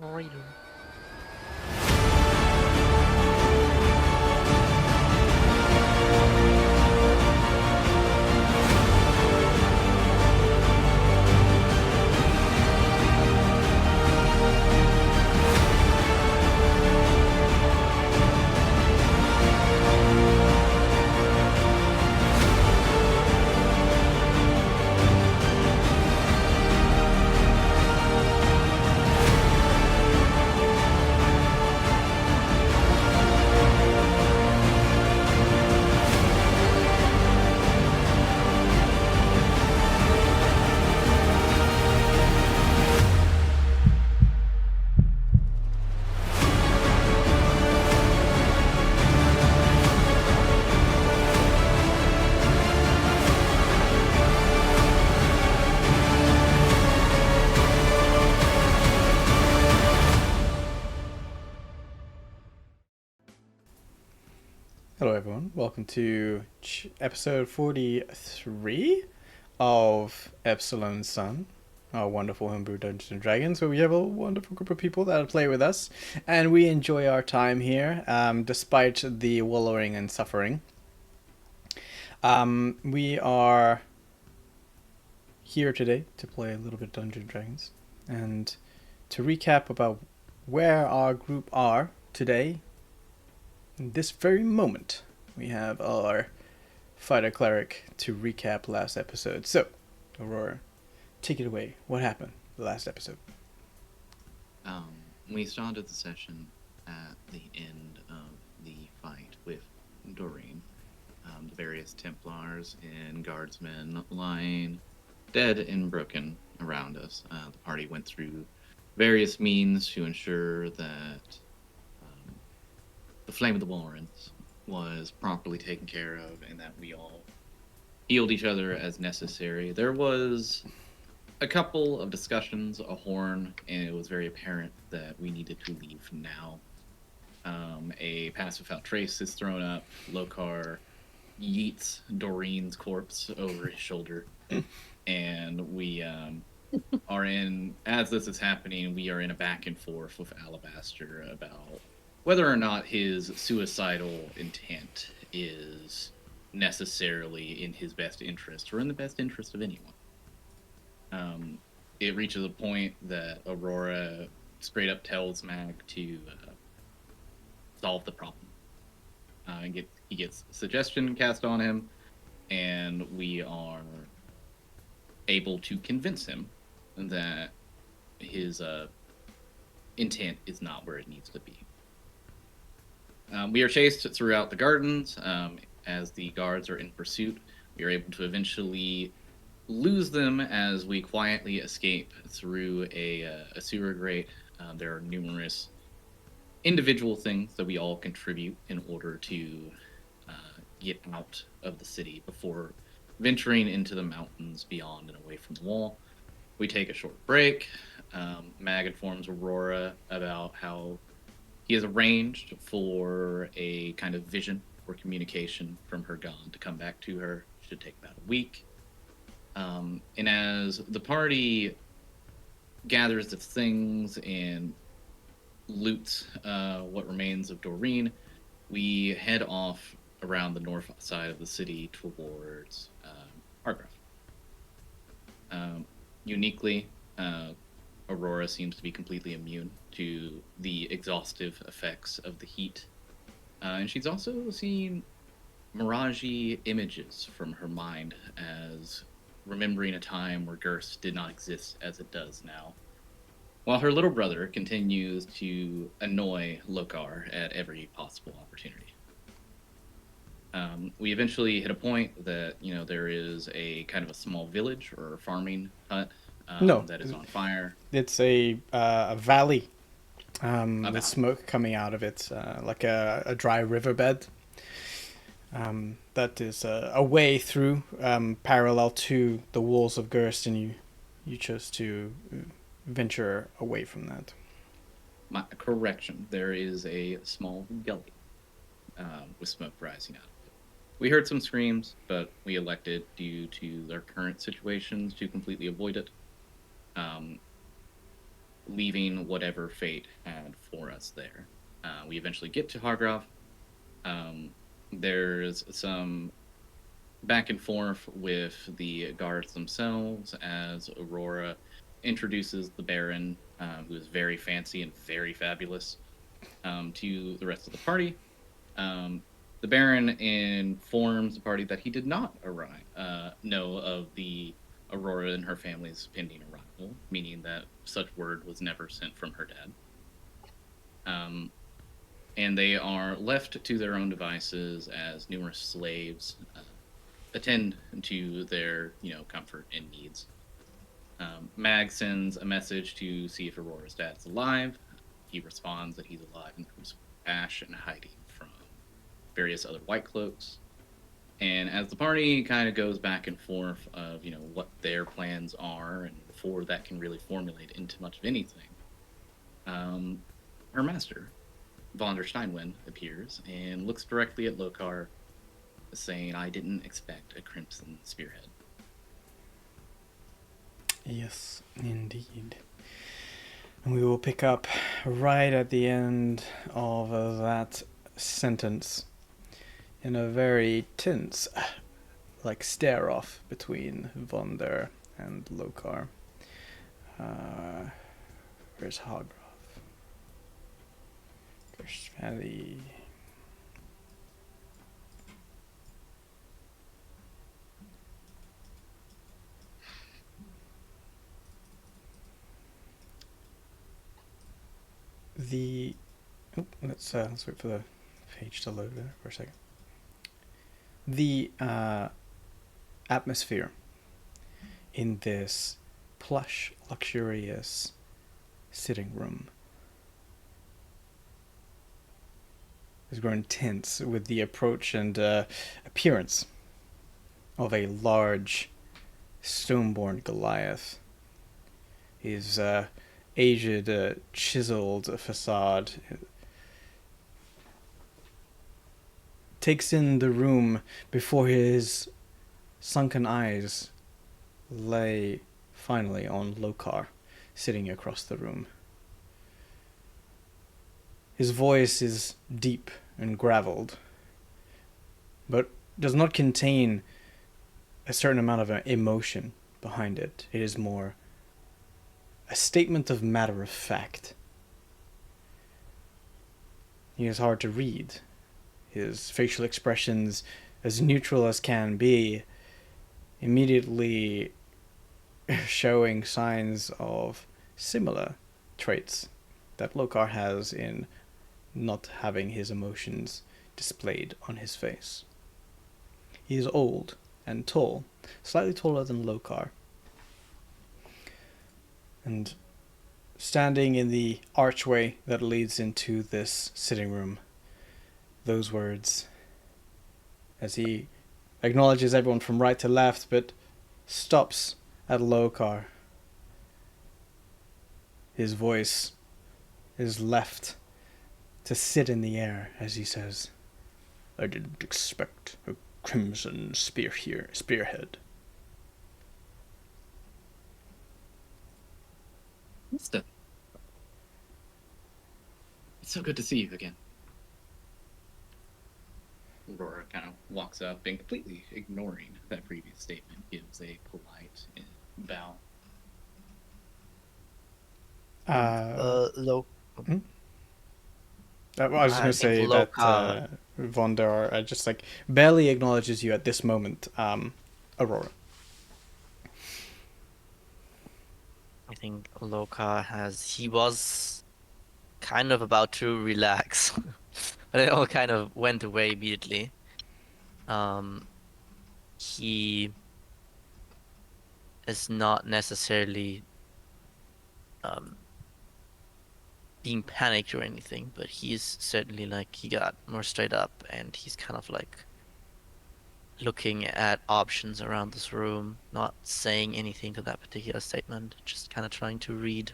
Raider. Hello, everyone. Welcome to episode 43 of Epsilon Sun, our wonderful homebrew Dungeons and Dragons, where we have a wonderful group of people that play with us, and we enjoy our time here, despite the wallowing and suffering. We are here today to play a little bit Dungeons and Dragons, and to recap about where our group are today. In this very moment, we have our fighter cleric to recap last episode. So, Aurora, take it away. What happened the last episode? We started the session at the end of the fight with Doreen. The various Templars and Guardsmen lying dead and broken around us. The party went through various means to ensure that the Flame of the Warrens was properly taken care of and that we all healed each other as necessary. There was a couple of discussions, a horn, and it was very apparent that we needed to leave now. A pass without trace is thrown up. Lokar yeets Doreen's corpse over his shoulder, and we are in. As this is happening, we are in a back and forth with Alabaster about whether or not his suicidal intent is necessarily in his best interest or in the best interest of anyone. It reaches a point that Aurora straight up tells Mag to solve the problem. He gets suggestion cast on him, and we are able to convince him that his intent is not where it needs to be. We are chased throughout the gardens as the guards are in pursuit. We are able to eventually lose them as we quietly escape through a sewer grate. There are numerous individual things that we all contribute in order to get out of the city before venturing into the mountains beyond and away from the wall. We take a short break. Mag informs Aurora about how he has arranged for a kind of vision or communication from her god to come back to her. It should take about a week. And as the party gathers its things and loots what remains of Doreen, we head off around the north side of the city towards Hargrove. Uniquely, Aurora seems to be completely immune to the exhaustive effects of the heat. And she's also seen mirage images from her mind as remembering a time where Gerst did not exist as it does now. While her little brother continues to annoy Lokar at every possible opportunity. We eventually hit a point that, there is a kind of a small village or farming hut No, that is on fire. it's a valley A with valley. smoke coming out of it, like a dry riverbed. That is a way through, parallel to the walls of Gerst, and you chose to venture away from that. Correction, there is a small gully with smoke rising out of it. We heard some screams, but we elected, due to their current situations, to completely avoid it. Um, leaving whatever fate had for us there. We eventually get to Hargrove. Um, there's some back and forth with the guards themselves as Aurora introduces the Baron, who is very fancy and very fabulous, to the rest of the party. Um, the Baron informs the party that he did not know of the Aurora and her family's pending arrival, meaning that such word was never sent from her dad. And they are left to their own devices as numerous slaves attend to their, comfort and needs. Mag sends a message to see if Aurora's dad's alive. He responds that he's alive in the Crucible of Ash and hiding from various other White Cloaks. And as the party kind of goes back and forth of, what their plans are, and before that can really formulate into much of anything, her master, Vonder Steinwind, appears and looks directly at Lokar, saying, "I didn't expect a Crimson Spearhead." Yes, indeed. And we will pick up right at the end of that sentence in a very tense, stare off between Vonder and Lokar. Where's Hargrove? Where's Valley? Let's wait for the page to load there for a second. The atmosphere in this plush, luxurious sitting room has grown tense with the approach and appearance of a large, stone-born Goliath. His aged, chiseled facade takes in the room before his sunken eyes lay finally on Lokar, sitting across the room. His voice is deep and graveled, but does not contain a certain amount of emotion behind it. It is more a statement of matter of fact. He is hard to read. His facial expressions, as neutral as can be, immediately showing signs of similar traits that Lokar has in not having his emotions displayed on his face. He is old and tall, slightly taller than Lokar. And standing in the archway that leads into this sitting room, those words, as he acknowledges everyone from right to left, but stops at Lokar. His voice is left to sit in the air as he says, "I didn't expect a crimson spearhead." Mister, it's so good to see you again. Aurora kind of walks up and, completely ignoring that previous statement, gives a polite bow. Low. I was just going to say that Vonder just barely acknowledges you at this moment, Aurora. I think Lokar he was kind of about to relax, but it all kind of went away immediately. He is not necessarily being panicked or anything, but he's certainly he got more straight up, and he's kind of looking at options around this room, not saying anything to that particular statement, just kind of trying to read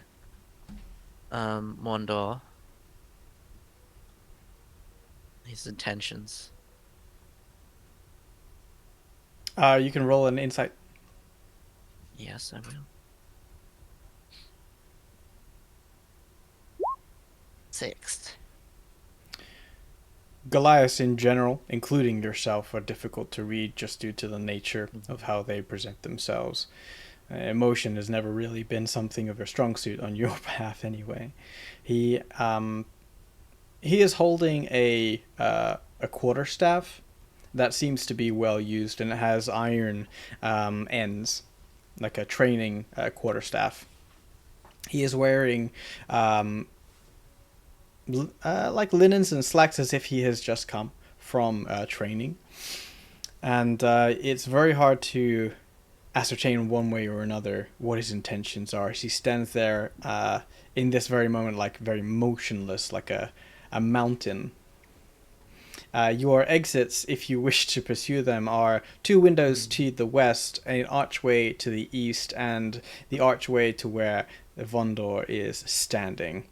Mondor, his intentions. You can roll an insight. Yes, I will. 6. Goliaths in general, including yourself, are difficult to read just due to the nature of how they present themselves. Emotion has never really been something of a strong suit on your behalf, anyway. He is holding a quarterstaff that seems to be well used, and it has iron ends, like a training quarterstaff. He is wearing like linens and slacks as if he has just come from training. And it's very hard to ascertain one way or another what his intentions are. As he stands there in this very moment, like very motionless, like a mountain. Your exits, if you wish to pursue them, are 2 windows to the west, an archway to the east, and the archway to where Vondor is standing.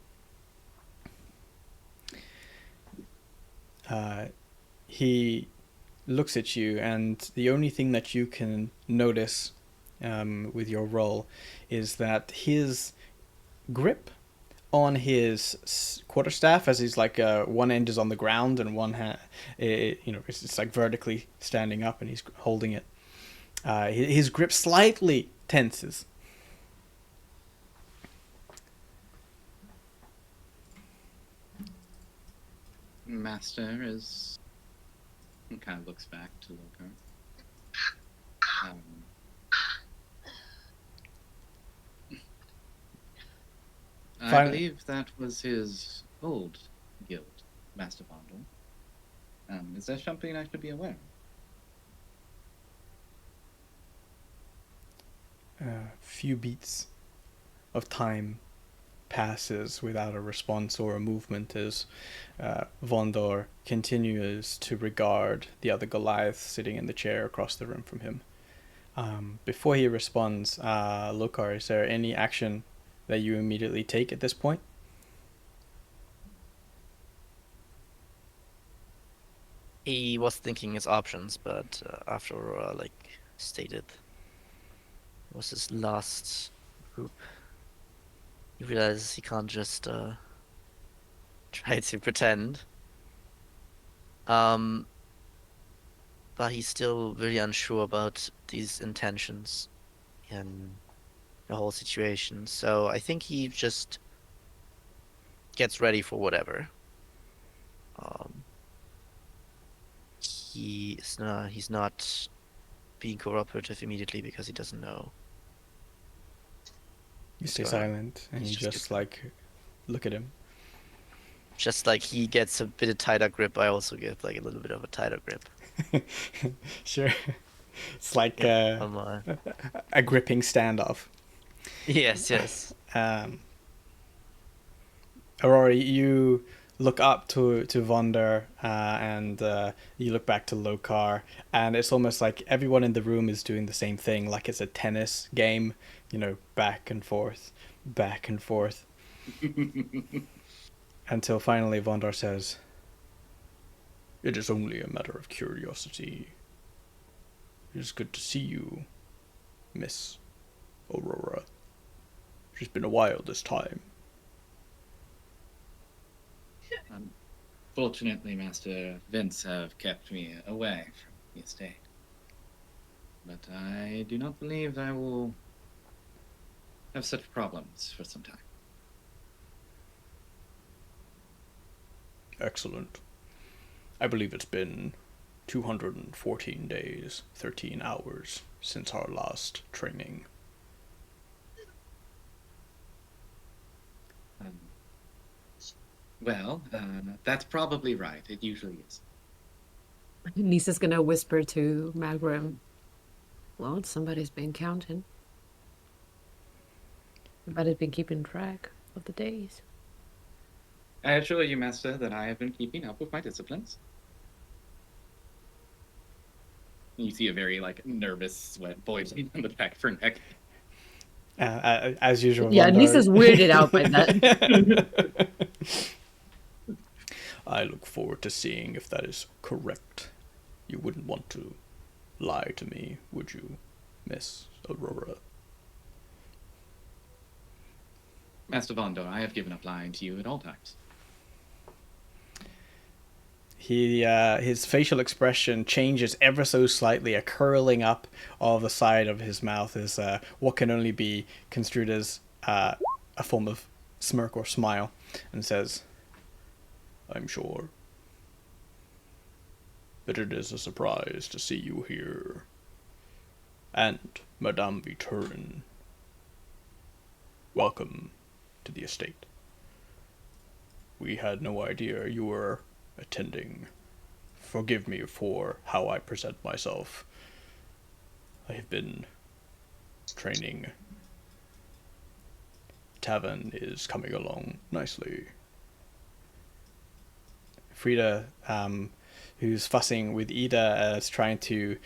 He looks at you, and the only thing that you can notice with your roll is that his grip on his quarterstaff, as he's like one end is on the ground and one hand, it's like vertically standing up, and he's holding it. His grip slightly tenses. Master is and kind of looks back to Lokar. I Fine. believe that was his old guild, Master Vondel. Is that something I should be aware of? Few beats of time passes without a response or a movement as Vondor continues to regard the other Goliath sitting in the chair across the room from him. Before he responds, Lokar, is there any action that you immediately take at this point? He was thinking his options, but after Aurora stated it was his last group, he realizes he can't just try to pretend. But he's still really unsure about these intentions and the whole situation. So I think he just gets ready for whatever. He's not being cooperative immediately because he doesn't know. You stay Go ahead. silent and He's you just just like look at him. Just like he gets a bit of tighter grip, I also get like a little bit of a tighter grip. Sure. It's like Yeah, a gripping standoff. yes. Aurora, you look up to Vondor and you look back to Lokar, and it's almost like everyone in the room is doing the same thing, like it's a tennis game, back and forth, until finally Vondor says, "It is only a matter of curiosity. It is good to see you, Miss Aurora. It's been a while this time." Fortunately, Master Vince have kept me away from the estate. But I do not believe I will have such problems for some time. Excellent. I believe it's been 214 days, 13 hours since our last training. Well, that's probably right. It usually is. Nisa's gonna whisper to Magrum, "Well, somebody's been counting. Somebody's been keeping track of the days." I assure you, Master, that I have been keeping up with my disciplines. You see a very nervous sweat boiling on the back of her neck. As usual. Yeah, Vondor. Nisa's weirded out by that. I look forward to seeing if that is correct. You wouldn't want to lie to me, would you, Miss Aurora? Master Vondor, I have given up lying to you at all times. his facial expression changes ever so slightly. A curling up of the side of his mouth is what can only be construed as a form of smirk or smile, and says, "I'm sure that it is a surprise to see you here. And Madame Viturin, welcome to the estate. We had no idea you were attending. Forgive me for how I present myself. I have been training. Tavern is coming along nicely." Frida, who's fussing with Ida, is trying to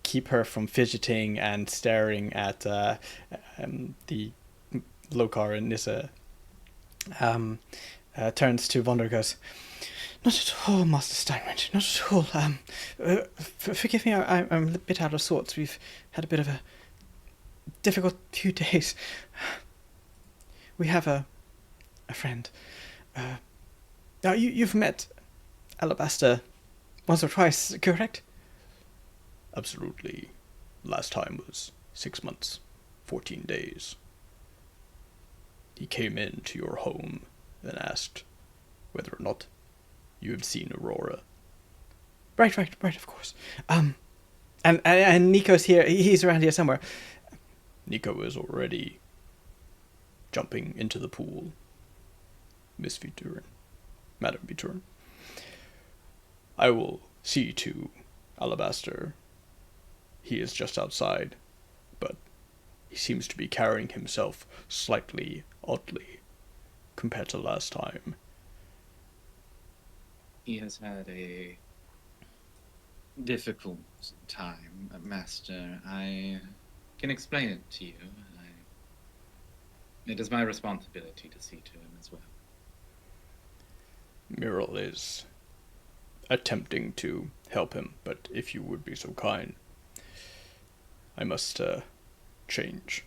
keep her from fidgeting and staring at the Lokar and Nissa, turns to Vondor and goes, "Not at all, Master Steinrich, not at all. Forgive me, I'm a bit out of sorts. We've had a bit of a difficult few days. We have a friend. Now, you've met Alabaster once or twice, correct?" "Absolutely. Last time was 6 months, 14 days. He came into your home and asked whether or not you have seen Aurora." Right, of course. And Nico's here. He's around here somewhere." "Nico is already jumping into the pool, Miss Viturin, Madame Viturin. I will see to Alabaster. He is just outside, but he seems to be carrying himself slightly oddly compared to last time." He has had a difficult time, Master. I can explain it to you. It is my responsibility to see to him as well. Muriel is attempting to help him, but if you would be so kind, I must change.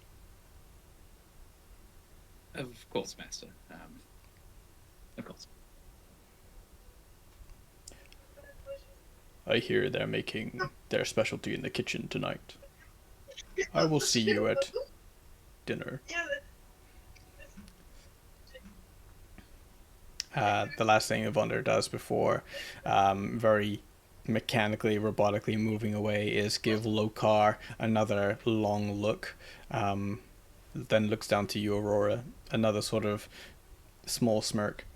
Of course, Master. Of course. I hear they're making their specialty in the kitchen tonight. I will see you at dinner. The last thing Evander does before very mechanically, robotically moving away is give Lokar another long look, then looks down to you, Aurora, another sort of small smirk,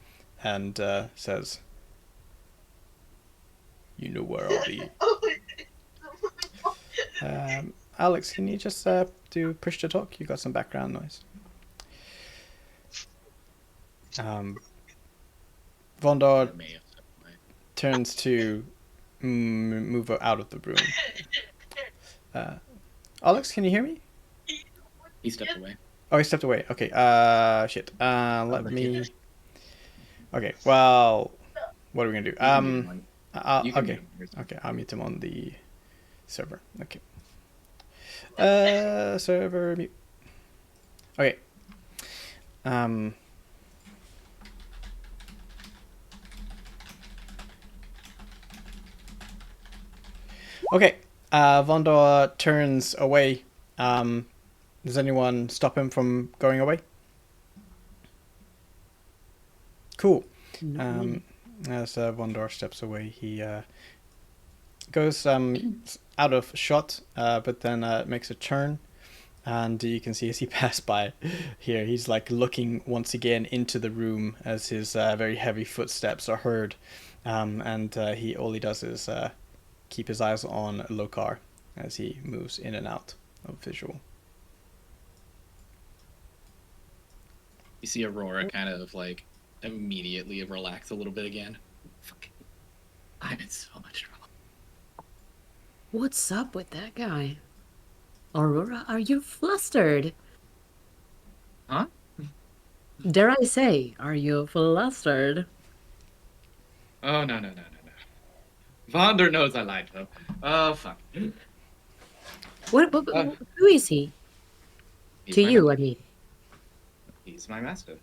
and says, "You know where I'll be." Alex, can you just do push to talk? You got some background noise. Vondor I may have stepped away. turns to move out of the room. Alex, can you hear me? He stepped away. Oh, he stepped away. Okay. Shit. Let me. Okay. Well, what are we gonna do? You can mute him on- you can Okay. mute him yourself. Okay. I'll mute him on the server. Okay. Server mute. Okay. Okay. Vondor turns away. Does anyone stop him from going away? Cool. As Vondor steps away, he goes out of shot, but then makes a turn, and you can see as he passed by here, he's like looking once again into the room as his very heavy footsteps are heard, and all he does is keep his eyes on Lokar as he moves in and out of visual. You see Aurora kind of like immediately relax a little bit again. Fucking, I'm in so much trouble. What's up with that guy? Aurora, are you flustered? Huh? Dare I say, are you flustered? Oh, no. Vonder knows I lied to him. Oh, fuck. Who is he? He's To my you, master. I mean. He's my master.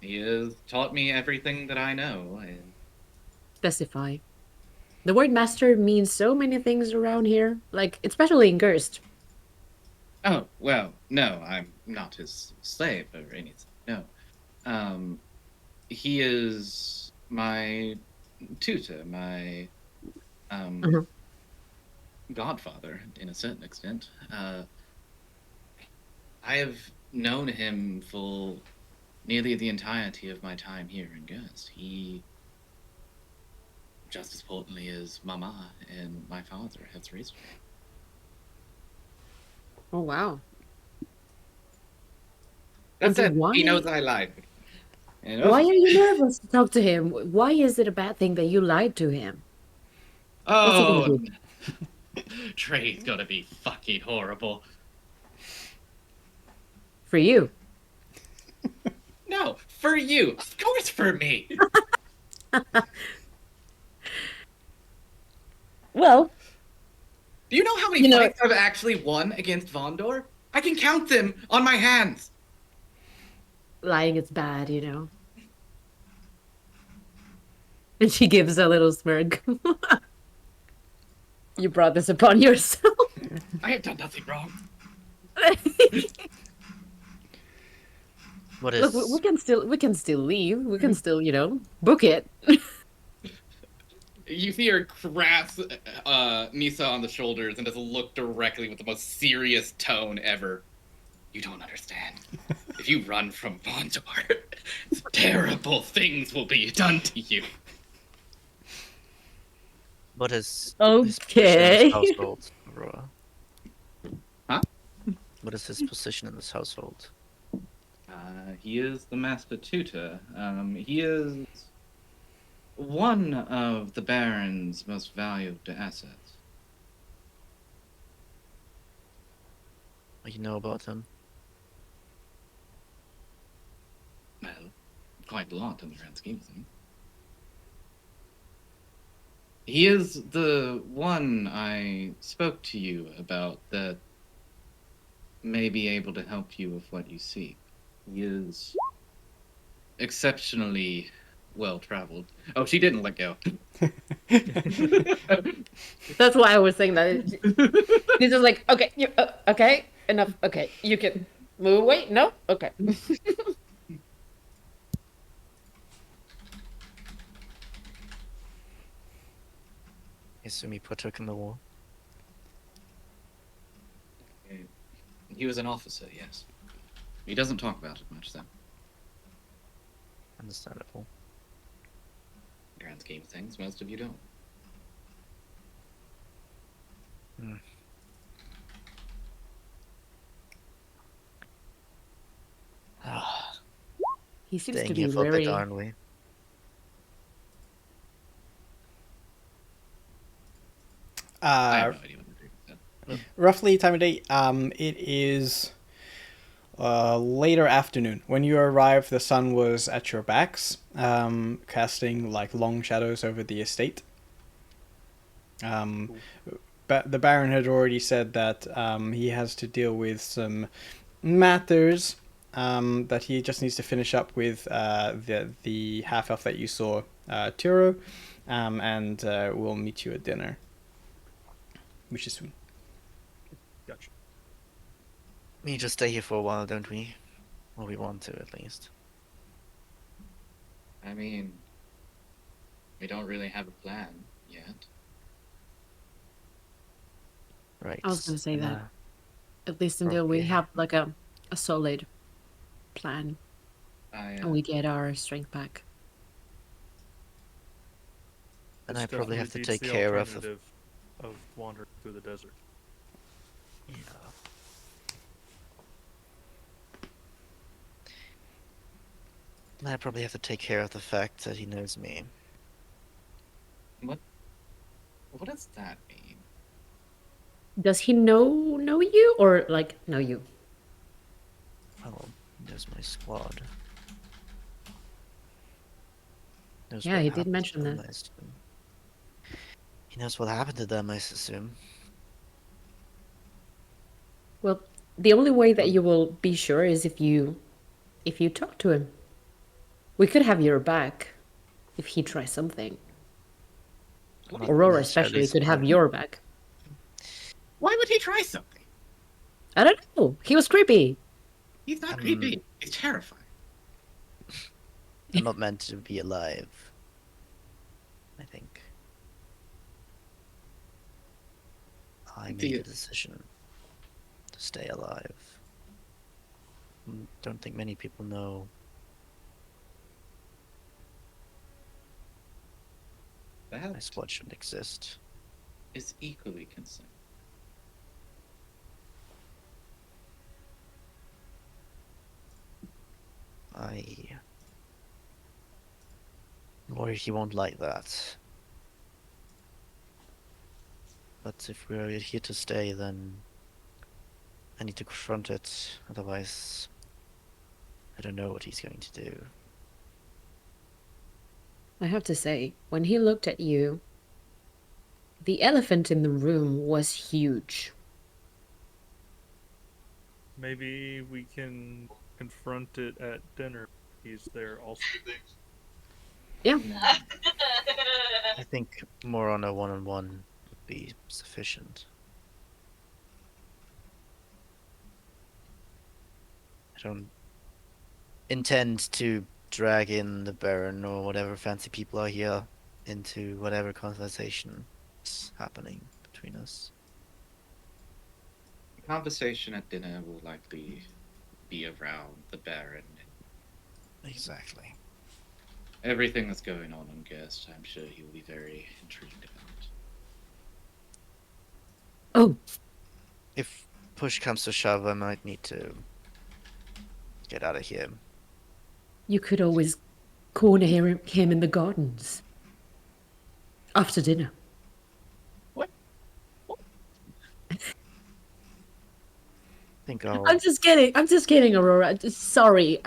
He has taught me everything that I know, and specify? The word master means so many things around here, like especially in Gerst. Oh, well, no, I'm not his slave or anything. No. He is my tutor, my Uh-huh. godfather, in a certain extent. I have known him for nearly the entirety of my time here in Gerst. He, just as importantly as Mama and my father, has raised me. Oh wow. That's And it. why? He knows I lied. You know? Why are you nervous to talk to him? Why is it a bad thing that you lied to him? What's he gonna Oh, do? Trey's gonna be fucking horrible. For you? No, for you. Of course, for me. Well, Do you know how many You know- fights I've actually won against Vondor? I can count them on my hands. lying is bad, you know. And she gives a little smirk. You brought this upon yourself. I have done nothing wrong. What Look, is we can still leave. We can still, you know, book it. You see her grasp Nisa on the shoulders and just look directly with the most serious tone ever. You don't understand. If you run from Vondor, terrible things will be done to you. what is his position in Okay. this household, Aurora? Huh? What is his position in this household? He is the master tutor. He is one of the Baron's most valued assets. What do you know about him? Well, quite a lot in the grand scheme of things. He is the one I spoke to you about that may be able to help you with what you seek. He is exceptionally well traveled. Oh, she didn't let go. That's why I was saying that. He's just like, okay, you, okay, enough. Okay, you can move away. No, okay. I assume he partook in the war. He was an officer, yes. He doesn't talk about it much, though. Understandable. Grand scheme of things, most of you don't. Ah, He seems staying to be here for a bit, very. aren't we? I have Uh, no idea what to do with that. roughly time of day. It is later afternoon. When you arrived, the sun was at your backs, casting like long shadows over the estate. But the Baron had already said that he has to deal with some matters. That he just needs to finish up with the half elf that you saw, Tiro, and we'll meet you at dinner, which is soon. Gotcha. We just stay here for a while, don't we? Or we want to, at least. I mean, we don't really have a plan yet. Right. I was gonna say and, that. At least until we Okay. have like a solid plan and we get our strength back. And This I probably have to definitely take beats the care of the... alternative of wandering through the desert. Yeah. And I probably have to take care of the fact that he knows me. What does that mean? Does he know you or like know you? Oh, he knows my squad. Knows Yeah, what he did happened to mention them, that. I assume. He knows what happened to them, I assume. Well, the only way that you will be sure is if you talk to him. We could have your back if he tries something. not Aurora necessarily especially could have supporting. your back. Why would he try something? I don't know. He was creepy. He's not Um, creepy. He's terrifying. I'm not meant to be alive. I think. I Do made you- a decision to stay alive. Don't think many people know. That My squad shouldn't exist. is equally concerning. I worry he won't like that. But if we're here to stay, then I need to confront it. Otherwise, I don't know what he's going to do. I have to say, when he looked at you, the elephant in the room was huge. Maybe we can confront it at dinner. He's there also. Yeah. I think more on a one-on-one would be sufficient. I don't intend to drag in the Baron or whatever fancy people are here into whatever conversation is happening between us. The conversation at dinner will likely be around the Baron and Exactly. everything that's going on Guest. I'm sure he'll be very intrigued about. Oh, If push comes to shove, I might need to get out of here. you could always corner him in the gardens. After dinner. I think I'll. I'm just kidding. I'm just kidding, Aurora. Sorry.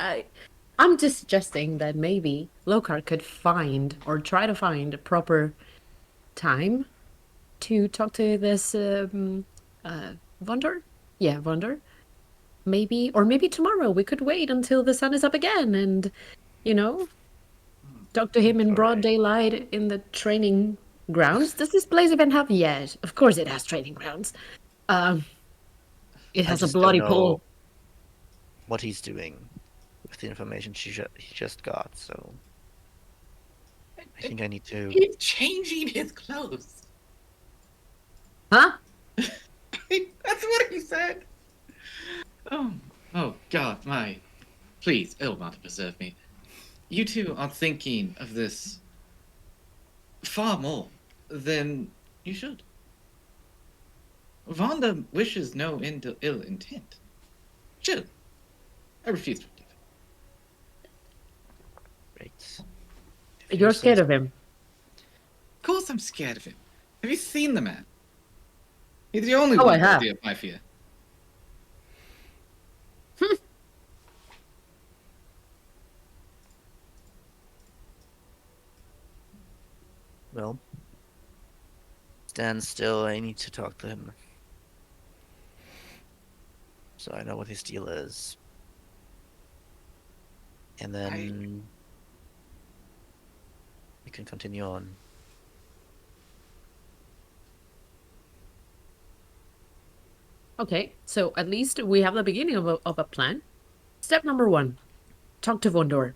I'm just suggesting that maybe Lokar could find or try to find a proper time to talk to this Wonder. Yeah, Wonder. Maybe, or maybe tomorrow we could wait until the sun is up again and, you know, talk to him in broad Alright. daylight in the training grounds. Does this place even have? Yes, of course it has training grounds. It I has a just don't bloody know pole. what he's doing with the information he just got, so I think I need to. He's changing his clothes. Huh? That's what he said. Oh God, my. Please, Ilmata, preserve me. You two are thinking of this far more than you should. Vonda wishes no ill intent. Chill. I refuse to believe it. Great. If You're say scared so. of him. Of course I'm scared of him. Have you seen the man? He's the only Oh, one I have. worthy of my fear. Well, stand still. I need to talk to him. So I know what his deal is. And then we can continue on. Okay, so at least we have the beginning of a plan. Step number 1, talk to Vondor.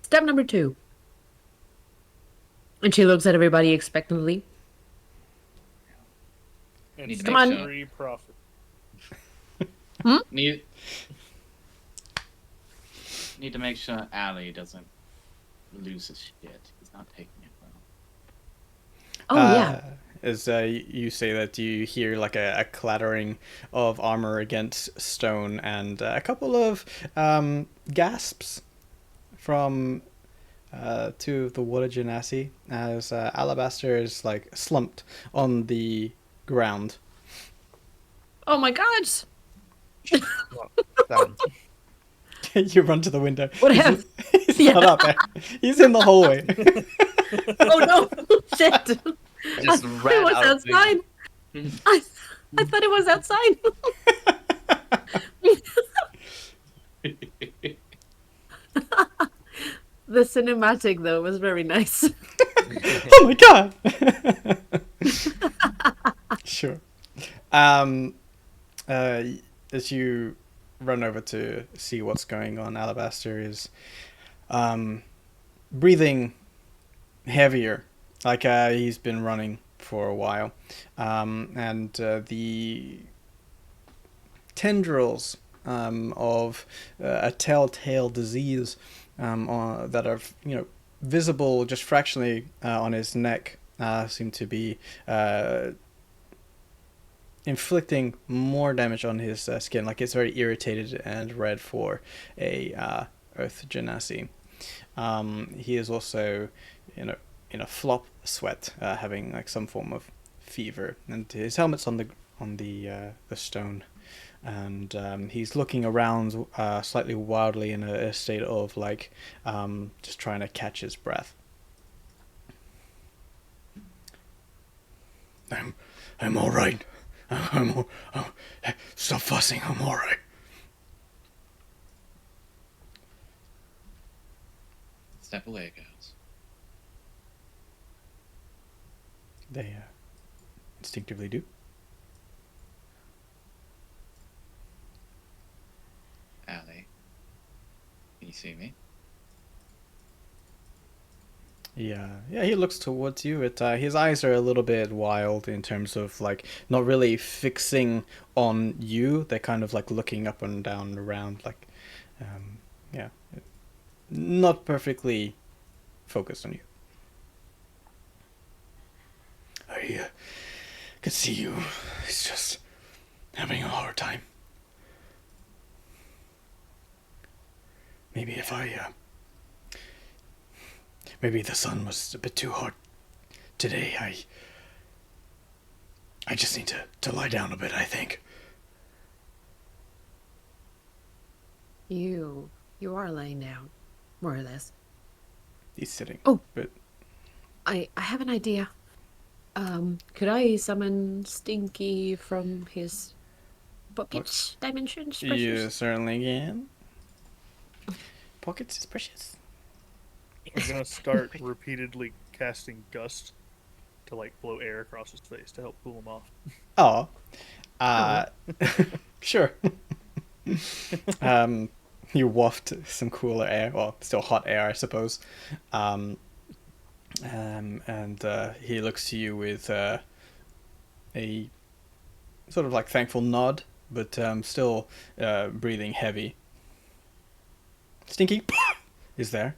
Step number 2. And she looks at everybody expectantly. And Need to make sure- free profit. Need to make sure Allie doesn't lose his shit. He's not taking it well. Oh, yeah. As you say that, you hear like a clattering of armor against stone and a couple of gasps from two of the water genasi as Alabaster is like slumped on the ground. Oh my god! Down. You run to the window. What He's- have- He's Yeah. not up there. He's in the hallway. Oh no! Shit! I just I thought ran it was out of the- outside! I thought it was outside! The cinematic, though, was very nice. Oh my god! Sure. Um, as you run over to see what's going on, Alabaster is breathing heavier, like he's been running for a while, and the tendrils of a telltale disease that are visible just fractionally on his neck seem to be inflicting more damage on his skin. Like it's very irritated and red for a Earth Genasi. He is also, in a flop sweat, having like some form of fever, and his helmet's on the stone, and he's looking around slightly wildly in a state of like just trying to catch his breath. I'm all right. Stop fussing. I'm all right. Step away, guys. They instinctively do. Allie, can you see me? Yeah, he looks towards you. His eyes are a little bit wild in terms of like not really fixing on you. They're kind of like looking up and down and around, like, yeah, not perfectly focused on you. I could see you. He's just having a hard time. Maybe if maybe the sun was a bit too hot today. I just need to lie down a bit, I think. You are laying down, more or less. He's sitting. Oh. But I have an idea. Could I summon Stinky from his pocket dimensions? you Precious? certainly can. Pockets is precious. I'm gonna start repeatedly casting gust to like blow air across his face to help cool him off. Oh. Sure. You waft some cooler air, well, still hot air, I suppose. And he looks to you with a sort of like thankful nod, but still breathing heavy. Stinky is there.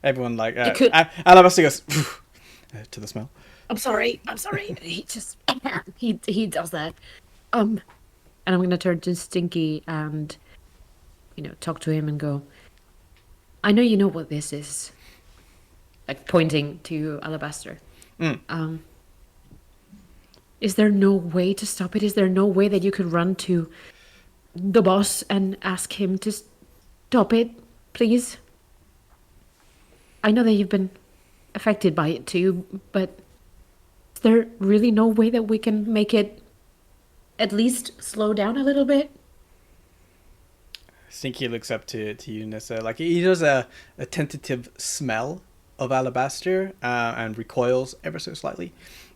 Everyone like Alabaster goes to the smell. I'm sorry. He just he does that. And I'm gonna turn to Stinky and talk to him and go, I know you know what this is. Like pointing to Alabaster. Is there no way to stop it? Is there no way that you could run to the boss and ask him to stop it, please? I know that you've been affected by it too, but is there really no way that we can make it at least slow down a little bit? Stinky looks up to you, Nissa. Like he does a tentative smell of Alabaster and recoils ever so slightly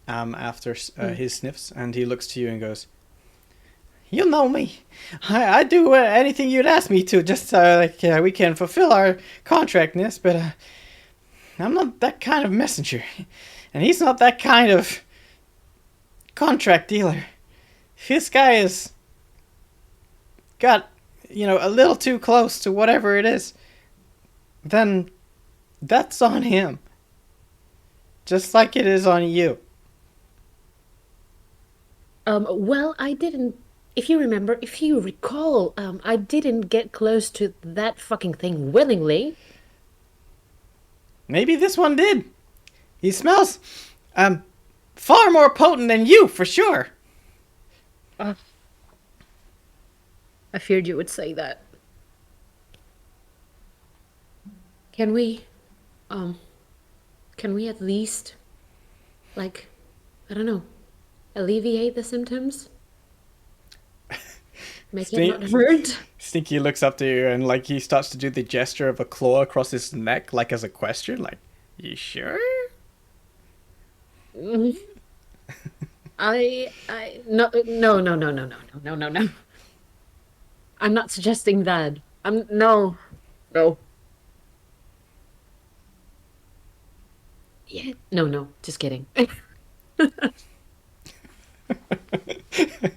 after his sniffs, and he looks to you and goes, "You know me. I do anything you'd ask me to, just we can fulfill our contract, Nis. But I'm not that kind of messenger, and he's not that kind of contract dealer. If this guy is got a little too close to whatever it is, then that's on him. Just like it is on you." Well, I didn't. If you recall, I didn't get close to that fucking thing willingly. Maybe this one did. He smells far more potent than you, for sure. I feared you would say that. Can we at least, like, I don't know, alleviate the symptoms? Make it not hurt? Stinky looks up to you and like he starts to do the gesture of a claw across his neck, like as a question, like, "You sure?" No. I'm not suggesting that. No. No. Yeah, no, just kidding. No.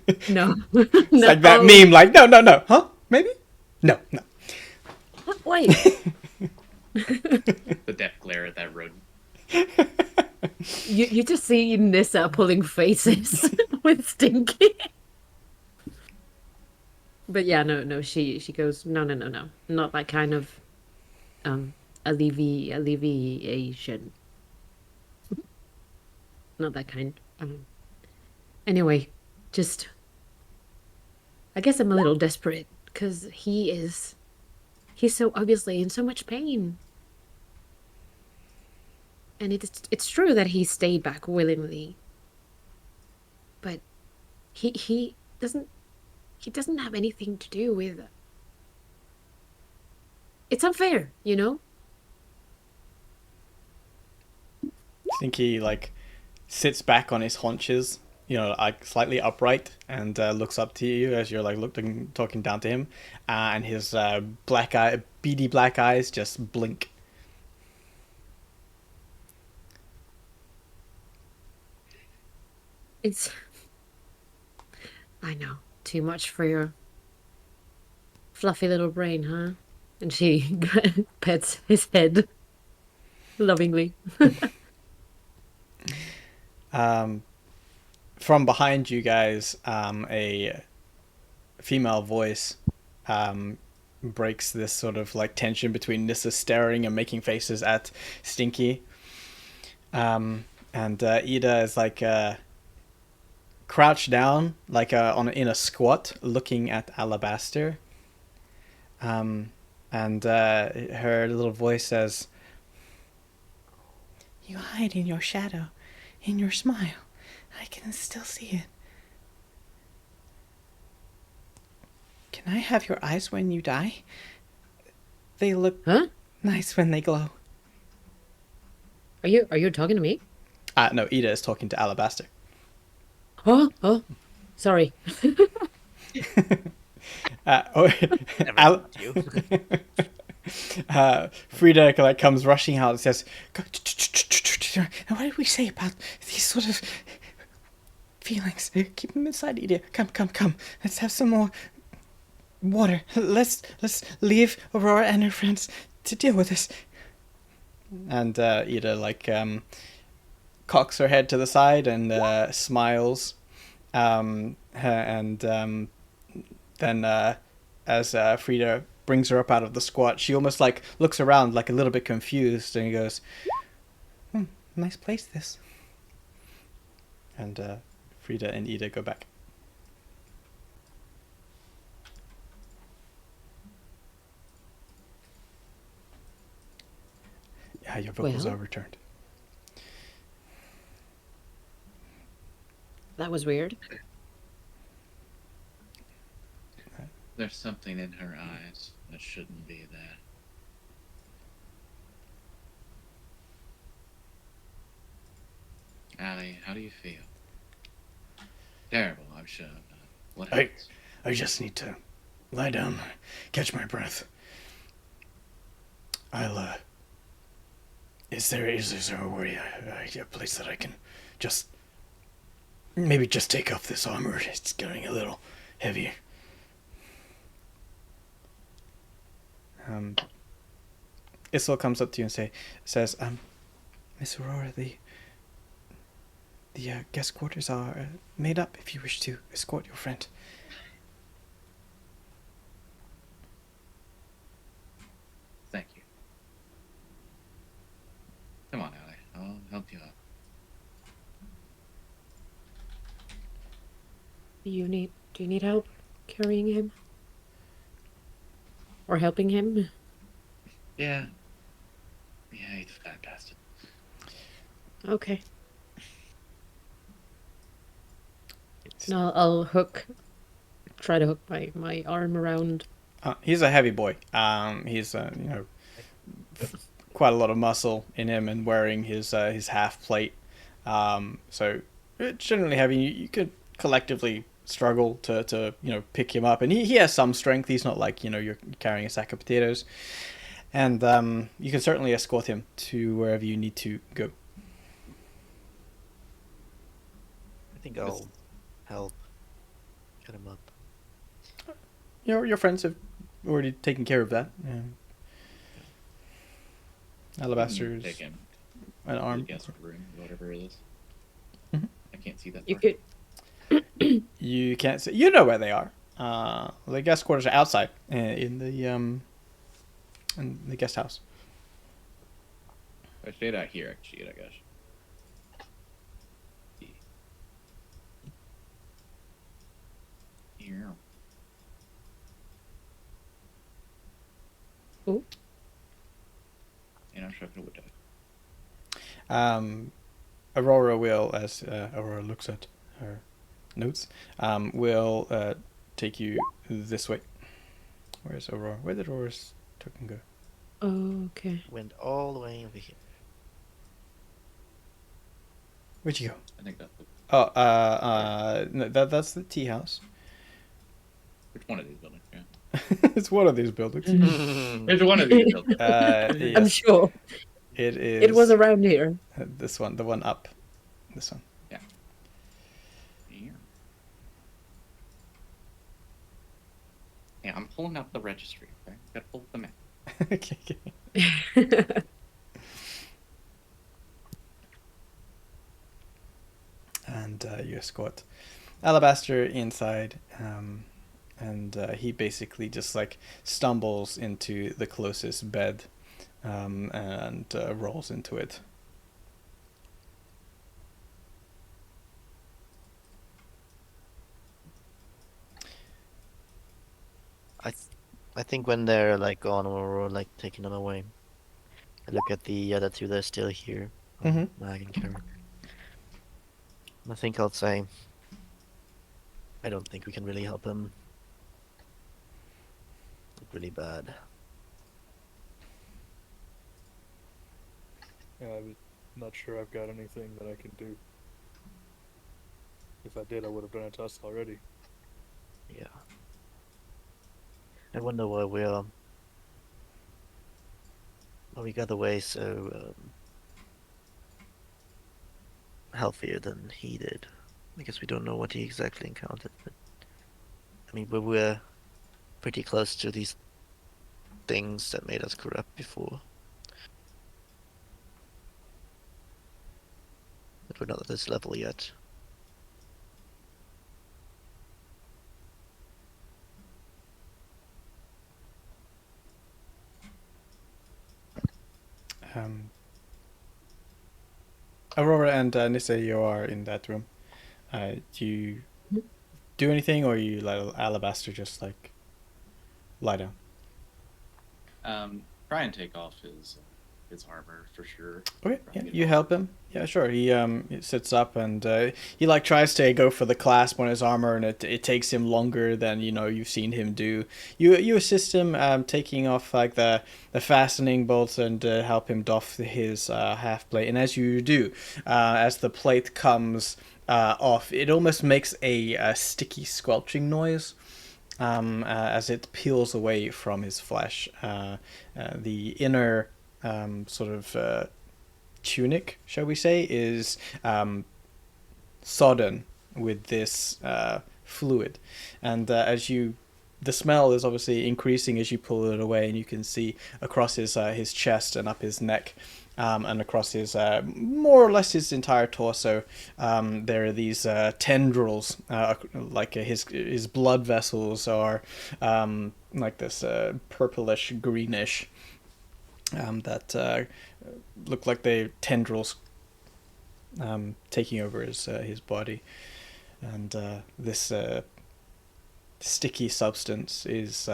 It's No. like that meme, like, no, huh? Maybe? No. Wait. The death glare at that rodent. You just see Nissa pulling faces with Stinky. But yeah, no, she goes, no, not that kind of alleviation. Not that kind. Anyway, just I guess I'm a little desperate because he's so obviously in so much pain. And it's true that he stayed back willingly. But he doesn't have anything to do with. It's unfair, you know? I think he like sits back on his haunches, like slightly upright, and looks up to you as you're like talking down to him, and his beady black eyes just blink. It's I know, too much for your fluffy little brain, huh? And she pets his head lovingly. From behind you guys, a female voice breaks this sort of like tension between Nissa staring and making faces at Stinky. And Ida is like crouched down, like in a squat, looking at Alabaster. And her little voice says, "You hide in your shadow, in your smile. I can still see it. Can I have your eyes when you die? They look Huh? nice when they glow." Are you talking to me? No, Ida is talking to Alabaster. Oh, sorry. Never Al- mind you. Frida like comes rushing out and says, "What did we say about these sort of feelings? Keep them inside, Ida. Come. Let's have some more water. Let's leave Aurora and her friends to deal with this." And Ida like cocks her head to the side and smiles, and then as Frida brings her up out of the squat, she almost like looks around like a little bit confused, and he goes, "Nice place this." And Frida and Ida go back. Yeah, your vocals Well. are returned. That was weird. There's something in her eyes that shouldn't be there. Allie, how do you feel? Terrible, I'm sure. But what Hey. happens? I just need to lie down, catch my breath. I'll, is there a way, a place that I can maybe just take off this armor? It's getting a little heavy. Isol comes up to you and says, "Miss Aurora, the guest quarters are made up if you wish to escort your friend." Thank you. Come on, Allie. I'll help you up. Do you need help carrying him? Or helping him? Yeah. Yeah, he's a fat bastard. Okay. No, I'll try to hook my arm around. He's a heavy boy. He's quite a lot of muscle in him, and wearing his half plate. So it's generally heavy. You could collectively struggle to pick him up, and he has some strength. He's not like you're carrying a sack of potatoes, and you can certainly escort him to wherever you need to go. I think I'll help get him up. Your friends have already taken care of that. Yeah. Alabaster's Take him. an The arm. guest room, whatever it is. Mhm. I can't see that. You far. could. You can't see. You know where they are. The guest quarters are outside in the guest house. I stayed out here, actually, I guess. Here. Ooh. And I'm sure I would die. Aurora will, as Aurora looks at her notes, will take you this way. Where's Aurora? Where did Aurora's token go? Oh, okay. Went all the way over here. Where'd you go? I think that's the, No, that's the tea house. which one of these buildings? Yeah. It's one of these buildings. Which one of these buildings? I'm Yes, sure it is. it was around here. This one, the one up. This one. Here. Yeah, I'm pulling up the registry. Okay? Gotta pull up the map. Okay. And you escort Alabaster inside, and he basically just like stumbles into the closest bed, and rolls into it. I think when they're like gone or like taking them away, I look at the other two that are still here, Mhm. Mag and Karen. I think I'll say, I don't think we can really help him. Look really bad. Yeah, I'm not sure I've got anything that I can do. If I did, I would have done it to us already. Yeah. I wonder why we're why we got away so healthier than he did. I guess we don't know what he exactly encountered, but I mean we were pretty close to these things that made us corrupt before. But we're not at this level yet. Aurora and Nissa, you are in that room. Do you do anything, or you let Alabaster just like lie down? Try and take off his armor for sure. Okay, Try yeah, and get you off. help him. Yeah, sure. He sits up and he like tries to go for the clasp on his armor, and it takes him longer than you've seen him do. You assist him taking off like the fastening bolts and help him doff his half plate. And as you do, as the plate comes off, it almost makes a sticky squelching noise. As it peels away from his flesh, the inner sort of tunic, shall we say, is sodden with this fluid, and the smell is obviously increasing as you pull it away, and you can see across his chest and up his neck. And across his, more or less his entire torso, there are these tendrils, like his blood vessels are like this purplish greenish, that look like they tendrils taking over his body, and this sticky substance is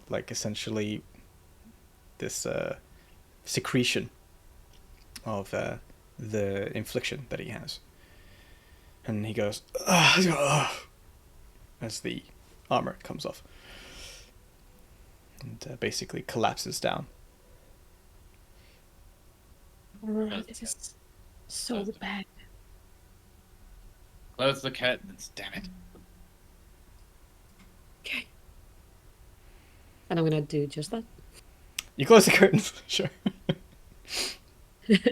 like essentially this secretion of the infliction that he has. And he goes, as the armor comes off, and basically collapses down. Aurora, this is so That's- bad. Close the curtains, damn it. Okay. And I'm gonna do just that. You close the curtains, sure. Allie,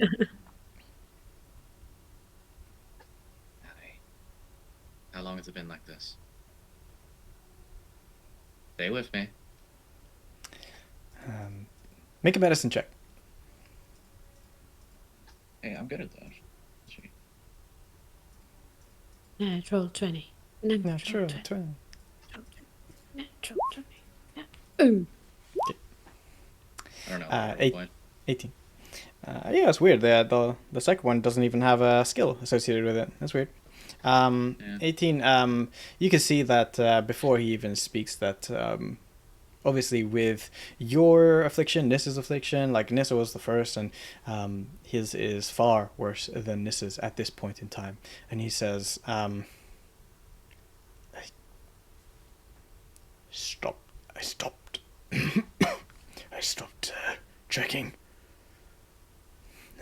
how long has it been like this? Stay with me. Make a medicine check. Hey, I'm good at that. Gee. Natural 20. Natural 20. 20. Natural 20. Yeah. Ooh. I don't know. Eight. 18. Yeah, it's weird. The second one doesn't even have a skill associated with it. That's weird. Yeah. 18. You can see that before he even speaks that obviously with your affliction, Nissa's affliction, like Nissa was the first, and his is far worse than Nissa's at this point in time. And he says, I stopped. I stopped checking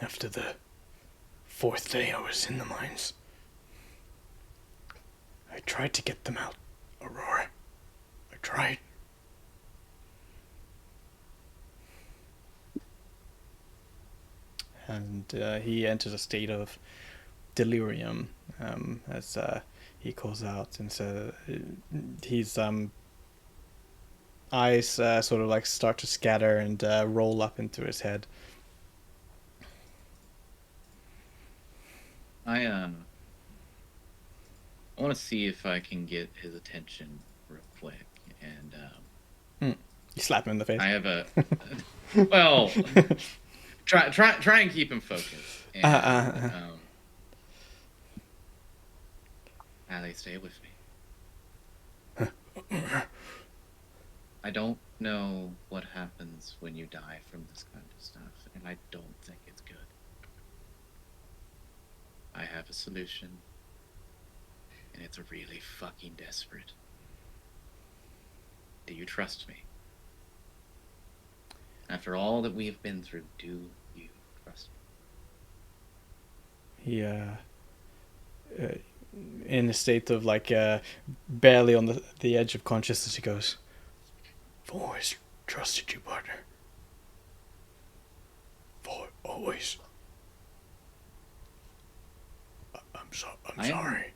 after the 4th day I was in the mines. I tried to get them out, Aurora. I tried. And he enters a state of delirium as he calls out, and so his eyes sort of like start to scatter and roll up into his head. I want to see if I can get his attention real quick, and You slap him in the face. I have a well. Try and keep him focused. And, Allie, stay with me. I don't know what happens when you die from this kind of stuff, and I don't think it's good. I have a solution, and it's really fucking desperate. Do you trust me? After all that we have been through, do you trust me? He in a state of like barely on the edge of consciousness, he goes, "I've always trusted you, partner. Always. I'm sorry."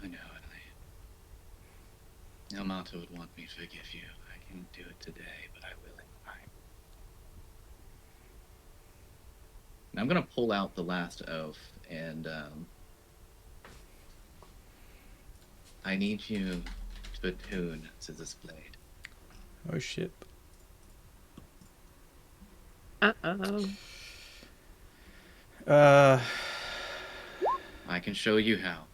I know, Emily. Yamato would want me to forgive you. I can't do it today, but I will in time. And I'm gonna pull out the last oath, and I need you to attune to this blade. Oh shit. Uh-oh. I can show you how.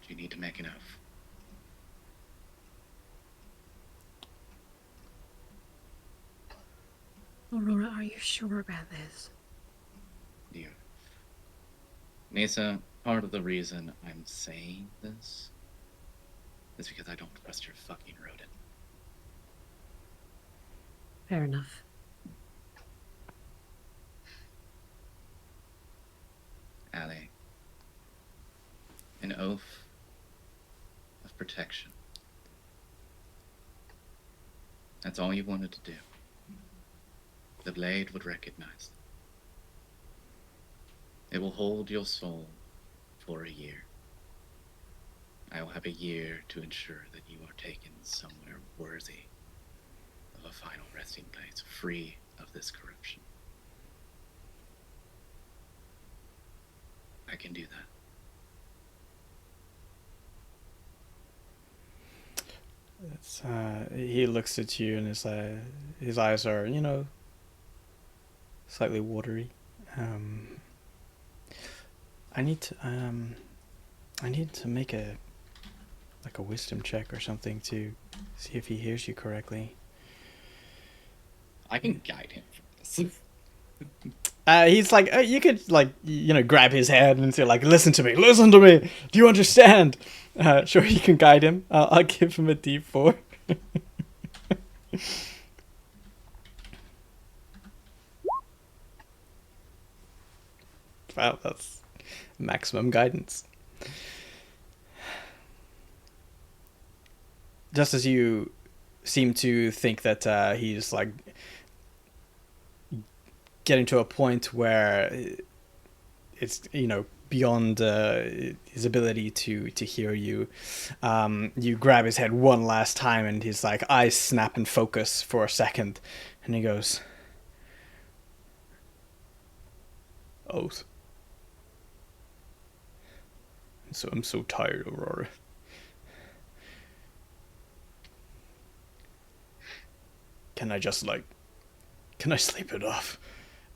But you need to make an oath. Aurora, are you sure about this? Dear. Nisa, part of the reason I'm saying this is because I don't trust your fucking rodent. Fair enough. Allie. An oath of protection. That's all you wanted to do. The blade would recognize them. It will hold your soul for a year. I will have a year to ensure that you are taken somewhere worthy of a final resting place, free of this corruption. I can do that. It's, he looks at you and his eyes are, slightly watery. I need to make a wisdom check or something to see if he hears you correctly. I can guide him from this. He's like, you could grab his hand and say like, listen to me, do you understand? Sure, you can guide him. I'll give him a D4. Wow, that's maximum guidance. Just as you seem to think that he's like getting to a point where it's beyond his ability to hear you, you grab his head one last time, and his like eyes snap and focus for a second, and he goes, "Oath." So I'm so tired, Aurora. Can I sleep it off?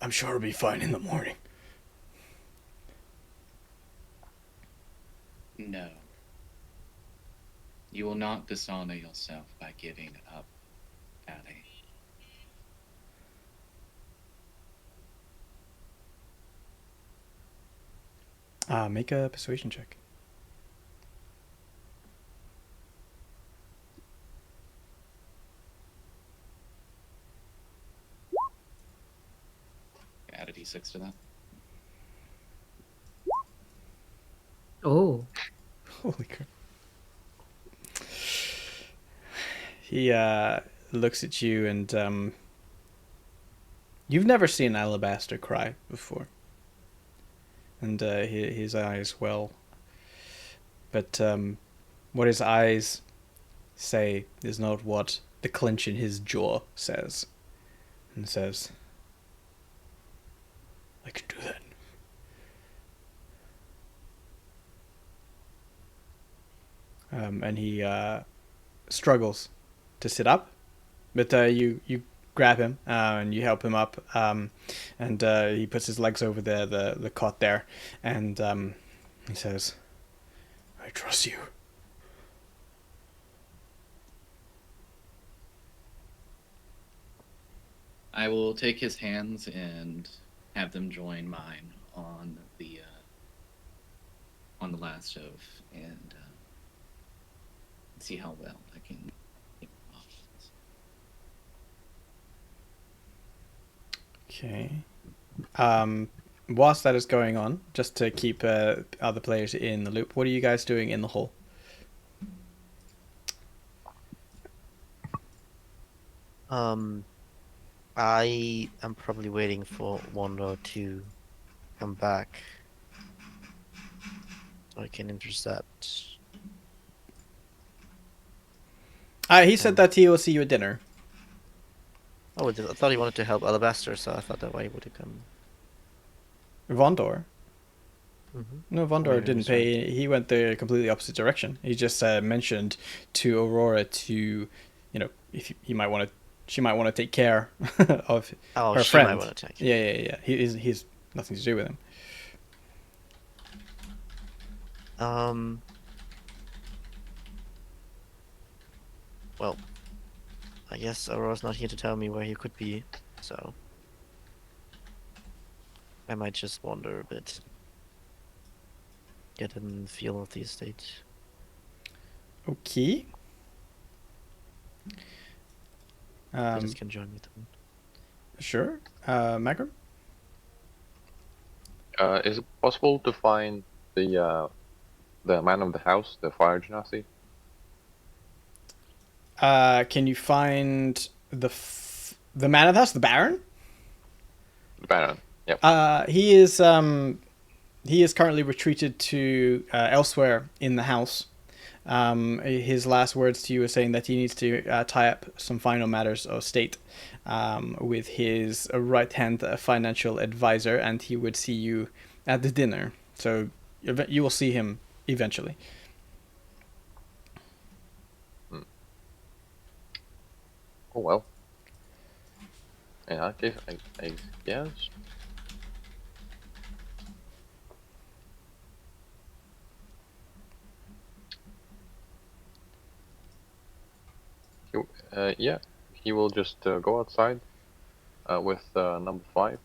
I'm sure I'll be fine in the morning. No. You will not dishonor yourself by giving up, Daddy. Make a persuasion check. Add a d6 to that. Oh. Holy crap. He looks at you, and you've never seen Alabaster cry before. And his eyes well. But what his eyes say is not what the clench in his jaw says. And says, I can do that. And he struggles to sit up, but you grab him and you help him up, and he puts his legs over the cot there, and he says, I trust you. I will take his hands and have them join mine on the last stove, and see how well I can get off this. Okay. Whilst that is going on, just to keep other players in the loop, what are you guys doing in the hall? I am probably waiting for Wanda to come back so I can intercept. He said that he will see you at dinner. Oh, I thought he wanted to help Alabaster, so I thought that way he would have come. Vondor? Mm-hmm. No, Vondor Maybe didn't he's right. pay. He went the completely opposite direction. He just mentioned to Aurora to, if he might want to, she might want to take care of Oh, her she friend. might want to take. Yeah. He's nothing to do with him. Well, I guess Aurora's not here to tell me where he could be, so I might just wander a bit. Get in the feel of the estate. Okay. Dennis can join me then. Sure. Magram? Is it possible to find the man of the house, the fire genasi? Can you find the man of the house, the Baron? The Baron. Yep. He is currently retreated to elsewhere in the house. His last words to you are saying that he needs to tie up some final matters of state with his right-hand financial advisor, and he would see you at the dinner. So you will see him eventually. Oh well. Yeah, I guess. Yeah, he will just go outside with number 5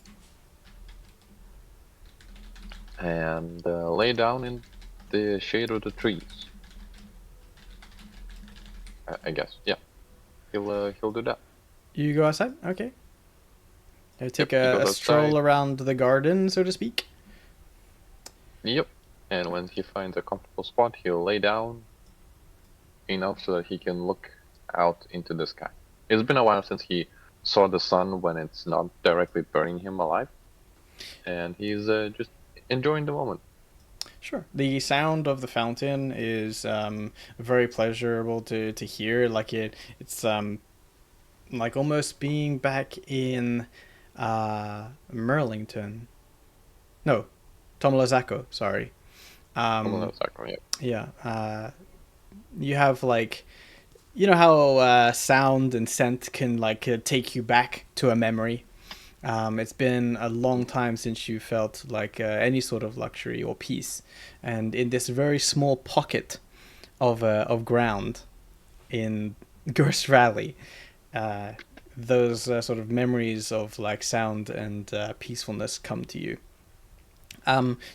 and lay down in the shade of the trees. I guess. Yeah, he'll do that. You go outside? Okay. Take Yep, he a goes stroll outside. around the garden, so to speak. Yep. And when he finds a comfortable spot, he'll lay down enough so that he can look out into the sky. It's been a while since he saw the sun when it's not directly burning him alive, and he's just enjoying the moment. Sure. The sound of the fountain is very pleasurable to hear. Like it's like almost being back in Merlington. No, Tomolazako. Sorry. Exactly, yeah. Yeah. You have like, you know how sound and scent can like take you back to a memory. It's been a long time since you felt like any sort of luxury or peace, and in this very small pocket of ground in Gurst Valley, those sort of memories of like sound and peacefulness come to you.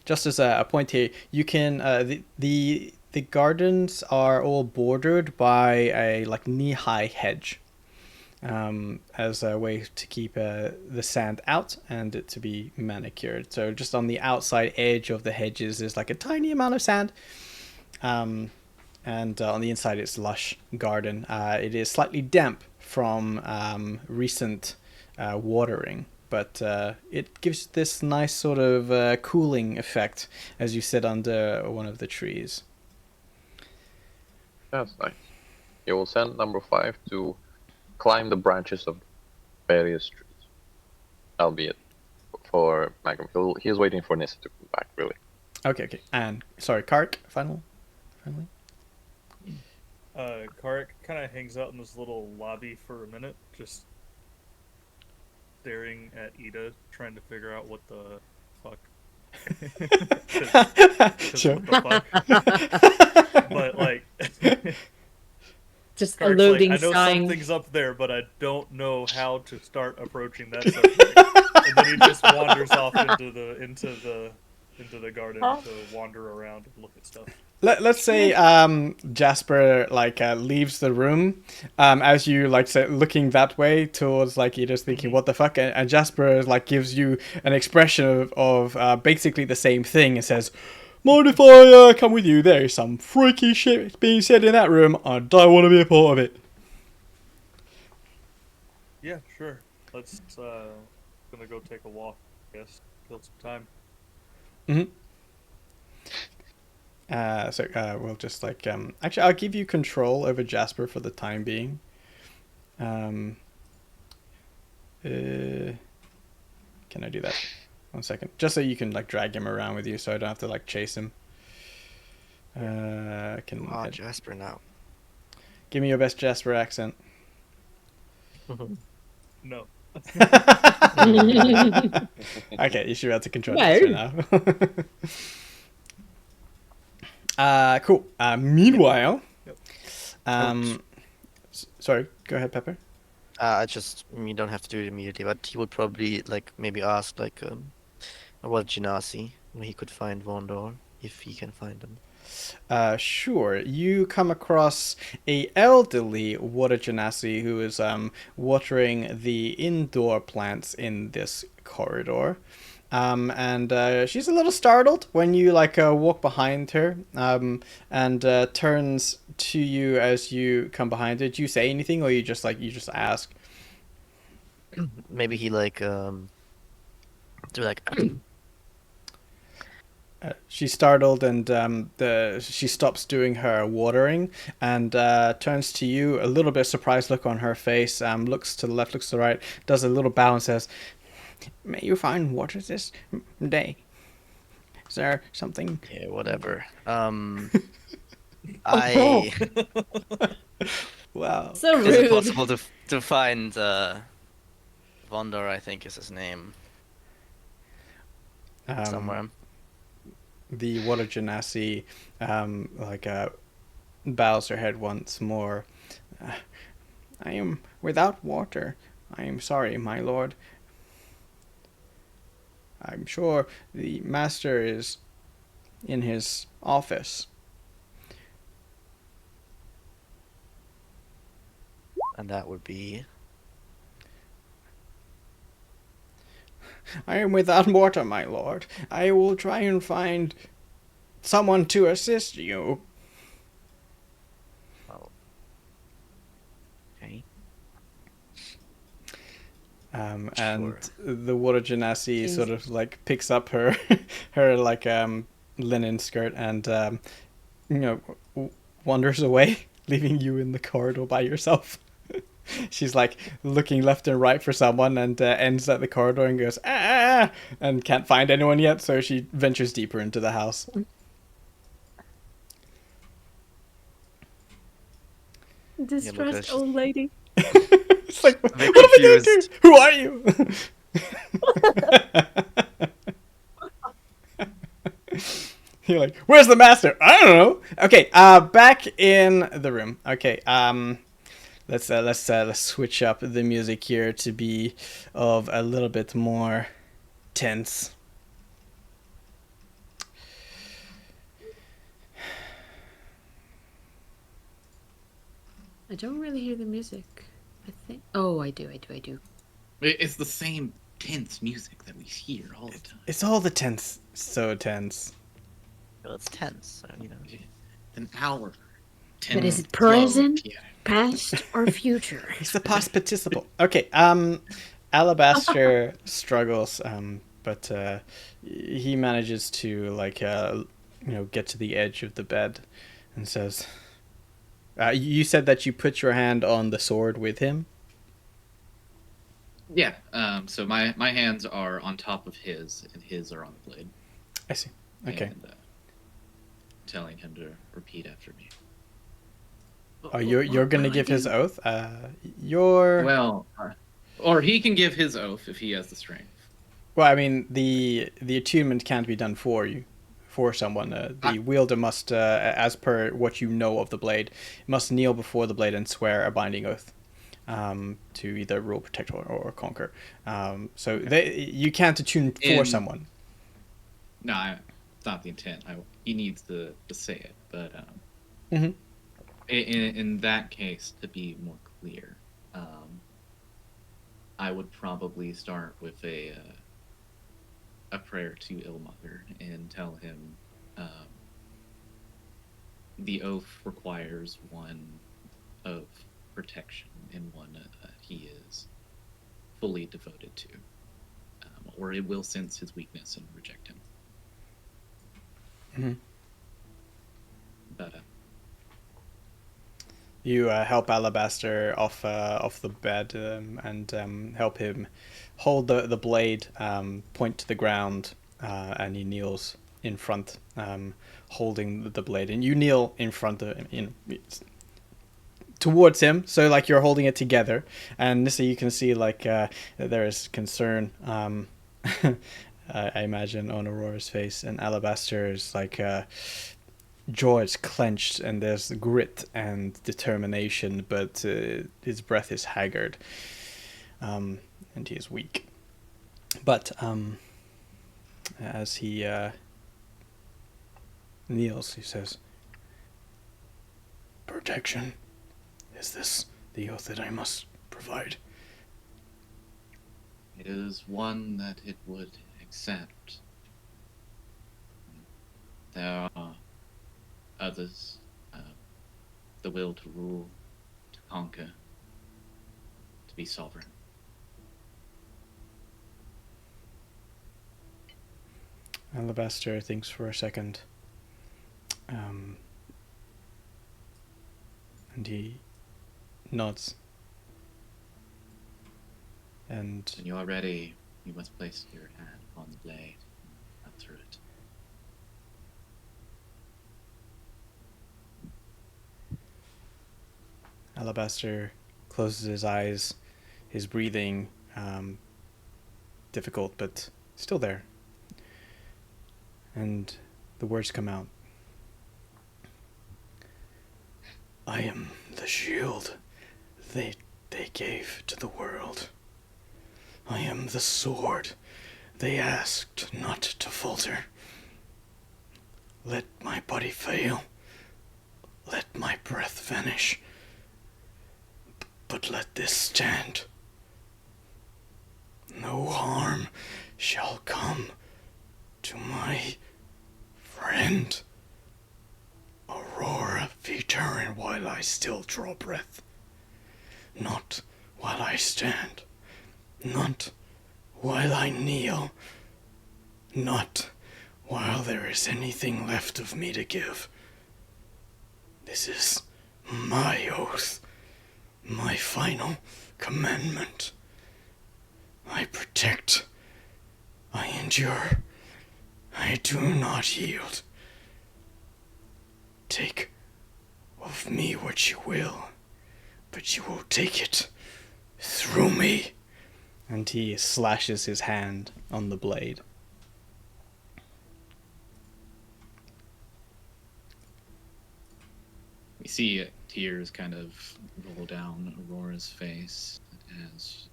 Just as a point here, you can the gardens are all bordered by a like knee-high hedge, as a way to keep the sand out and it to be manicured. So just on the outside edge of the hedges is like a tiny amount of sand, and on the inside it's lush garden. It is slightly damp from recent watering, but it gives this nice sort of cooling effect as you sit under one of the trees. That's nice. You will send number 5 to climb the branches of various trees. Albeit for Magum. He's waiting for Nissa to come back, really. Okay. And sorry, Kark, finally. Karik kind of hangs out in this little lobby for a minute, just staring at Ida, trying to figure out what the fuck. 'Cause Sure. what the fuck? But like, Just a Karik's like, loading I know sign. something's up there, but I don't know how to start approaching that subject. And then he just wanders off into the garden to wander around and look at stuff. Let's say Jasper like leaves the room as you like say looking that way towards like you're just thinking what the fuck, and Jasper like gives you an expression of basically the same thing and says, mind if I come with you? There's some freaky shit being said in that room. I don't want to be a part of it. Yeah, sure. Let's gonna go take a walk, I guess. Kill some time. We'll just like actually I'll give you control over Jasper for the time being. Can I do that? 1 second, just so you can like drag him around with you, so I don't have to like chase him. Jasper now. Give me your best Jasper accent. No. Okay, you should be able to control No. Jasper now. Cool. Meanwhile, sorry, go ahead, Pepper. You don't have to do it immediately, but he would probably like maybe ask like about Genasi, when he could find Vondor, if he can find him. Sure. You come across a elderly water genasi who is watering the indoor plants in this corridor. And she's a little startled when you like walk behind her, and turns to you as you come behind her. Do you say anything, or you just ask? Maybe he like do like She's startled, and she stops doing her watering and turns to you, a little bit surprised look on her face, looks to the left, looks to the right, does a little bow and says, "May you find water this day? Is there something?" yeah, whatever. I Wow. So is it rude. possible to find Vondor, I think is his name, somewhere. The water genasi bows her head once more. "I am without water. I am sorry, my lord. I'm sure the master is in his office." And that would be "I am without water, my lord. I will try and find someone to assist you. Well, okay. And Sure. the water genasi Jeez. sort of like picks up her her like linen skirt and you know wanders away, leaving you in the corridor by yourself. She's like looking left and right for someone and ends at the corridor and goes ah, and can't find anyone yet, so she ventures deeper into the house. Distressed Lucas. old lady. It's like, what I'm very am I gonna do? confused. Who are you? You're like, where's the master? I don't know. Okay, back in the room. Okay, let's switch up the music here to be of a little bit more tense. I don't really hear the music. I think. Oh, I do. It's the same tense music that we hear all the time. It's all the tense, so tense. Well, it's tense, so, you know. An hour. But is it slow present? piano. Past or future? It's the past participle. Okay, Alabaster struggles, but he manages to get to the edge of the bed, and says, "You said that you put your hand on the sword with him." Yeah. So my hands are on top of his, and his are on the blade. I see. Okay. And, telling him to repeat after me. Oh, you're gonna Well, I give his do. oath. You're Well, or he can give his oath if he has the strength. well. I mean, the attunement can't be done for you, for someone. The wielder must, as per what you know of the blade, must kneel before the blade and swear a binding oath, to either rule, protect, or conquer. So you can't attune for someone. No, it's not the intent. He needs to say it, but Mhm. in that case, to be more clear, I would probably start with a prayer to Ilmother and tell him the oath requires one of protection and one that he is fully devoted to, or it will sense his weakness and reject him. Mhm. But You help Alabaster off the bed, and help him hold the blade, point to the ground, and he kneels in front, holding the blade. And you kneel in front of him, towards him, so like you're holding it together. And Nissa, you can see like there is concern. I imagine on Aurora's face, and Alabaster is like. Jaw is clenched and there's grit and determination, but his breath is haggard, and he is weak. But as he kneels, he says, "Protection, is this the oath that I must provide?" it is one that it would accept. There are others, the will to rule, to conquer, to be sovereign. Alabaster thinks for a second, and he nods. And When you are ready, you must place your hand upon the blade and utter it. Alabaster closes his eyes, his breathing difficult, but still there. And the words come out. "I am the shield they gave to the world. I am the sword they asked not to falter. Let my body fail. Let my breath vanish. But let this stand. No harm shall come to my friend." Aurora, return while I still draw breath. Not while I stand. Not while I kneel. Not while there is anything left of me to give. This is my oath, my final commandment. I protect, I endure, I do not yield. Take of me what you will, but you will take it through me. And he slashes his hand on the blade. We see tears kind of roll down Aurora's face as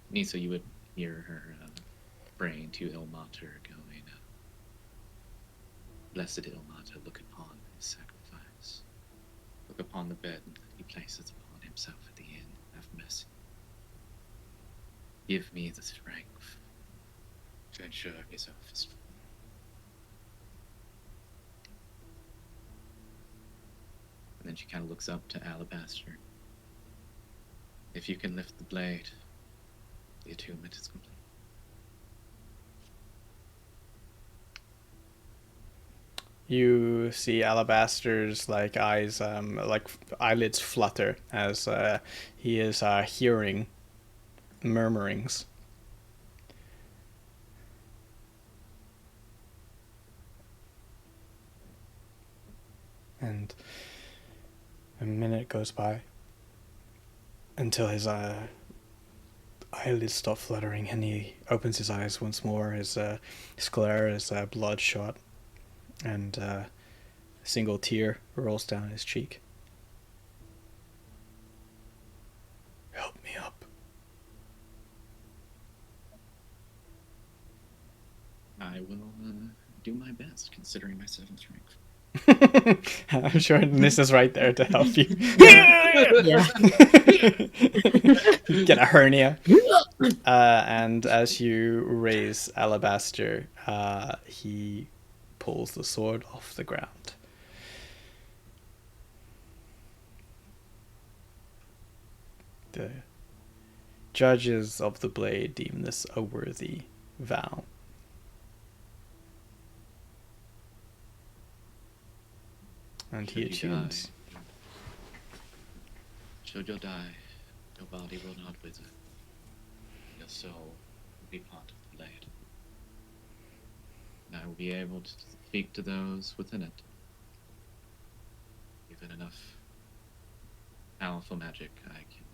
Nisa, you would hear her praying to Ilmater, going, "Blessed Ilmater, look upon his sacrifice. Look upon the bed that he places upon himself at the end. Have mercy. Give me the strength to ensure his office." And then she kind of looks up to Alabaster. "If you can lift the blade, the attunement is complete." You see Alabaster's eyes, eyelids flutter as he is hearing murmurings. And a minute goes by until his eyelids stop fluttering, and he opens his eyes once more. His glare is bloodshot, and a single tear rolls down his cheek. Help me up. I will do my best, considering my 7th strength. I'm sure Nis is right there to help you. Yeah. Get a hernia. And as you raise Alabaster, he pulls the sword off the ground. The judges of the blade deem this a worthy vow. And he Should you die, attunes. should you die, your body will not wither. Your soul will be part of the blade. And I will be able to speak to those within it. Given enough powerful magic, I can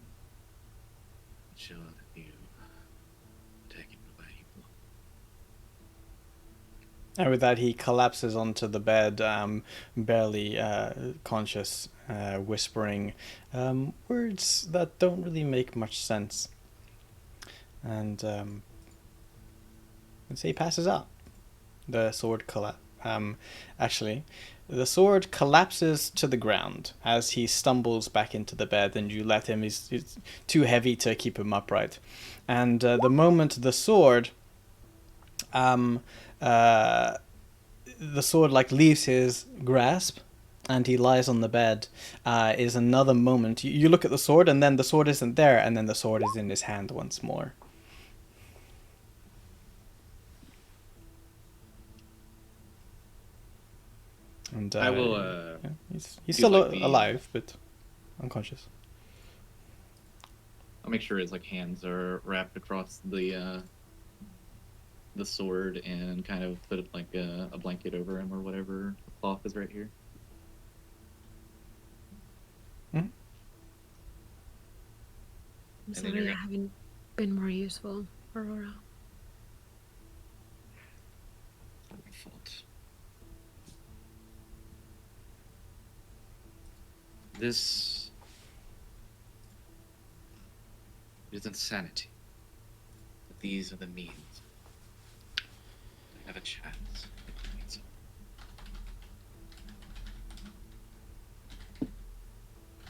ensure that you are taken where you belong. And with that, he collapses onto the bed, barely conscious, whispering words that don't really make much sense. And so he passes out. The sword the sword collapses to the ground as he stumbles back into the bed, and you let him. He's too heavy to keep him upright. And the moment the sword leaves his grasp and he lies on the bed, is another moment. You look at the sword, and then the sword isn't there, and then the sword is in his hand once more. And I will. yeah, he's do still like the- alive, but unconscious. I'll make sure his hands are wrapped across the sword and kind of put a blanket over him or whatever. The cloth is right here. Mhm. I'm And then sorry you're I haven't been more useful, Aurora. Not my fault. This is insanity. But these are the means. I have a chance.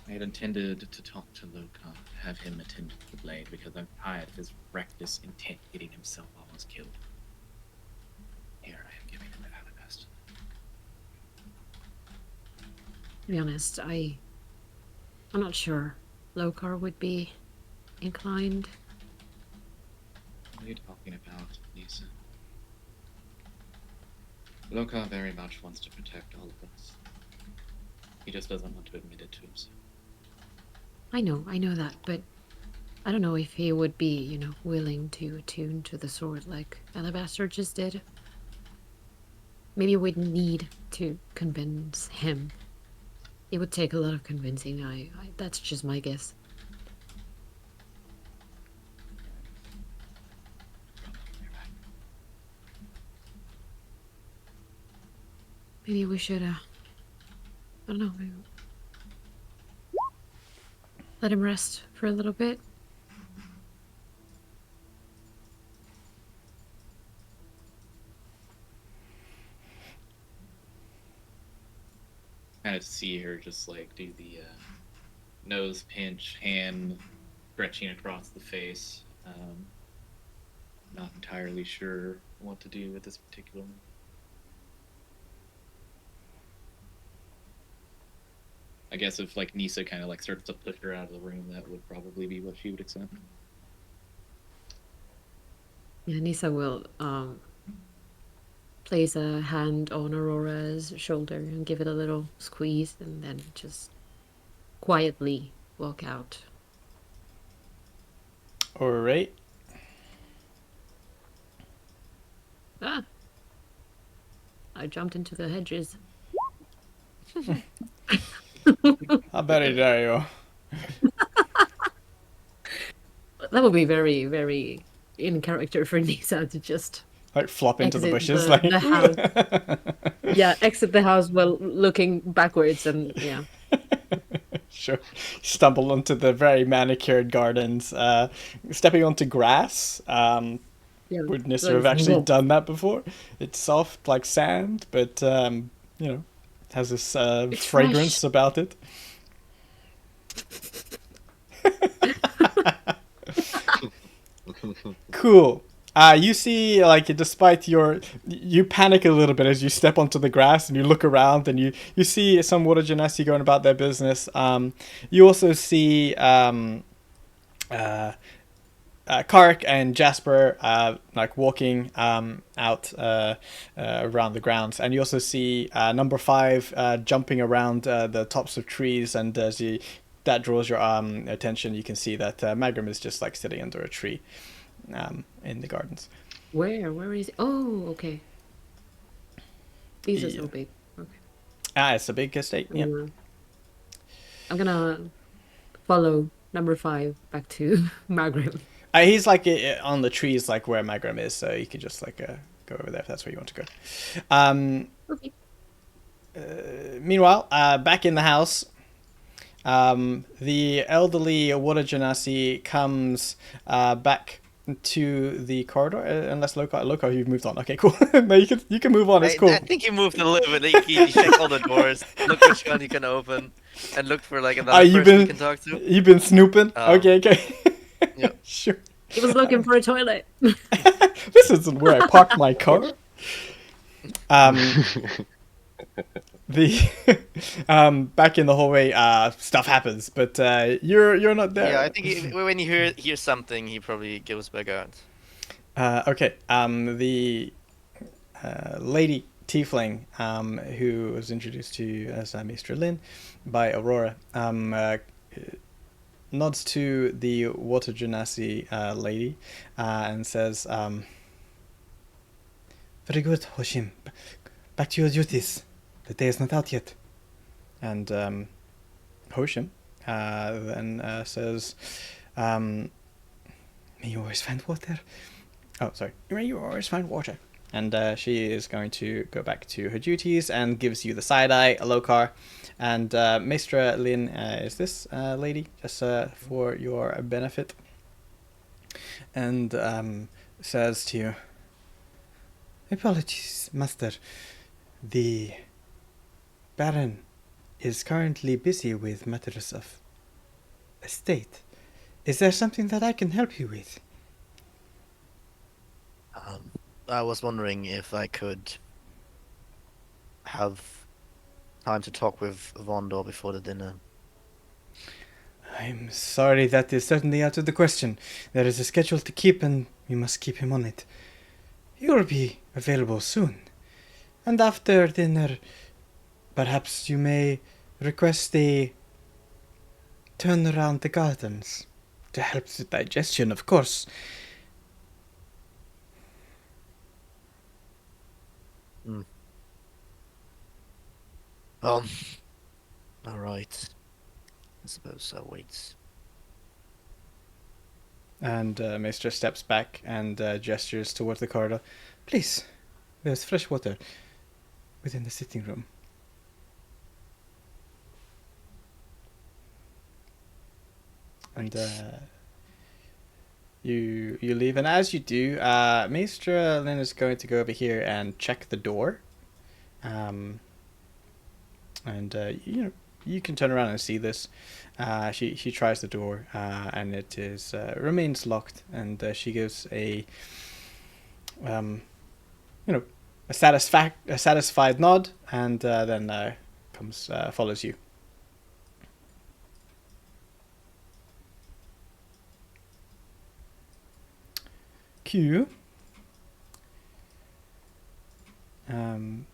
I had intended to talk to Lokar, have him attend to the blade, because I'm tired of his reckless intent getting himself almost killed. Here I am giving him an alabaster. To be honest, I'm not sure Lokar would be inclined. What are you talking about, Lisa? Loka very much wants to protect all of us. He just doesn't want to admit it to himself. I know that, but I don't know if he would be, willing to attune to the sword like Alabaster just did. Maybe we'd need to convince him. It would take a lot of convincing. That's just my guess. Maybe we should, I don't know, maybe let him rest for a little bit. Kind of see her just like do the nose pinch, hand stretching across the face. Not entirely sure what to do with this particular one. I guess if like Nisa kind of like starts to push her out of the room, that would probably be what she would accept. Yeah, Nisa will place a hand on Aurora's shoulder and give it a little squeeze, and then just quietly walk out. Alright. Ah! I jumped into the hedges. How about it, Dario? That would be very, very in character for Nisa to just Like flop into the exit bushes, the like. yeah, exit the house while looking backwards and yeah. Sure. Stumble onto the very manicured gardens, stepping onto grass. Yeah, Would Nissa like, have actually whoop. done that before? It's soft like sand, but it has this It's fragrance fresh. about it. Cool. You see, like, despite you panic a little bit as you step onto the grass and you look around and you see some water genasi going about their business. You also see Kark and Jasper like walking out around the grounds, and you also see number 5 jumping around the tops of trees, and as that draws your attention, you can see that Magrum is just like sitting under a tree in the gardens. Where is it? Oh, okay. These are Yeah. so big. Okay. It's a big estate. Yeah. I'm gonna follow number 5 back to Margaret. He's like on the trees, like where Magrum is, so you can just like go over there if that's where you want to go. Okay. Meanwhile, back in the house, the elderly water genasi comes back to the corridor. Unless Loco, you've moved on. Okay, cool. No, you can move on. It's cool. I think you moved a little bit. You check all the doors, look which one you can open, and look for like another person you can talk to. You've been snooping. Okay. Yeah. Sure. He was looking for a toilet. This isn't where I parked my car. The back in the hallway, stuff happens, but you're not there. Yeah, I think when you hear something, he probably goes back out. Okay. The lady tiefling, who was introduced to you as Mr. Lin by Aurora, nods to the water genasi lady and says, "Very good, Hoshim. Back to your duties. The day is not out yet." And Hoshim then says, "May you always find water." Oh, sorry. May you always find water. And she is going to go back to her duties and gives you the side eye, Lokar. And Maestra Lin is this lady, just for your benefit. And says to you, "Apologies, Master. The Baron is currently busy with matters of estate. Is there something that I can help you with?" I was wondering if I could have time to talk with Vondor before the dinner. I'm sorry, that is certainly out of the question. There is a schedule to keep, and we must keep him on it. He will be available soon. And after dinner, perhaps you may request a turn around the gardens. To help the digestion, of course. All right. I suppose I'll wait. And Maester steps back and gestures towards the corridor. Please, there's fresh water within the sitting room. And you leave, and as you do, Maester Lynn is going to go over here and check the door. And you can turn around and see this. She tries the door, and it is remains locked. And she gives a satisfied nod, and then follows you. Q. And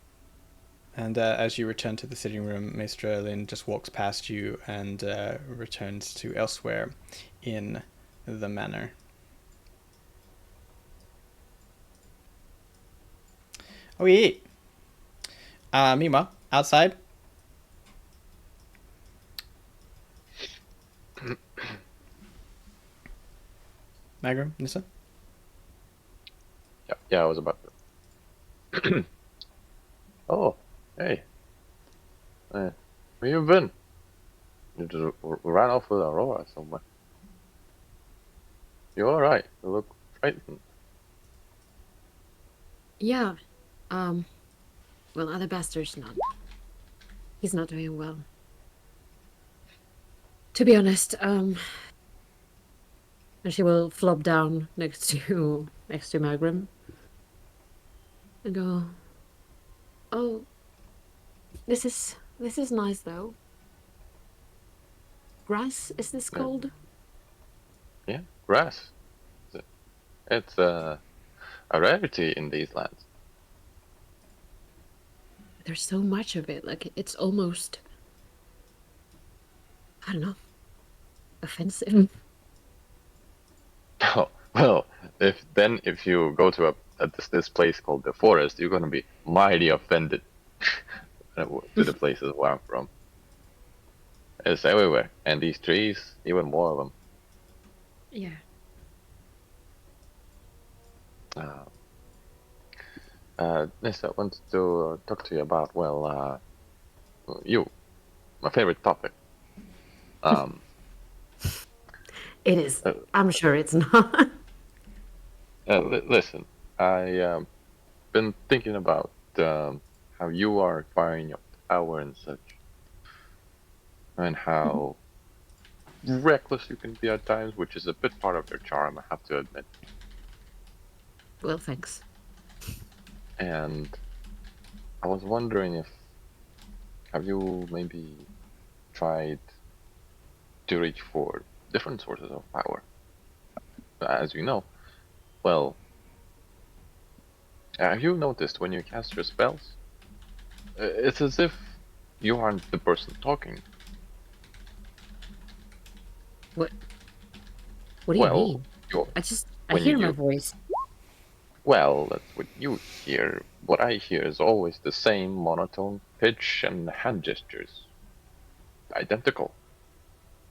as you return to the sitting room, Maester Lynn just walks past you and returns to elsewhere in the manor. Oh, yeah. Meanwhile, outside. Magrum, Nissa? Yeah, I was about to. Oh, hey. Where you been? You just ran off with Aurora somewhere. You alright? You look frightened. Yeah. Well, other bastard's not. He's not doing well. To be honest, and she will flop down next to Magrum and go, "Oh, this is nice though. Grass, is this Yeah. called?" Yeah, grass. It's a rarity in these lands. There's so much of it, like it's almost, I don't know, offensive. Oh, well, if you go to this place called the forest, you're gonna be mighty offended to the places where I'm from. It's everywhere, and these trees, even more of them. Yeah. Nessa, I wanted to talk to you about, my favorite topic. It is. I'm sure it's not. Listen, I been thinking about how you are acquiring your power and such, and how reckless you can be at times, which is a bit part of your charm, I have to admit. Well, thanks. And I was wondering have you maybe tried to reach for different sources of power? As you know, well, have you noticed when you cast your spells, it's as if you aren't the person talking. What do you Well, mean? you're, I when hear you my do- voice. Well, that's what you hear. What I hear is always the same monotone pitch and hand gestures. Identical.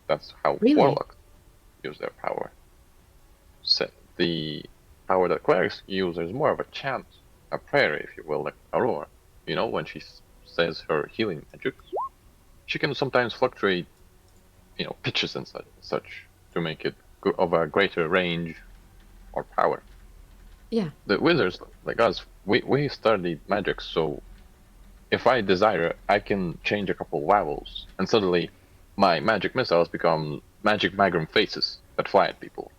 That's how Really? warlocks use their power. The power that clerics use is more of a chant, a prayer, if you will, like Aurora. You know, when she says her healing magic, she can sometimes fluctuate, pitches and such to make it of a greater range or power. Yeah. The wizards like us, we study magic, so if I desire, I can change a couple vowels, and suddenly my magic missiles become magic Magrum faces that fly at people.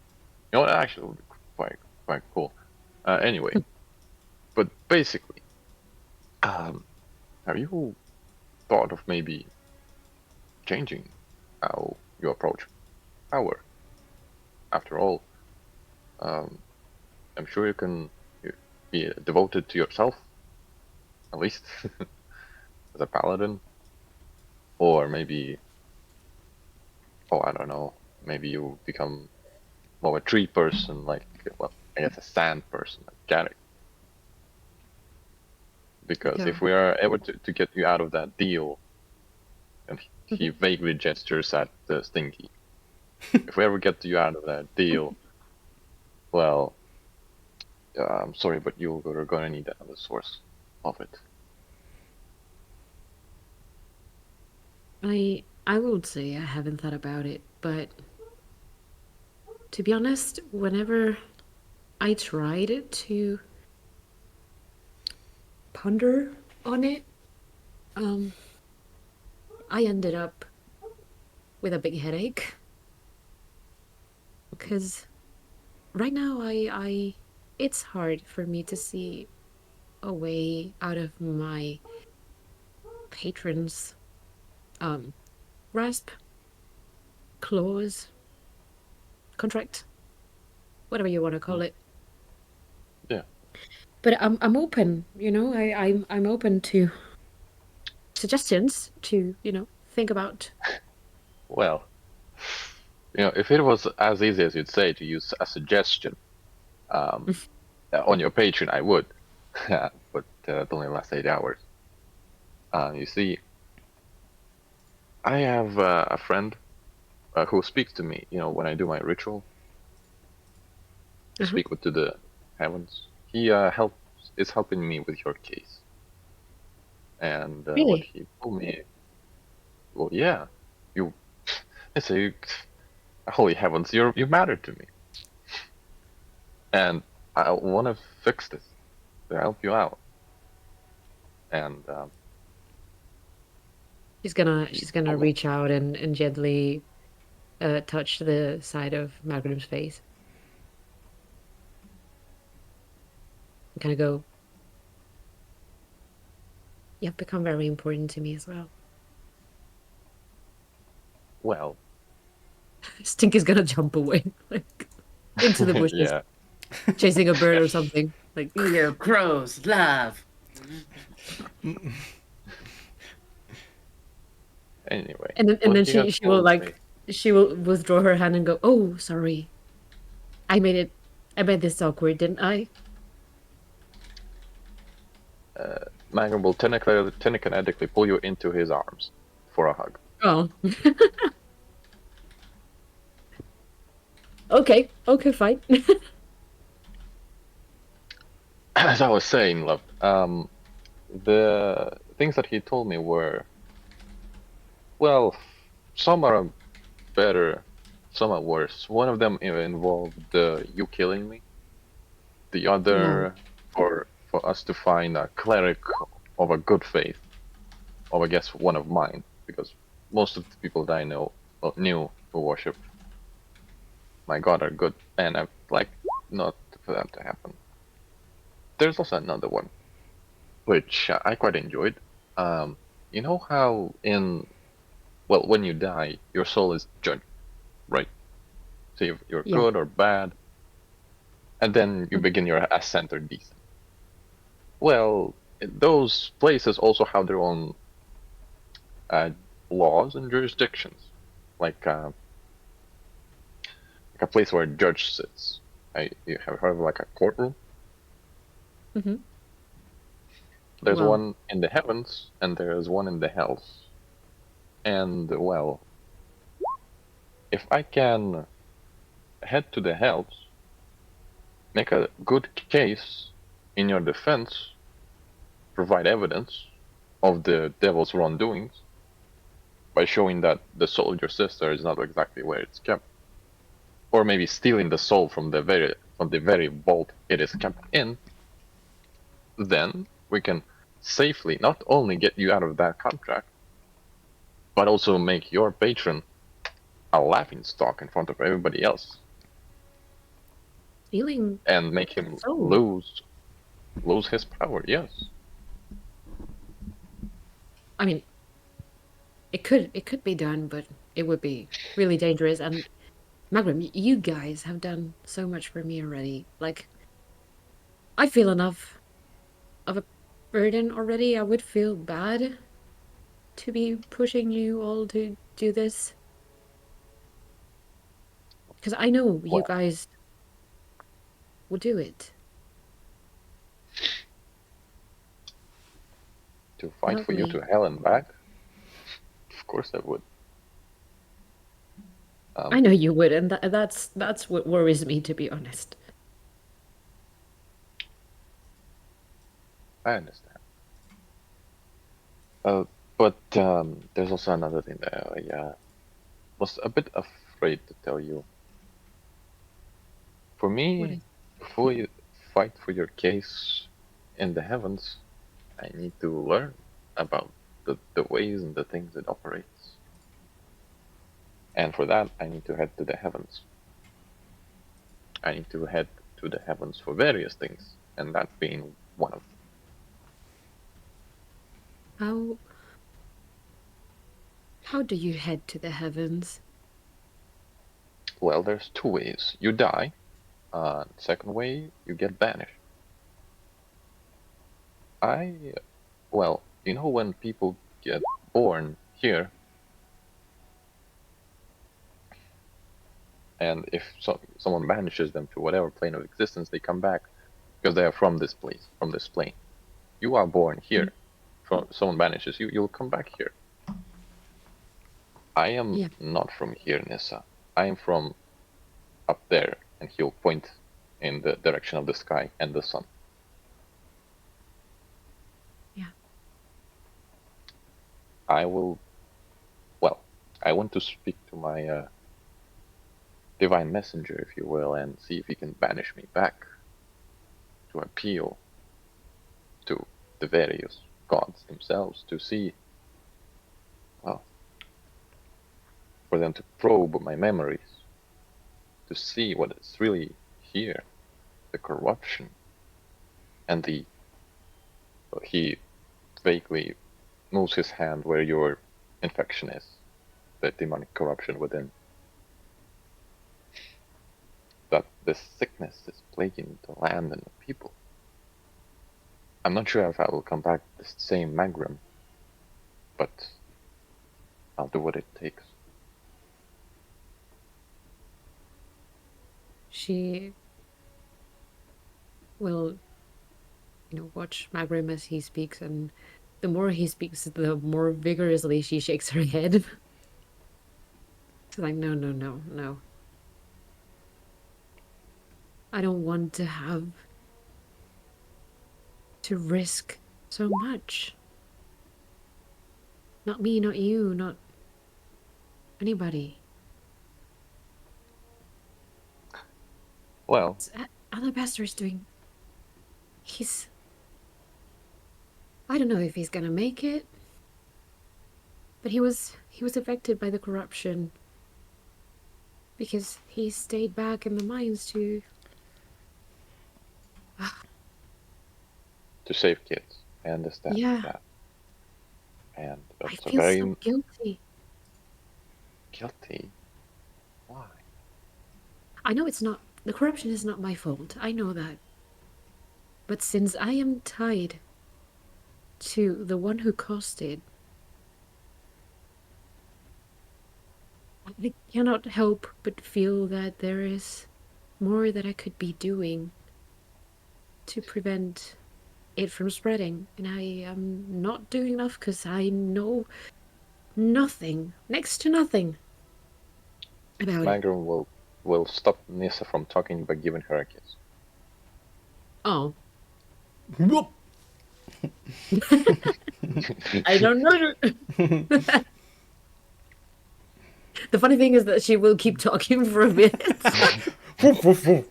You know, that actually would be quite cool. Anyway, but basically, have you thought of maybe changing how you approach power? After all, I'm sure you can be devoted to yourself, at least as a paladin, or maybe, oh, I don't know, maybe you become more a tree person, like, well, I guess a sand person, like Garrick. Because Okay. if we are able to get you out of that deal, and he vaguely gestures at the Stinky, if we ever get you out of that deal, well, I'm sorry, but you're gonna need another source of it. I would say I haven't thought about it, but to be honest, whenever I tried to ponder on it, I ended up with a big headache. Because right now it's hard for me to see a way out of my patron's grasp, clause, contract, whatever you want to call it. Yeah. But I'm open, you know. I'm open to suggestions to, you know, think about. Well, if it was as easy as you'd say to use a suggestion on your Patreon, I would. But it only lasts 8 hours. You see, I have a friend who speaks to me, when I do my ritual. Uh-huh. Speak to the heavens. He is helping me with your case. And what Really? he told me, well, yeah, I say, holy heavens, you matter to me, and I want to fix this to help you out. And She's gonna he she's gonna told me, reach out and gently touch the side of Magrim's face. And kind of go, you've become very important to me as well. well, Stinky's gonna jump away, like into the bushes, yeah, chasing a bird or something. Like, You crows, love. anyway. and what then he has she will told me- she will withdraw her hand and go, "Oh, sorry, I made this awkward, didn't I?" Magnum will telekinetically pull you into his arms for a hug. Oh. Okay, fine. As I was saying, love, the things that he told me were, well, some are better, some are worse. One of them involved you killing me. The other, for us to find a cleric of a good faith, of I guess one of mine, because most of the people that I knew who worship my god are good, and I'd like not for that to happen. There's also another one, which I quite enjoyed. You know how when you die, your soul is judged, right? So you're Yeah. good or bad, and then you begin your ascent or descent. Well, those places also have their own laws and jurisdictions, like a place where a judge sits. You have heard of like a courtroom? Mm-hmm. There's Well- one in the heavens, and there's one in the hells. And, well, if I can head to the hells, make a good case in your defense, provide evidence of the devil's wrongdoings, by showing that the soul of your sister is not exactly where it's kept, or maybe stealing the soul from the very vault it is kept in, then we can safely not only get you out of that contract, but also make your patron a laughingstock in front of everybody else, Feeling and make him Oh. lose his power. Yes. I mean, it could be done, but it would be really dangerous. And Magram, you guys have done so much for me already. Like, I feel enough of a burden already. I would feel bad to be pushing you all to do this. Because I know you Well, guys would do it. to fight Not for you me. to hell and back? Of course I would. I know you would, and that's what worries me, to be honest. I understand. But there's also another thing that I was a bit afraid to tell you. For What me, is? before you fight for your case in the heavens, I need to learn about the ways and the things it operates. And for that, I need to head to the heavens. I need to head to the heavens for various things, and that being one of them. How do you head to the heavens? Well, there's two ways. You die. Second way, you get banished. Well, you know when people get born here, and if someone banishes them to whatever plane of existence, they come back because they are from this place, from this plane. You are born here. From someone banishes you, you'll come back here. I am Yeah. not from here, Nissa. I am from up there, and he'll point in the direction of the sky and the sun. Yeah. I want to speak to my divine messenger, if you will, and see if he can banish me back to appeal to the various gods themselves to see, well, for them to probe my memories, to see what is really here, the corruption, and he vaguely moves his hand where your infection is, the demonic corruption within. That this sickness is plaguing the land and the people. I'm not sure if I will come back the same Magram, but I'll do what it takes. She will, watch Magrim as he speaks, and the more he speaks, the more vigorously she shakes her head. It's like, no, no, no, no. I don't want to have to risk so much. Not me, not you, not anybody. Well, Alabaster is doing. I don't know if he's gonna make it, but he was affected by the corruption because he stayed back in the mines to. to save kids, I understand Yeah. that. And I that's a feel very so guilty. guilty. Why? I know the corruption is not my fault. I know that. But since I am tied to the one who caused it, I cannot help but feel that there is more that I could be doing to prevent it from spreading. And I am not doing enough because I know nothing, next to nothing about it. Magram will stop Nissa from talking by giving her a kiss. Oh, Whoop! I don't know. The funny thing is that she will keep talking for a bit. Woof, woof, woof.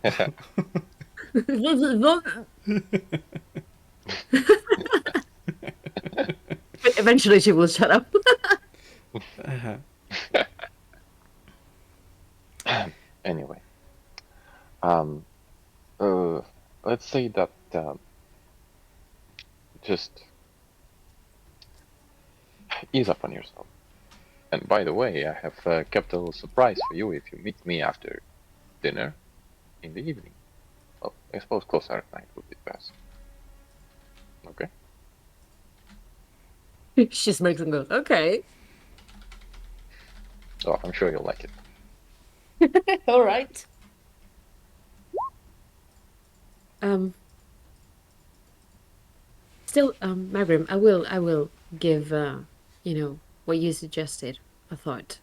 But eventually she will shut up. Uh-huh. Anyway, let's say that just ease up on yourself. And by the way, I have kept a little surprise for you if you meet me after dinner in the evening. Well, I suppose closer at night would be best. Okay? She smirks and goes, okay. Oh, I'm sure you'll like it. All right. Still, Mavrim, I will give, what you suggested a thought.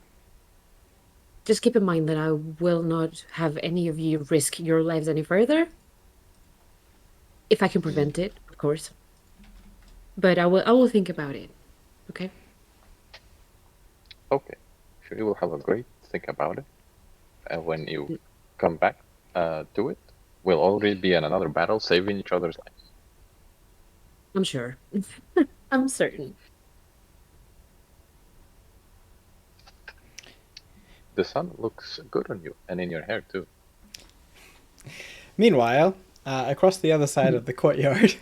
Just keep in mind that I will not have any of you risk your lives any further. If I can prevent it, of course. But I will think about it. Okay? Okay. Sure, you will have a great think about it. And when you come back to it, we'll already be in another battle, saving each other's lives. I'm sure. I'm certain. The sun looks good on you, and in your hair too. Meanwhile, across the other side of the courtyard,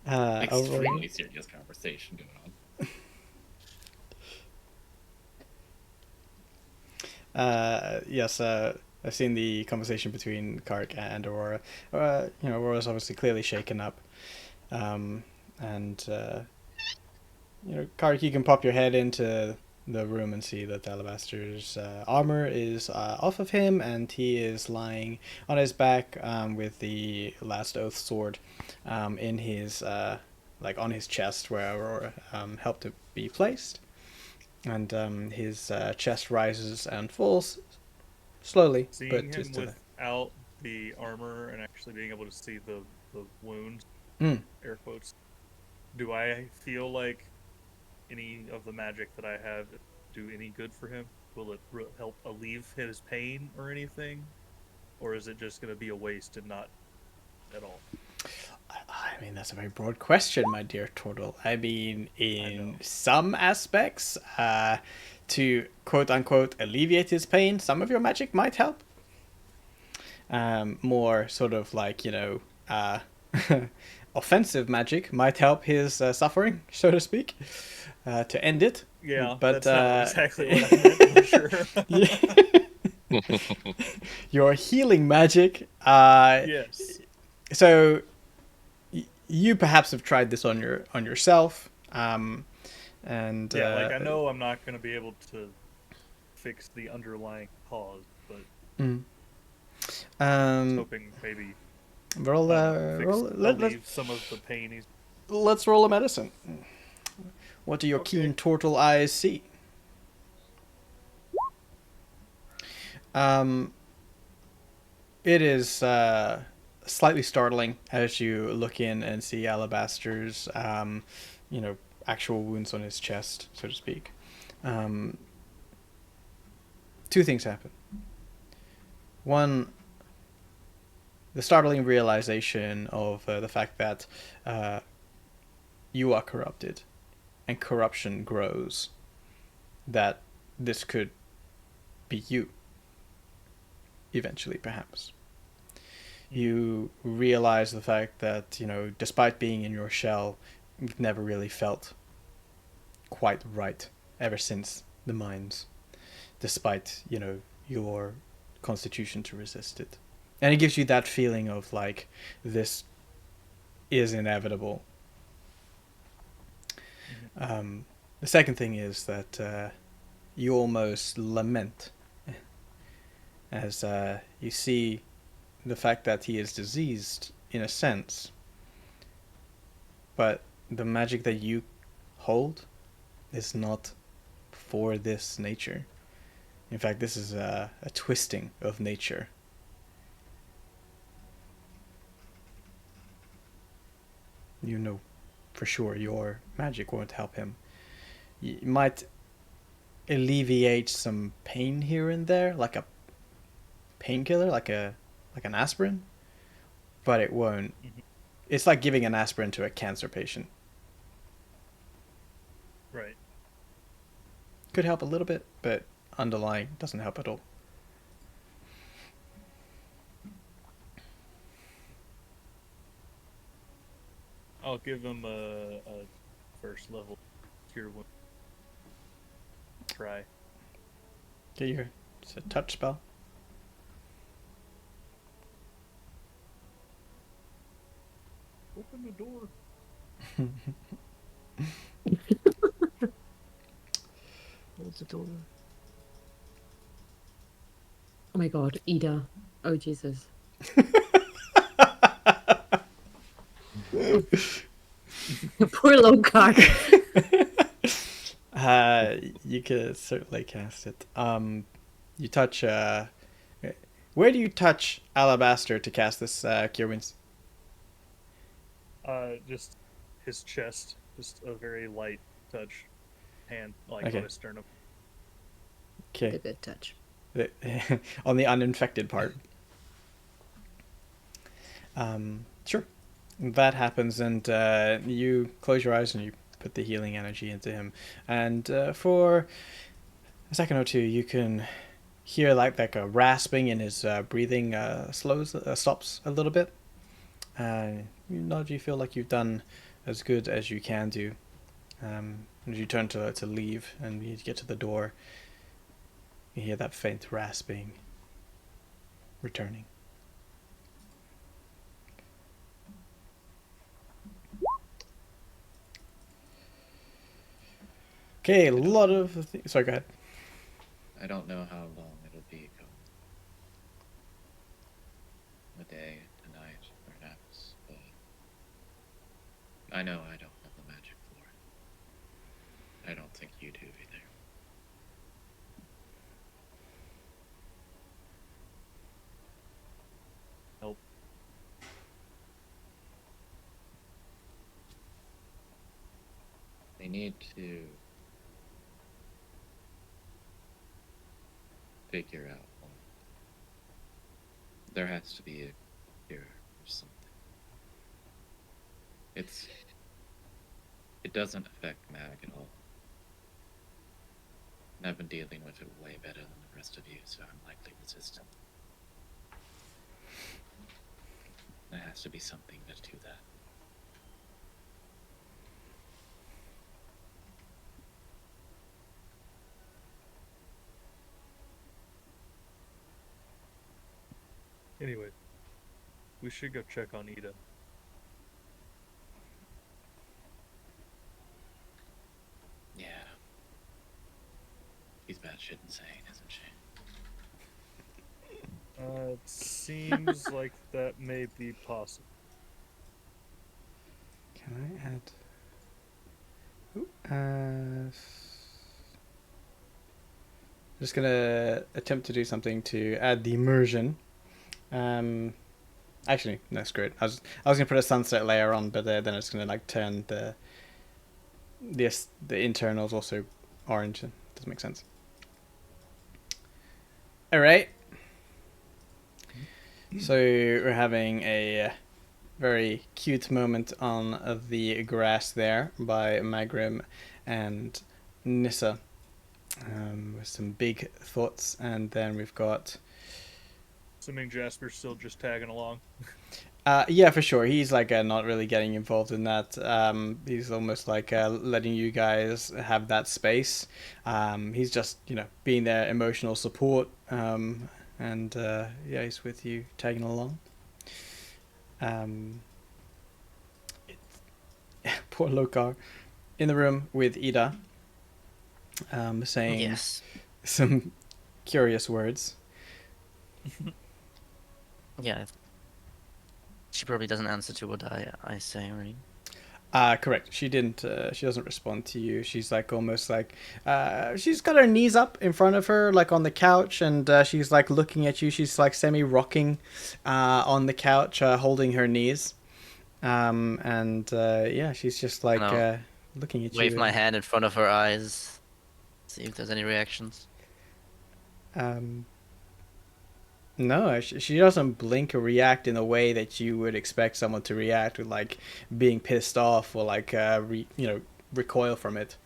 Aurora, Extremely serious conversation going on. yes, I've seen the conversation between Kark and Aurora. Aurora's obviously clearly shaken up, and Kark, you can pop your head into the room and see that Alabaster's armor is off of him, and he is lying on his back with the Last Oath sword in his on his chest where Aurora helped it be placed, and his chest rises and falls slowly, Seeing but him just to without the armor and actually being able to see the wounds, air quotes, do I feel like any of the magic that I have do any good for him? Will it help alleviate his pain or anything? Or is it just going to be a waste and not at all? I mean, that's a very broad question, my dear Turtle. I mean, in some aspects, to quote unquote alleviate his pain, some of your magic might help. More sort of like, offensive magic might help his suffering, so to speak, to end it. Yeah, but that's not exactly what I meant, for sure. Your healing magic. Yes. So you perhaps have tried this on yourself, and yeah, I know I'm not going to be able to fix the underlying cause, but I was hoping maybe alleviate some of the pain he's. Let's roll a medicine. What do your keen turtle eyes see? It is slightly startling as you look in and see Alabaster's, actual wounds on his chest, so to speak. Two things happen. One, the startling realization of the fact that you are corrupted, and corruption grows. That this could be you. Eventually, perhaps. You realize the fact that, despite being in your shell, you've never really felt quite right ever since the mines, despite, your constitution to resist it. And it gives you that feeling of like, this is inevitable. The second thing is that you almost lament as you see the fact that he is diseased in a sense, but the magic that you hold is not for this nature. In fact, this is a twisting of nature. You know for sure your magic won't help him. It might alleviate some pain here and there, like a painkiller, like an aspirin, but it won't. It's like giving an aspirin to a cancer patient. Right. Could help a little bit, but underlying doesn't help at all. I'll give him a first level cure wound. try. Get your it's a touch spell. Open the door. Close the door. Oh my god, Ida. Oh Jesus. Poor Lokar. You could certainly cast it. You touch. Where do you touch Alabaster to cast this Cure Wounds? Just his chest, just a very light touch, hand like Okay. on his sternum. Okay. Good touch. On the uninfected part. Sure. That happens, and you close your eyes and you put the healing energy into him. And for a second or two, you can hear like a rasping in his breathing stops a little bit. You feel like you've done as good as you can do. As you turn to leave and you get to the door, you hear that faint rasping returning. Okay, a lot of sorry, go ahead. I don't know how long it'll be going. A day, a night, perhaps, but I know I don't have the magic for it. I don't think you do either. Nope. They need to figure out one. There has to be a cure or something. It doesn't affect Mag at all. And I've been dealing with it way better than the rest of you, so I'm likely resistant. There has to be something to do that. Anyway, we should go check on Ida. Yeah. She's batshit insane, isn't she? It seems like that may be possible. Can I add? Just gonna attempt to do something to add the immersion. Actually, that's great. I was gonna put a sunset layer on, but then it's gonna like turn the internals also orange. Doesn't make sense. All right. So we're having a very cute moment on the grass there by Magrim and Nissa, with some big thoughts, and then we've got. Assuming Jasper's still just tagging along. Yeah, for sure. He's like not really getting involved in that. He's almost like letting you guys have that space. He's just being their emotional support. And yeah, he's with you, tagging along. Poor Lokar in the room with Ida, saying Yes. some curious words. Yeah. She probably doesn't answer to what I say, right? Correct. She didn't. She doesn't respond to you. She's like almost like she's got her knees up in front of her, like on the couch, and she's like looking at you. She's like semi-rocking on the couch, holding her knees, and yeah, she's just like looking at you. Wave my hand in front of her eyes. See if there's any reactions. No, she doesn't blink or react in a way that you would expect someone to react with, like being pissed off or like recoil from it.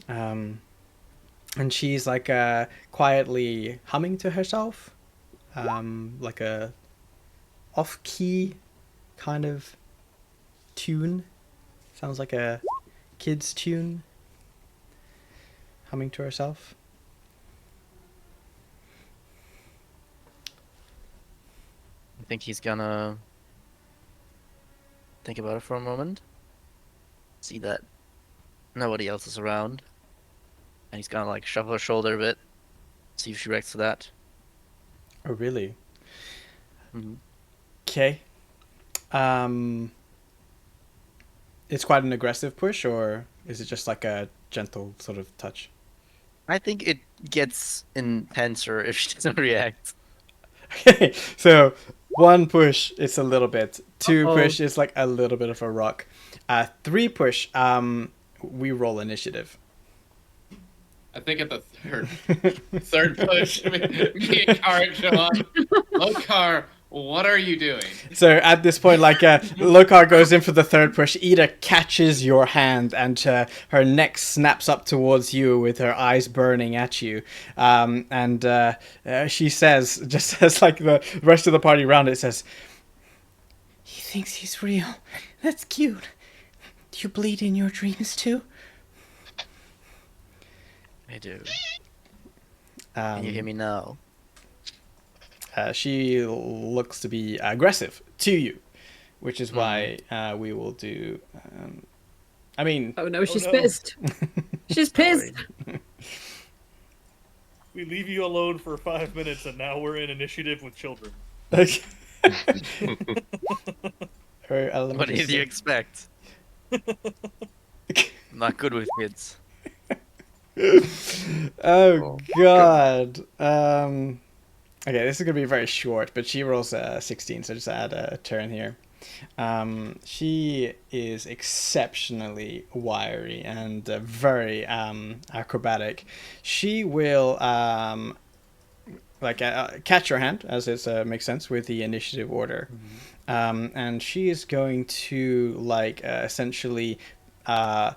And she's like quietly humming to herself, like a off-key kind of tune. Sounds like a kid's tune. humming to herself. I think he's gonna think about it for a moment. See that nobody else is around. And he's gonna like shuffle her shoulder a bit. See if she reacts to that. Oh, really? Mhm. Okay. It's quite an aggressive push, or is it just like a gentle sort of touch? I think it gets intenser if she doesn't react. Okay, so one push is a little bit. Two Uh-oh. push is like a little bit of a rock. Three push, we roll initiative. I think at the third push, me and Kar show up. Lokar, what are you doing? So at this point, like Lokar goes in for the third push. Ida catches your hand, and her neck snaps up towards you with her eyes burning at you. And she says, just as like the rest of the party around it says, "He thinks he's real. That's cute. Do you bleed in your dreams too?" I do. Can you hear me now? She looks to be aggressive to you, which is why we will do. I mean, Oh no, she's no. pissed. She's pissed. Sorry. We leave you alone for 5 minutes, and now we're in initiative with children. her What elementary did you skill- expect? I'm not good with kids. Oh god. Okay, this is gonna be very short, but she rolls a 16, so just add a turn here. She is exceptionally wiry and very acrobatic. She will catch your hand, as it makes sense with the initiative order, and she is going to essentially I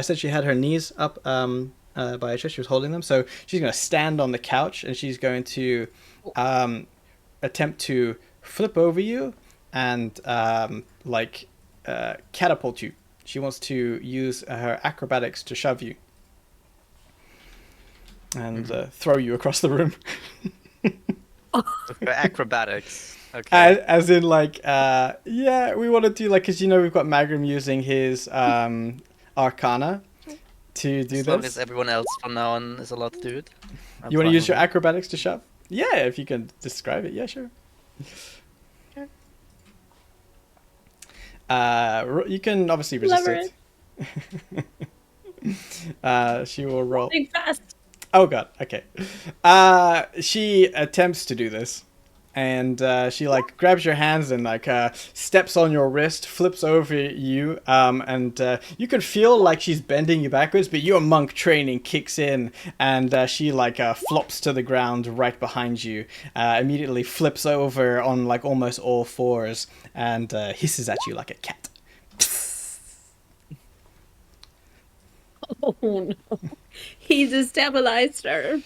said she had her knees up by her chest. She was holding them, so she's going to stand on the couch and she's going to attempt to flip over you and catapult you. She wants to use her acrobatics to shove you and throw you across the room. Okay, acrobatics. Okay. As in, we want to do, because, we've got Magrum using his Arcana to do As long this. as everyone else from now on is allowed to do it. You want to use your acrobatics to shove? Yeah, if you can describe it. Yeah, sure. You can obviously resist it. She will roll. Think fast. Oh god, okay. She attempts to do this, and she grabs your hands and steps on your wrist, flips over you, and you can feel like she's bending you backwards, but your monk training kicks in, and she flops to the ground right behind you, immediately flips over on almost all fours, and hisses at you like a cat. Oh no. He destabilized her.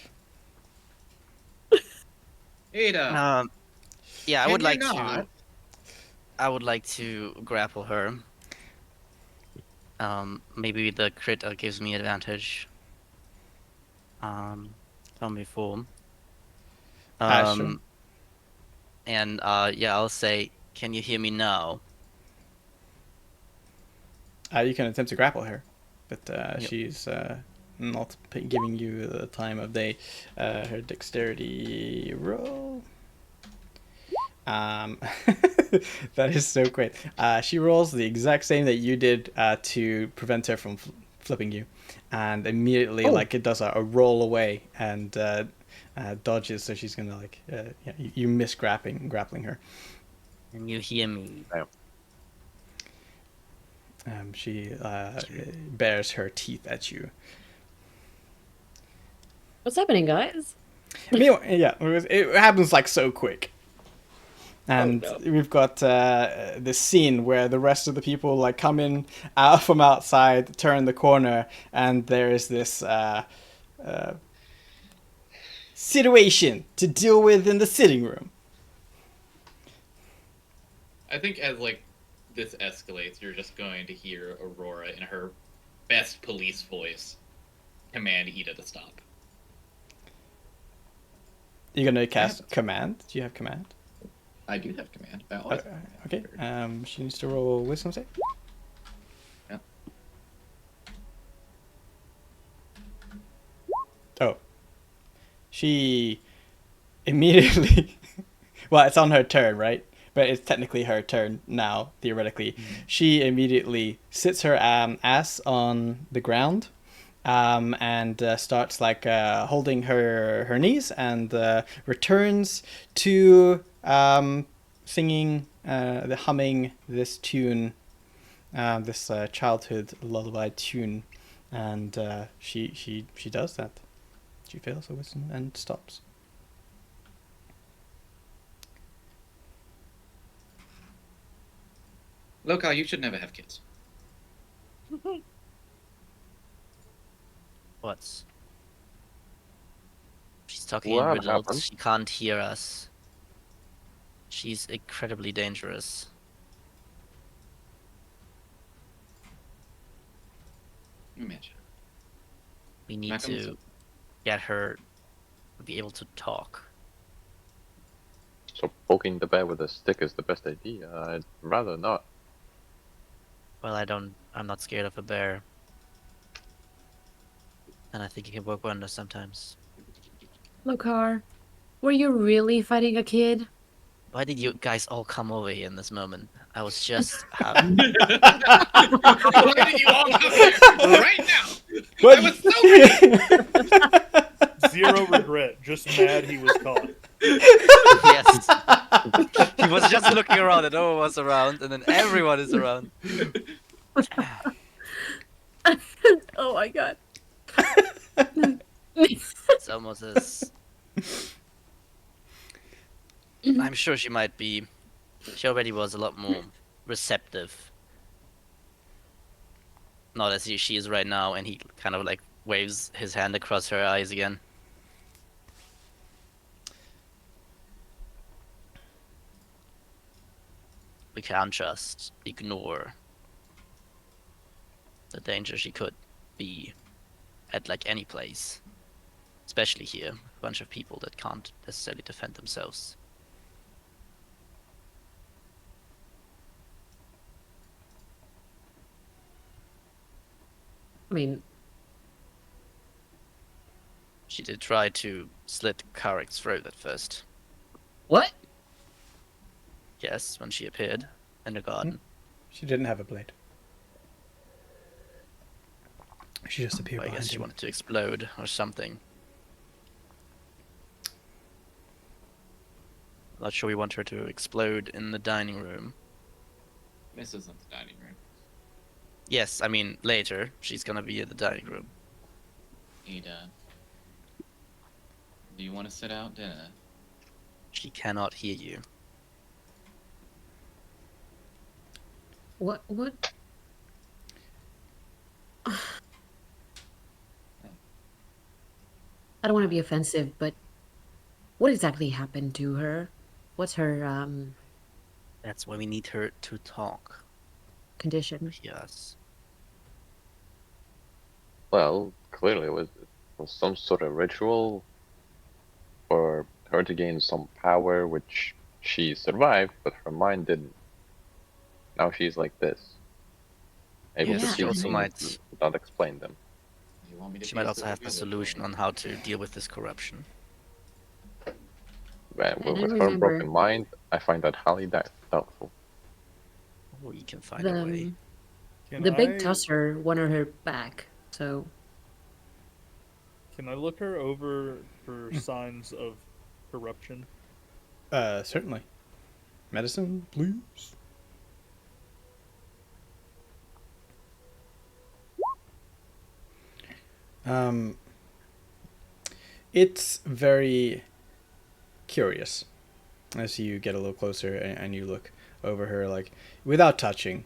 Ada, Yeah, I can would you like not? to. I would like to grapple her. Maybe the crit gives me advantage. From before. Sure. And I'll say, can you hear me now? You can attempt to grapple her, but she's not giving you the time of day. Her dexterity roll. That is so great. She rolls the exact same that you did to prevent her from flipping you, and immediately it does a roll away and dodges. So she's gonna you miss grappling her. Can you hear me? She bares her teeth at you. What's happening, guys? It happens so quick. And we've got this scene where the rest of the people come in out from outside, turn the corner, and there is this situation to deal with in the sitting room. I think as this escalates, you're just going to hear Aurora in her best police voice command Ida to stop. You're gonna cast command. Do you have command? I do have command. I always have Okay. command. She needs to roll wisdom save. Yep. Oh. She immediately. Well, it's on her turn, right? But it's technically her turn now, theoretically. She immediately sits her ass on the ground, and starts like holding her knees, and returns to singing, humming this tune, this childhood lullaby tune, and she does that. She fails a wisdom and stops. Lokal, you should never have kids. What? She's talking in What riddles. happened? She can't hear us. She's incredibly dangerous. Imagine. We need Back on the to sub- get her to be able to talk. So poking the bear with a stick is the best idea. I'd rather not. Well, I'm not scared of a bear. And I think it can work wonders sometimes. Lokar, were you really fighting a kid? Why did you guys all come over here in this moment? I was just Why did you all come here right now? I was so ready. Zero regret, just mad he was caught. yes. He was just looking around and no one was around, and then everyone is around. Oh my god. It's almost as. I'm sure she might be. She already was a lot more receptive. Not as she is right now, and he kind of like waves his hand across her eyes again. We can't just ignore the danger she could be at like any place. Especially here, a bunch of people that can't necessarily defend themselves. I mean, She did try to slit Karek's throat at first. what? Yes, when she appeared in the garden. She didn't have a blade. She just appeared I behind guess she him. wanted to explode or something. Not sure we want her to explode in the dining room. This isn't the dining room. Yes, I mean later. She's gonna be in the dining room. Ada, do you want to sit out dinner? She cannot hear you. What? I don't want to be offensive, but what exactly happened to her? What's her That's why we need her to talk. condition? Yes. Well, clearly it was some sort of ritual for her to gain some power, which she survived, but her mind didn't. Now she's like this, able Yes, to Yeah, see and also things might. without explain them. You want me to She be might a also have a superhero? solution on how to deal with this corruption. But And I with her remember- broken mind, I find that highly doubtful. We can find a way. Can The big I- tusser wanted her back, so Can I look her over for signs of corruption? Certainly. Medicine, please. It's very curious as you get a little closer and you look over her, like, without touching.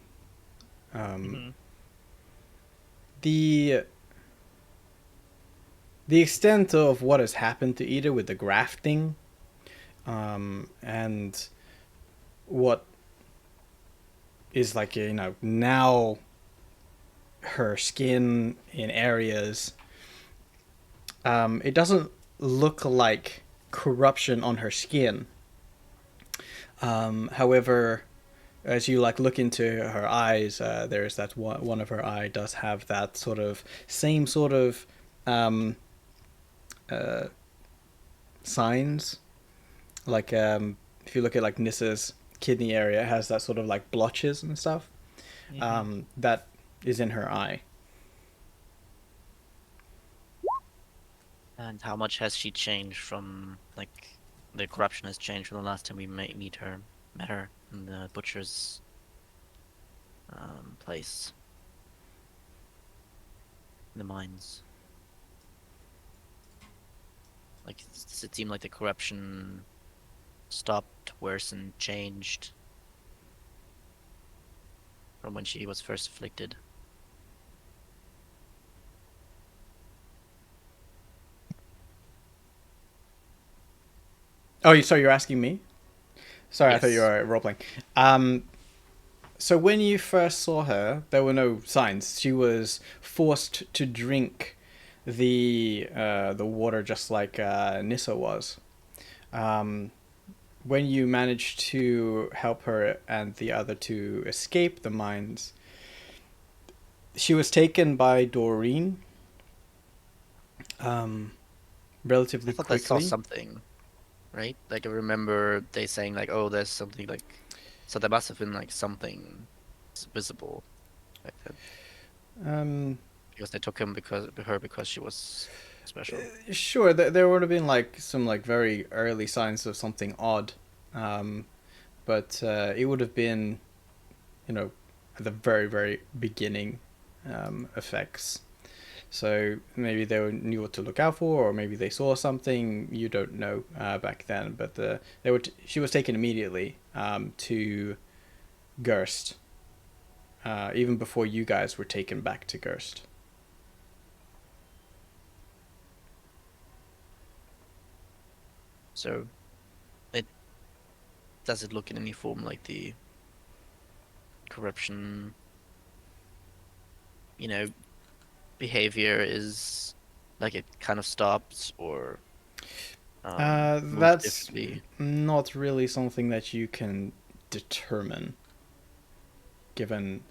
The extent of what has happened to Ida with the grafting, and what is like, now her skin in areas. It doesn't look like corruption on her skin. However, as you like look into her eyes, there's that one of her eye does have that sort of same sort of signs. Like if you look at like Nissa's kidney area, it has that sort of like blotches and stuff. That is in her eye. And how much has she changed from, like, the corruption has changed from the last time we met her in the butcher's place, in the mines? Like, does it seem like the corruption stopped, worsened, changed from when she was first afflicted? Oh, sorry, you're asking me? Sorry, I thought you Yes. were role playing. So when you first saw her, there were no signs. She was forced to drink the water just like Nissa was. When you managed to help her and the other two escape the mines, she was taken by Doreen. Relatively I thought I saw quickly. something, right? Like, I remember they saying, like, oh, there's something, like, so there must have been, like, something visible, like that, because they took her because she was special. Sure, there would have been like some like very early signs of something odd, but it would have been, you know, at the very beginning effects. So maybe they knew what to look out for, or maybe they saw something you don't know back then. But she was taken immediately to Gerst, even before you guys were taken back to Gerst. So, does it look in any form like the corruption, behavior is, like, it kind of stops, or moves That's differently? not really something that you can determine, given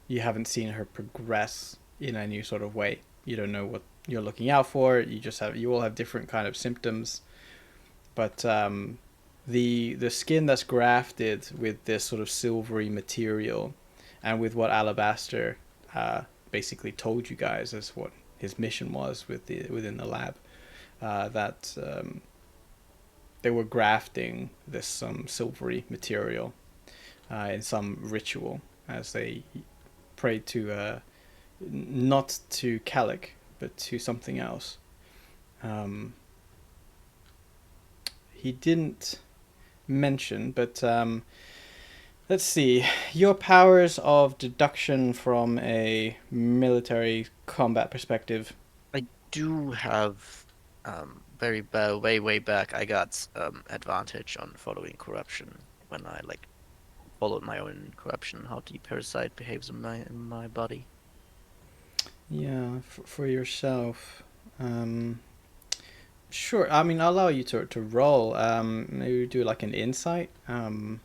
you haven't seen her progress in any sort of way. You don't know what you're looking out for. You all have different kind of symptoms, but the skin that's grafted with this sort of silvery material, and with what Alabaster basically told you guys as what his mission was within the lab, that they were grafting this silvery material in some ritual as they prayed to not to Kalik but to something else. He didn't mention, but let's see. Your powers of deduction from a military combat perspective. I do have, way back, I got advantage on following corruption when I, like, followed my own corruption, how the parasite behaves in my body. Yeah, for yourself. Sure. I mean, I'll allow you to roll. Maybe do like an insight for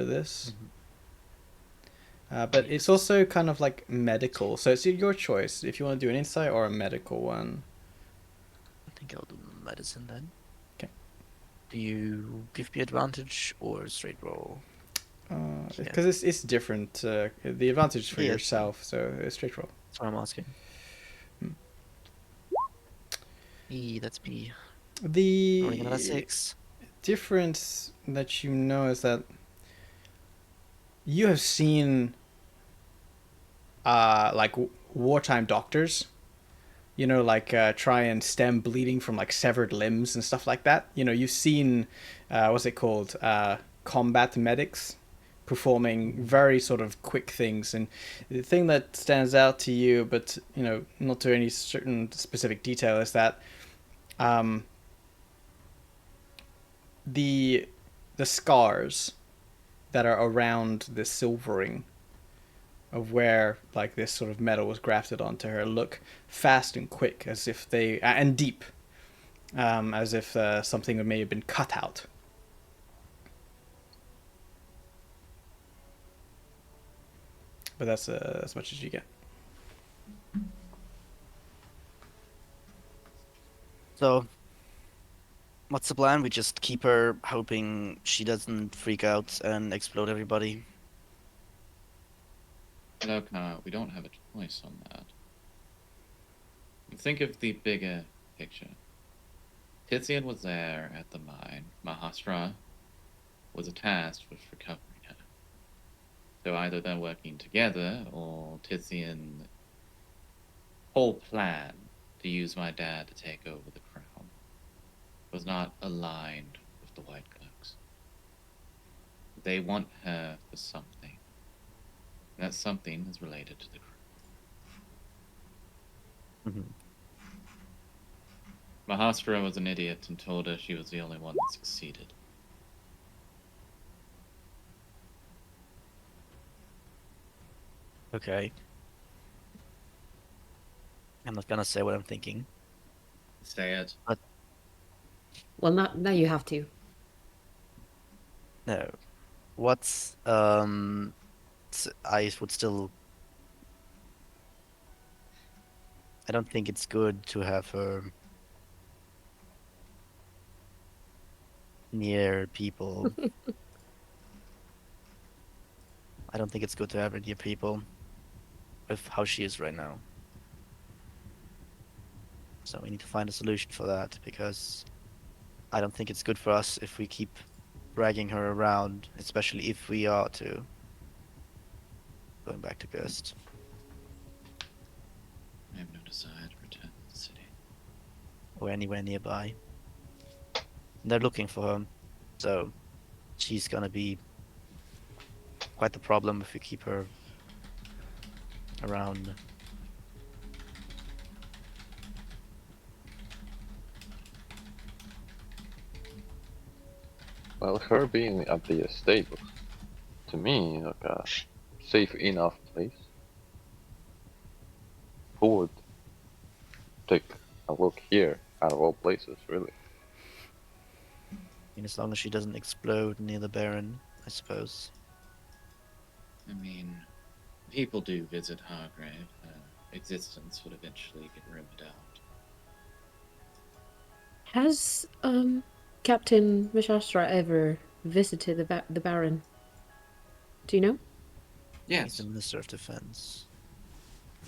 this. But it's also kind of like medical, so it's your choice if you want to do an insight or a medical one. I think I'll do medicine then. Okay. Do you give me advantage or straight roll? Because it's different. The advantage for Yeah, yourself, so it's straight roll. that's what I'm asking. That's me. Rolling another The 6. difference that you know is that you have seen like wartime doctors, like try and stem bleeding from like severed limbs and stuff like that. You've seen what's it called, combat medics performing very sort of quick things. And the thing that stands out to you, but not to any certain specific detail, is that the scars that are around the silvering of where like this sort of metal was grafted onto her look fast and quick, as if they and deep, as if something may have been cut out. But that's as much as you get. So, what's the plan? We just keep her, hoping she doesn't freak out and explode everybody. Look, we don't have a choice on that. Think of the bigger picture. Tizian was there at the mine. Mahastra was tasked with recovering her. So either they're working together, or Tizian's whole plan to use my dad to take over the crown was not aligned with the White Cloaks. They want her for something. That something is related to the crown. Mahastra was an idiot and told her she was the only one that succeeded. Okay. I'm not gonna say what I'm thinking. Say it. Well, now you have to. No. What's I would still. I don't think it's good to have her near people. I don't think it's good to have her near people with how she is right now. So we need to find a solution for that, because I don't think it's good for us if we keep dragging her around, especially if we are to going back to Ghost. I have no desire to return to the city. Or anywhere nearby. They're looking for her, so she's gonna be quite the problem if we keep her around. Well, her being at the estate was, to me, like a safe enough place. Who would take a look here out of all places, really? I mean, as long as she doesn't explode near the Baron, I suppose. I mean, people do visit Hargrave. Her existence would eventually get rumored out. Has Captain Mishastra ever visited the Baron? Do you know? He's Yes, the Minister of Defense.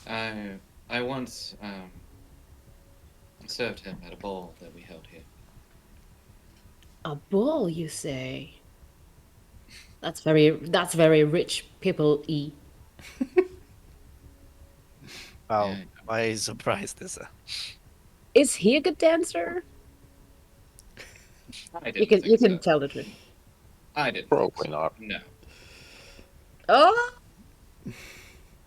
I once served him at a ball that we held here. A ball, you say? That's very rich people eat. Wow, Yeah. why are you surprised, Issa? Is he a good dancer? I You didn't can think so. tell the truth. I didn't. Probably think so. not. No. Oh,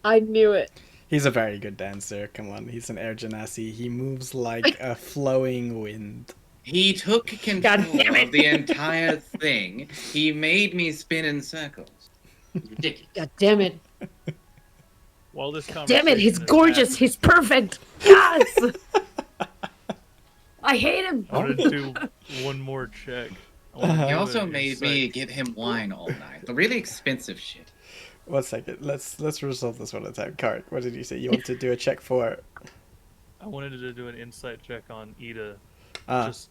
I knew it. He's a very good dancer. Come on, he's an Air Genasi. He moves like a flowing wind. He took God control damn it. of the entire thing. He made me spin in circles. It was ridiculous. God damn it! While this conversation Damn it! He's is gorgeous. happening, He's perfect. Yes. I hate him. I want to do one more check. I wanna Uh-huh. He do also an made me insight- give him wine all night. The really expensive shit. 1 second. Let's resolve this one at a time. Cart, what did you say? You want to do a check for? I wanted to do an insight check on Ida. Ah, Just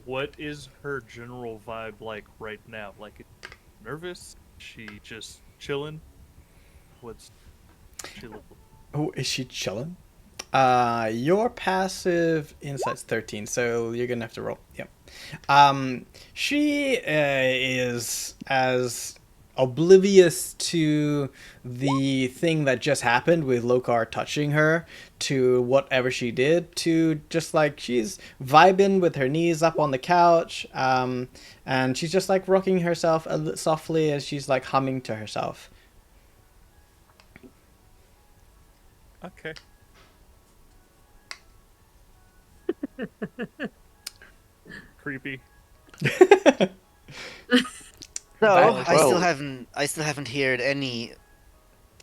what is her general vibe like right now? Like, nervous? She just chilling? What's she look? oh, is she chilling? Your passive insight's 13, so you're gonna have to roll. Yep. She is as oblivious to the thing that just happened with Lokar touching her to whatever she did, to just like she's vibing with her knees up on the couch, and she's just like rocking herself softly as she's like humming to herself. Okay. Creepy. So Well- I still haven't heard any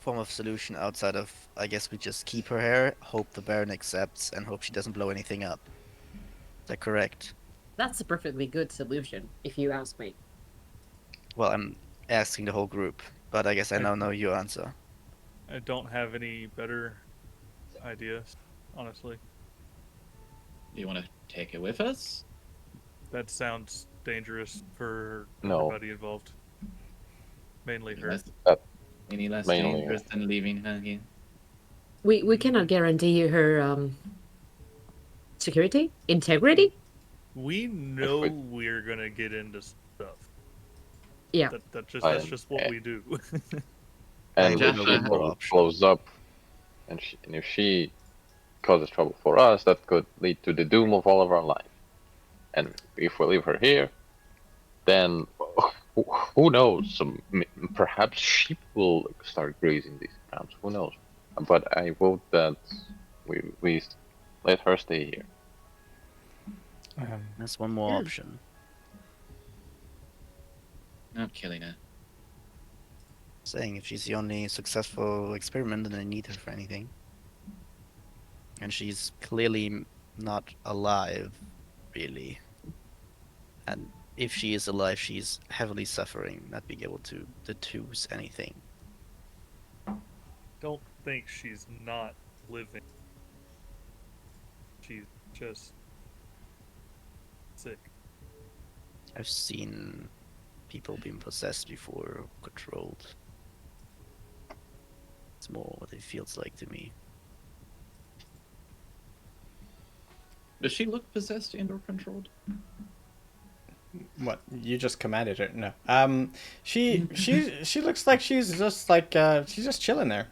form of solution outside of, I guess we just keep her here, hope the Baron accepts, and hope she doesn't blow anything up. Is that correct? That's a perfectly good solution, if you ask me. Well, I'm asking the whole group, but I guess I I- now know your answer. I don't have any better ideas, honestly. Do you want to take it with us? That sounds dangerous for No. everybody involved. Mainly Any her. less, That- any less mainly dangerous than leaving her here? We cannot guarantee her security, integrity. We know we're gonna get into stuff. Yeah. That's just what we do. And I if will she know the more option. blows up, and if she causes trouble for us, that could lead to the doom of all of our life. And if we leave her here, then who knows? Perhaps sheep will start grazing these grounds. Who knows? But I vote that we let her stay here. That's one more Yeah. option. Not killing her. Saying if she's the only successful experiment, then I need her for anything. And she's clearly not alive, really. And if she is alive, she's heavily suffering, not being able to deduce anything. Don't think she's not living. She's just sick. I've seen people being possessed before, or controlled. It's more what it feels like to me. Does she look possessed and or controlled? What, you just commanded her? No. She looks like she's just chilling there.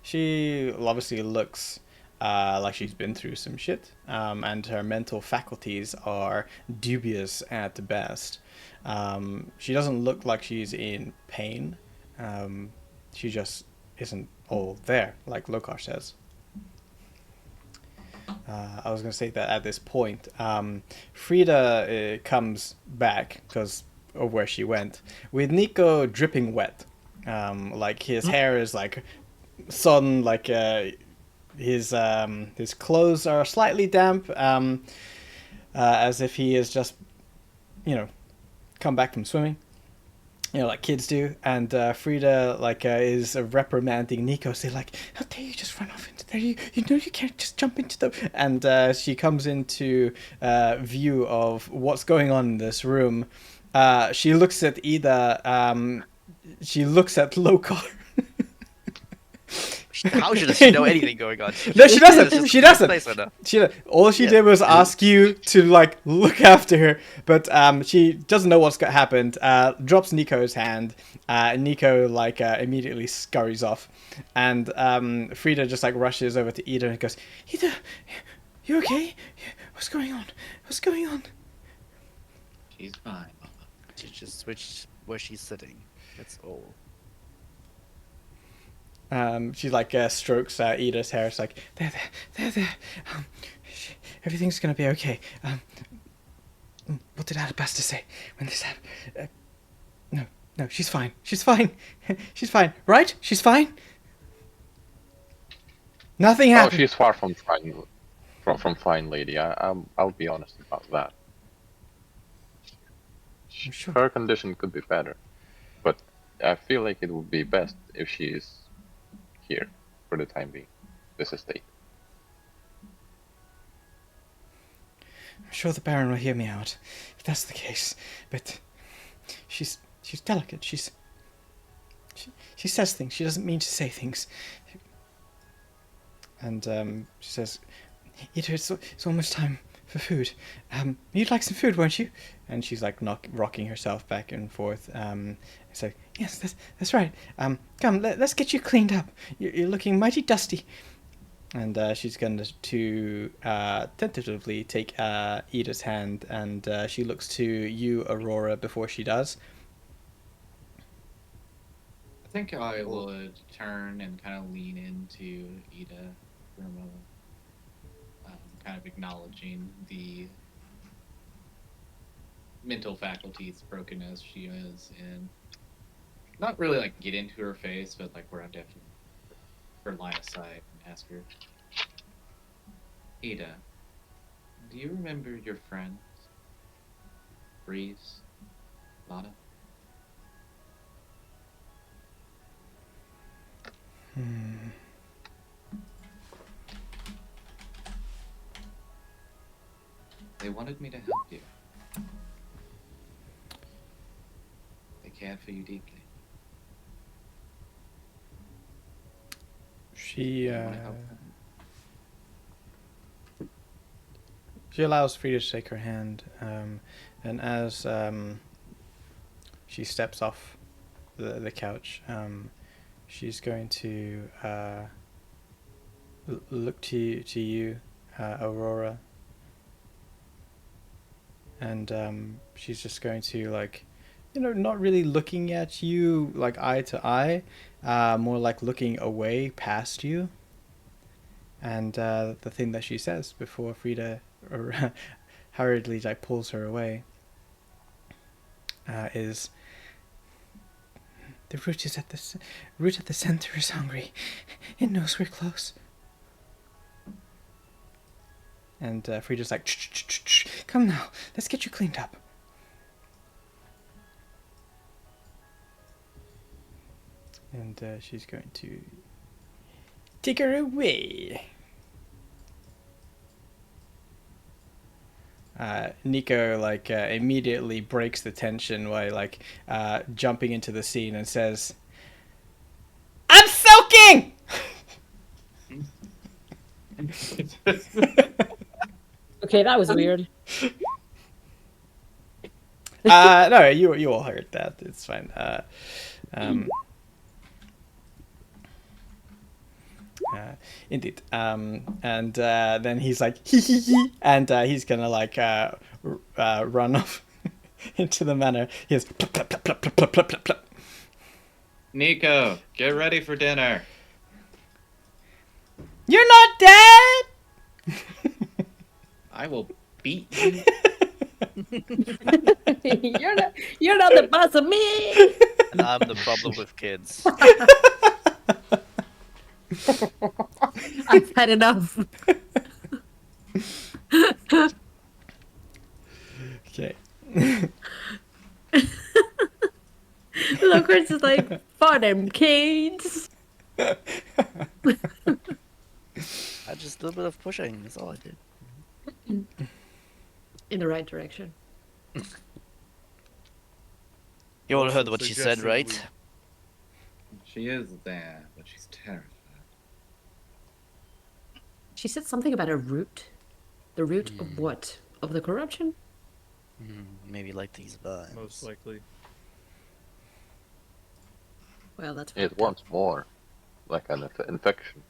She obviously looks like she's been through some shit. And her mental faculties are dubious at the best. She doesn't look like she's in pain. She just isn't all there, like Lokar says. I was going to say that at this point, Frida comes back because of where she went, with Nico dripping wet. Like his hair is like sodden, like his clothes are slightly damp, as if he has just, come back from swimming. Like kids do, and Frida is reprimanding Nico, saying like, "How dare you just run off into there? You know you can't just jump into the." And she comes into view of what's going on in this room. She looks at Ida. She looks at Lokar. How should she know anything going on? No, she doesn't. It's She just a doesn't. placeholder. All she Yeah. did was ask you to look after her, but she doesn't know what's happened. Drops Nico's hand. Nico immediately scurries off, and Frida just rushes over to Ida and goes, "Ida, you okay? What's going on? What's going on?" She's fine, Mama. She just switched where she's sitting. That's all. She strokes Ida's hair. It's like, there. Everything's gonna be okay. What did Alabaster say when this happened? No, she's fine. She's fine. She's fine, right? She's fine. Nothing Oh, happened. she's far from fine, from fine, lady. I'll be honest about that. I'm sure. Her condition could be better, but I feel like it would be best if she is here for the time being. This estate. I'm sure the Baron will hear me out if that's the case. But she's delicate. She says things. She doesn't mean to say things. And she says, "Ida, it's almost time for food. You'd like some food, won't you?" And she's rocking herself back and forth. It's like, "Yes, that's right. Come, let's get you cleaned up. You're looking mighty dusty." And she's going to tentatively take Ida's hand, and she looks to you, Aurora, before she does. I think I would turn and kind of lean into Ida for a moment, kind of acknowledging the mental faculties broken as she is, and not really like get into her face, but like where I'm definitely her line of sight and ask her, Ida, do you remember your friends? Breeze? Lana? They wanted me to help you. They cared for you deeply. She You wanna help them? she allows Frida to take her hand, and as she steps off the couch, she's going to look to you, Aurora, and she's just going to, like, not really looking at you like eye to eye, more like looking away past you. And the thing that she says before Frida hurriedly like pulls her away is, "The root is at the root at the center is hungry. It knows we're close." And Frida's like, "Shh, come now, let's get you cleaned up." And she's going to take her away. Nico immediately breaks the tension by jumping into the scene and says, "I'm soaking!" Okay, that was weird. No, you all heard that. It's fine. Indeed. And then he's like, hee hee hee, and he's gonna run off into the manor. He has plop, plop, plop, plop, plop, plop, plop, plop. Nico, get ready for dinner. You're not dead. I will beat you. You're not the boss of me. And I'm the problem with kids. I've had enough. Okay. Lockhart is like, for them kids. I just a little bit of pushing. That's all I did. In the right direction. You all heard Also what she said, suggested right? She is there, but she's terrified. She said something about a root. The root of what? Of the corruption? Maybe like these vibes. Most likely. Well, that's It wants more, like an infection.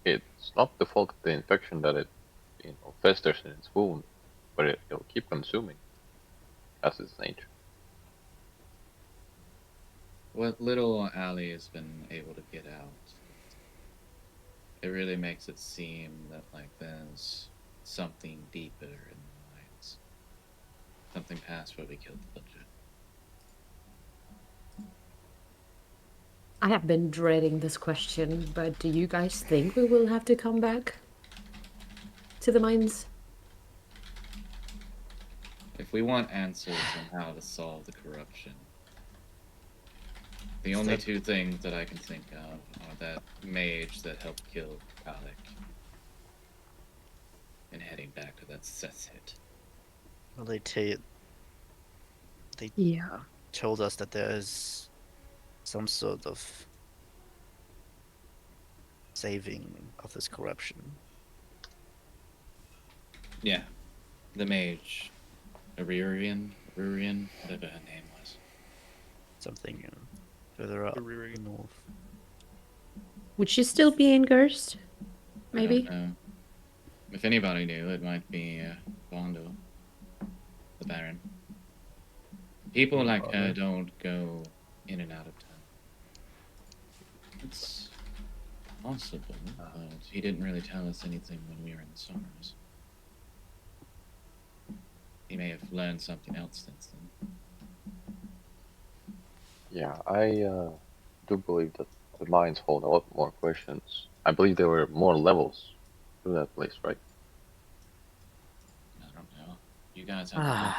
It's not the fault of the infection that it, festers in its wound, but it'll keep consuming. That's its nature. What little Ali has been able to get out, it really makes it seem that there's something deeper in the lines. Something past where we killed the butcher. I have been dreading this question, but do you guys think we will have to come back to the mines? If we want answers on how to solve the corruption, the only two things that I can think of are that mage that helped kill Alec and heading back to that Sethit. Well, they Yeah. told us that there is some sort of saving of this corruption. Yeah, the mage, Arurian, whatever her name was. Something further up Aruri. north. Would she still be in Gerst? I Maybe? don't know. If anybody knew, it might be Bondo, the Baron. People like her don't go in and out of town. It's possible, but he didn't really tell us anything when we were in the Summers. He may have learned something else since then. Yeah, I do believe that the mines hold a lot more questions. I believe there were more levels to that place, right? I don't know. You guys have the blueprint.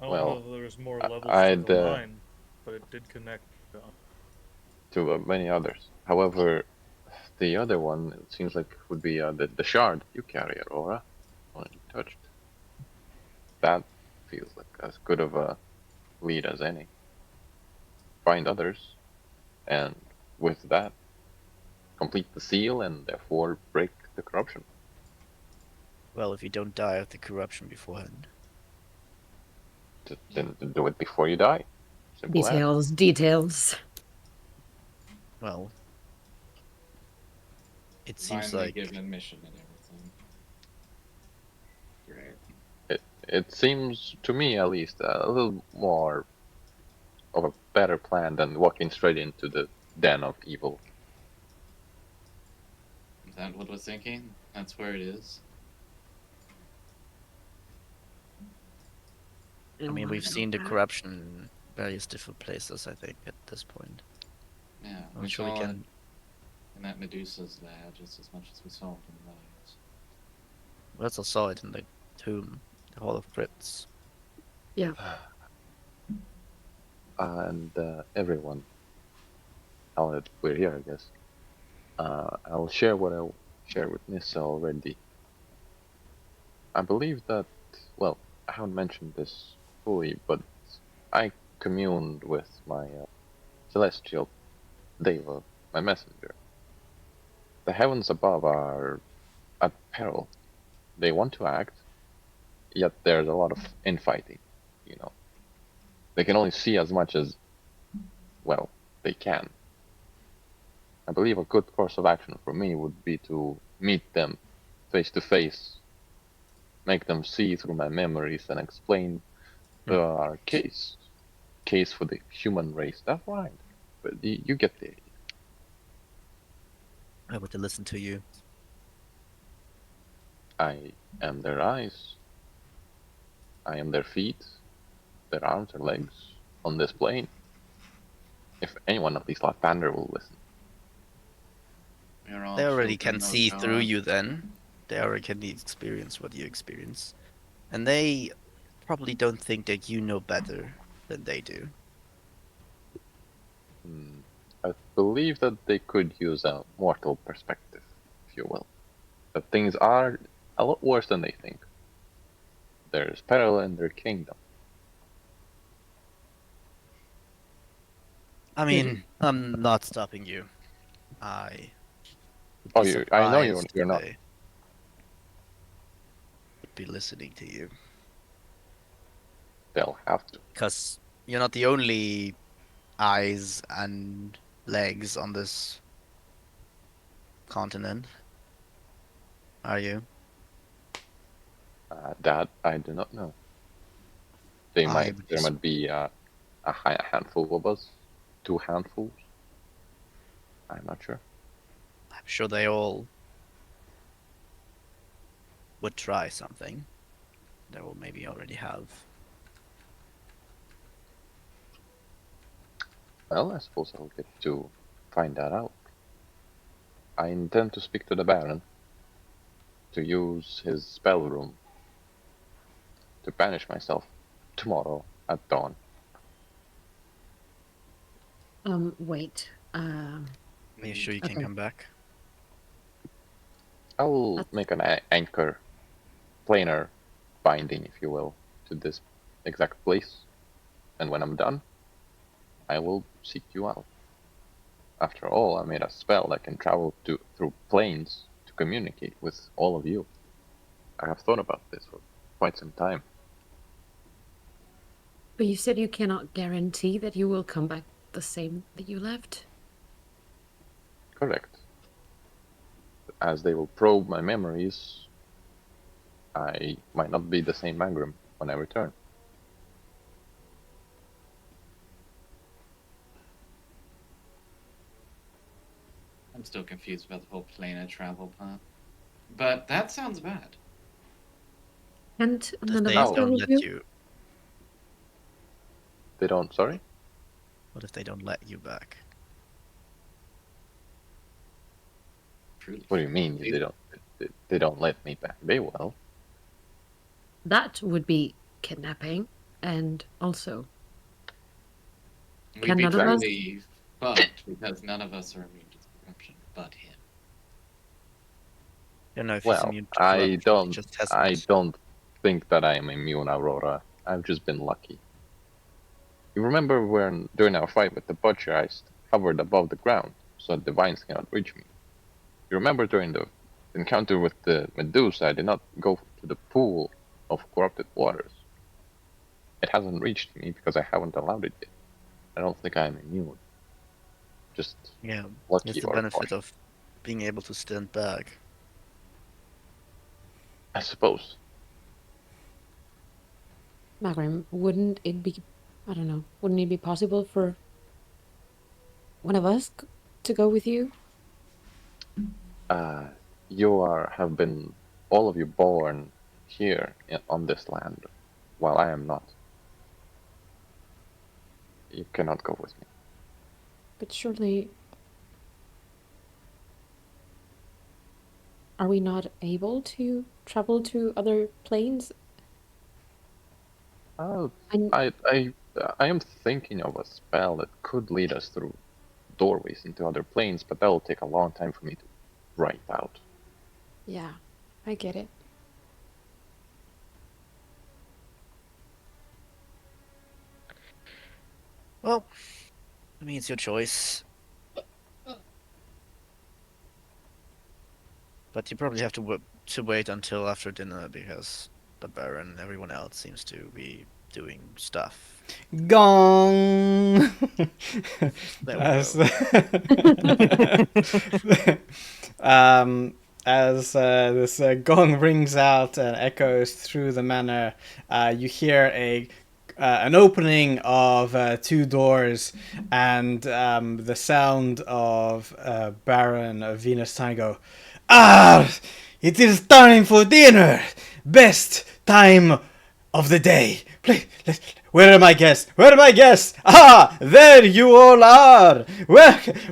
I don't know Well, if there was more I- levels to I'd the mine, but it did connect. to many others. However, the other one it seems like would be the shard you carry, Aurora, when you touched. That feels like as good of a lead as any. Find others, and with that, complete the seal and therefore break the corruption. Well, if you don't die of the corruption beforehand. Then do it before you die. Simple as. Details. Well, it seems Finally like given mission and everything. Great. It seems to me, at least, a little more of a better plan than walking straight into the den of evil. Is that what we're thinking? That's where it is. I mean, we've seen the corruption in various different places, I think, at this point. Yeah, I'm we sure we saw can. it in that Medusa's lair just as much as we saw it in the mines. We also saw it in the tomb, the Hall of Crypts. And everyone, now that we're here, I guess, I'll share what I shared with Nissa already. I believe that, well, I haven't mentioned this fully, but I communed with my celestial Deva, my messenger. The heavens above are at peril. They want to act, yet there's a lot of infighting, you know. They can only see as much as, well, they can. I believe a good course of action for me would be to meet them face to face, make them see through my memories, and explain our case for the human race. That's right. But you get the idea. I want to listen to you. I am their eyes. I am their feet, their arms, their legs on this plane. If anyone, at least Lathander, will listen. We're all They already children can of see through God. you then. They already can experience what you experience. And they probably don't think that you know better than they do. I believe that they could use a mortal perspective, if you will. That things are a lot worse than they think. There's peril in their kingdom. I mean, I'm not stopping you. I would Oh, be I know you're surprised if not. they would be listening to you. They'll have to. Because you're not the only eyes and legs on this continent, are you? That I do not know. There might be a handful of us, 2 handfuls. I'm not sure. I'm sure they all would try something. They will maybe already have. Well, I suppose I'll get to find that out. I intend to speak to the Baron to use his spell room to banish myself tomorrow at dawn. Wait. Are you sure you can Okay. come back? I'll make an anchor, planar binding, if you will, to this exact place, and when I'm done, I will seek you out. After all, I made a spell that can travel through planes to communicate with all of you. I have thought about this for quite some time. But you said you cannot guarantee that you will come back the same that you left. Correct. As they will probe my memories, I might not be the same Magrim when I return. I'm still confused about the whole planar travel part. But that sounds bad. And Because none of they us No. go don't with let you? you. They don't, sorry? What if they don't let you back? Truly. What do you mean they don't let me back? They will. That would be kidnapping, and also We'd Can be none of us- truly fucked because none of us are immune to corruption, but him. I don't know if he's Well, immune to corruption, he just hasn't. I don't think that I am immune, Aurora. I've just been lucky. You remember when, during our fight with the Butcher, I hovered above the ground, so the vines cannot reach me. You remember during the encounter with the Medusa, I did not go to the pool of corrupted waters. It hasn't reached me because I haven't allowed it yet. I don't think I am immune. Just Yeah, lucky it's the or benefit fortunate, of being able to stand back. I suppose. Magrim, wouldn't it be, I don't know, wouldn't it be possible for one of us to go with you? Have been, all of you, born here on this land, while I am not. You cannot go with me. But surely, are we not able to travel to other planes? Oh, And I am thinking of a spell that could lead us through doorways into other planes, but that will take a long time for me to write out. yeah, I get it. Well, I mean, it's your choice. But you probably have to wait until after dinner because the Baron and everyone else seems to be doing stuff. Gong. There we as, this gong rings out and echoes through the manor, you hear an opening of two doors and the sound of Baron Venus Tango. Ah, it is time for dinner. Best time of the day. Please, where are my guests? Where are my guests? Ah, there you all are.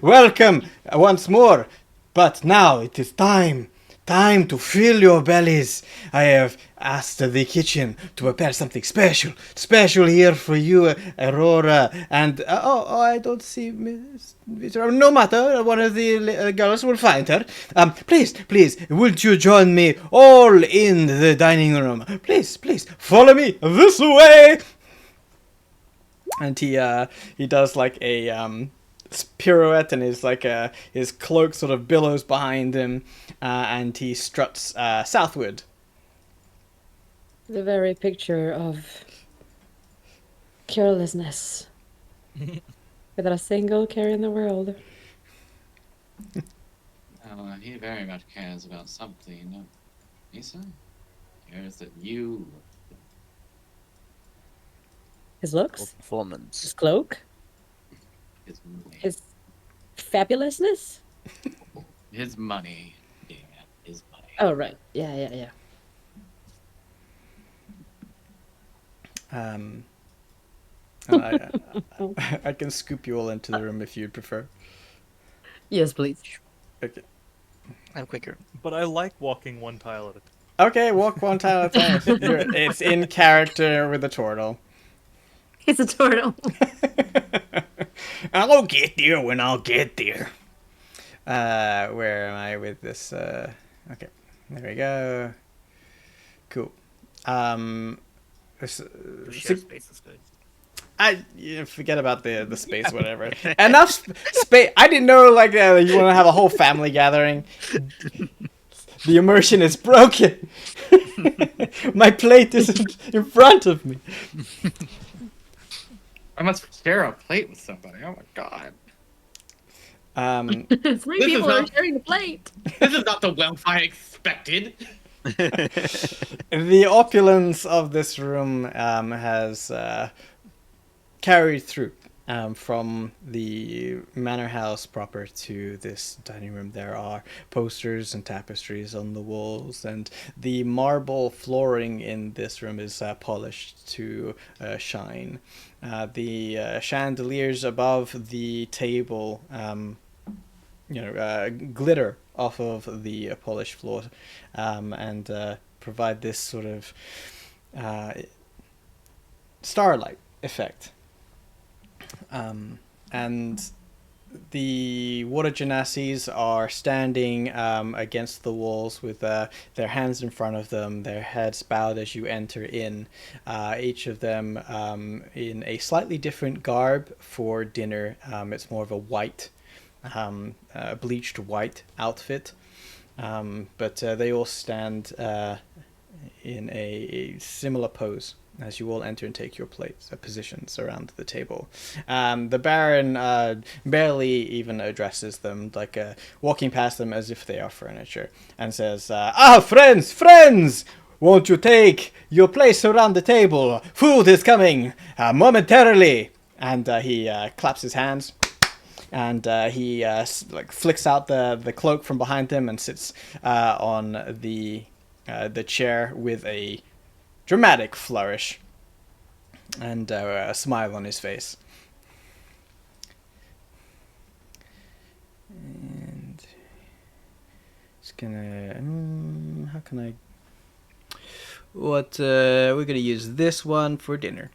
Welcome once more. But now it is time to fill your bellies. I have asked the kitchen to prepare something special here for you, Aurora. And I don't see Miss. No matter, one of the girls will find her. Please, would you join me all in the dining room? Please, follow me this way. And he does like a pirouette, and his cloak sort of billows behind him, and he struts southward. The very picture of carelessness. Without a single care in the world. Well, he very much cares about something. Misa? Cares that you. His Full looks? His performance. cloak? His money. His fabulousness? His money. Yeah, his money. Oh, right. Yeah. I can scoop you all into the room if you'd prefer. Yes, please. Okay. I'm quicker. But I like walking one tile at a time. Okay, walk one tile at a time. It's in character with the turtle. It's a turtle. I'll get there when I'll get there. Where am I with this? Okay, there we go. Cool. Share space is good. Forget about the space, whatever. Enough space. I didn't know you want to have a whole family gathering. The immersion is broken. My plate isn't in front of me. I must share a plate with somebody. Oh my god. Three This people is are not- sharing a plate. This is not the wealth I expected. The opulence of this room has carried through. From the manor house proper to this dining room, there are posters and tapestries on the walls, and the marble flooring in this room is polished to shine. The chandeliers above the table, glitter off of the polished floor, and provide this sort of starlight effect. And the water genassis are standing against the walls with their hands in front of them, their heads bowed as you enter in, each of them in a slightly different garb for dinner. It's more of a white, bleached white outfit, but they all stand in a similar pose as you all enter and take your positions around the table. The Baron barely even addresses them, like walking past them as if they are furniture, and says, friends! Won't you take your place around the table? Food is coming momentarily! And he claps his hands, and he flicks out the cloak from behind him and sits on the chair with a dramatic flourish and a smile on his face. And it's gonna how can I we're gonna use this one for dinner.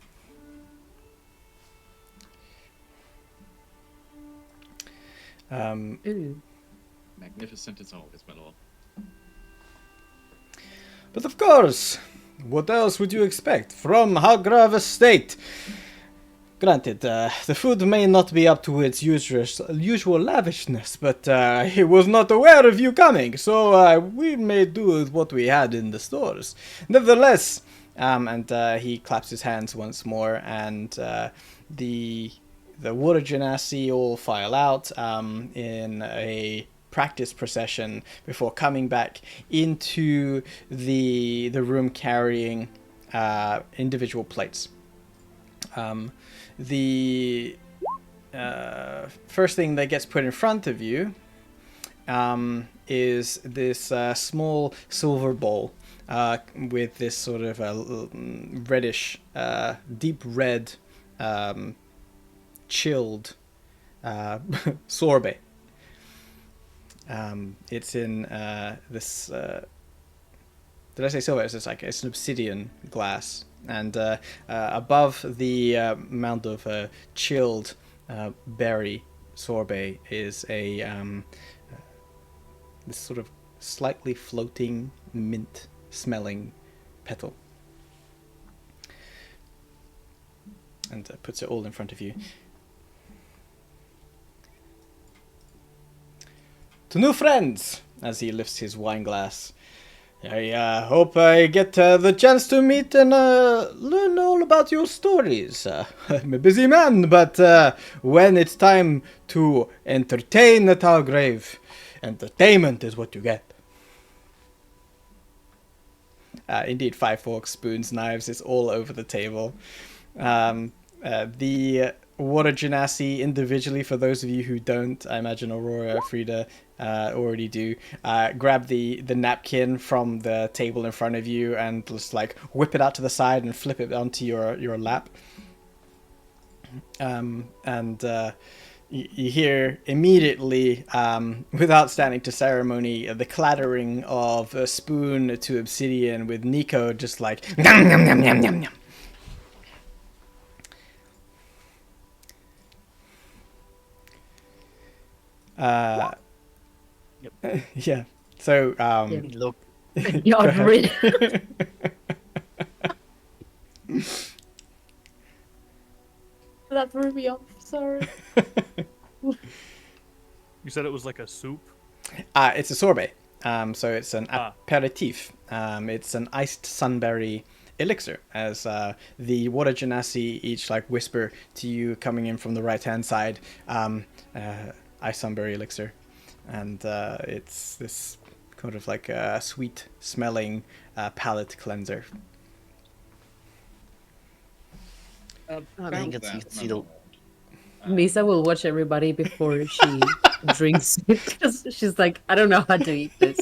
Magnificent as always, my lord. But of course, what else would you expect from Hagrave Estate? Granted, the food may not be up to its usual lavishness, but he was not aware of you coming, so we made do with what we had in the stores. Nevertheless, and he claps his hands once more, and the water genasi all file out in a practice procession before coming back into the room carrying individual plates. The first thing that gets put in front of you is this small silver bowl with this sort of reddish, deep red, chilled sorbet. It's in this. Did I say silver? It's an obsidian glass, and above the amount of chilled berry sorbet is a this sort of slightly floating mint-smelling petal, and puts it all in front of you. To new friends, as he lifts his wine glass. I hope I get the chance to meet and learn all about your stories. I'm a busy man, but when it's time to entertain at Hargrave, entertainment is what you get. Indeed, 5 forks, spoons, knives, it's all over the table. The water genasi individually, for those of you who don't, I imagine Aurora, Frida already do, grab the napkin from the table in front of you and just like whip it out to the side and flip it onto your lap. You hear immediately, without standing to ceremony, the clattering of a spoon to obsidian with Nico just like nom nom nom nom nom nom. Yeah. So Look, You're really. That threw me off. Sorry. You said it was like a soup? It's a sorbet. So it's an aperitif. It's an iced sunberry elixir, as the water genasi each like whisper to you coming in from the right hand side. Iced sunberry elixir, and it's this kind of like a sweet smelling palate cleanser. I think it's That, see the. Misa will watch everybody before she drinks it because she's like, I don't know how to eat this.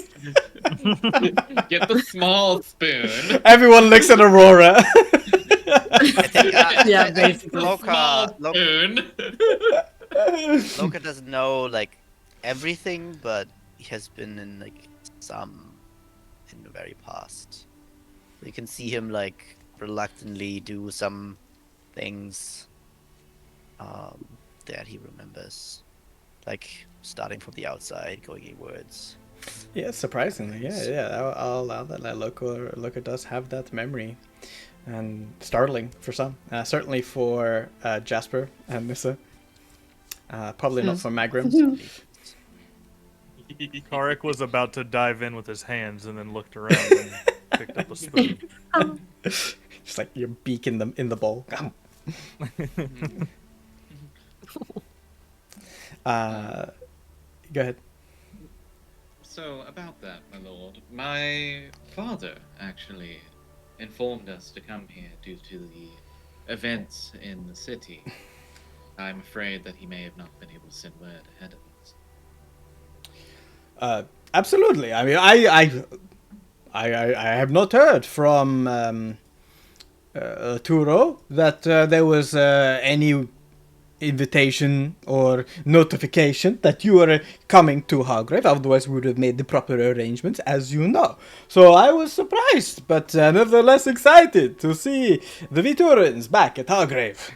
Get the small spoon. Everyone looks at Aurora. I think Yeah, I think basically. Loka, Small spoon. Loka doesn't know like everything, but he has been in like some in the very past. You can see him like reluctantly do some things that he remembers, like starting from the outside, going inwards. Yeah, surprisingly, yeah. I'll allow that. Loka does have that memory, and startling for some. Certainly for Jasper and Nissa. Probably not for Magrim. Karik was about to dive in with his hands and then looked around and picked up a spoon. Just like your beak in the bowl. Go ahead. So, about that, my lord, my father actually informed us to come here due to the events in the city. I'm afraid that he may have not been able to send word ahead of us. Absolutely. I mean, I have not heard from Turo that there was any invitation or notification that you were coming to Hargrave. Otherwise, we would have made the proper arrangements, as you know. So I was surprised, but nevertheless excited to see the Viturans back at Hargrave.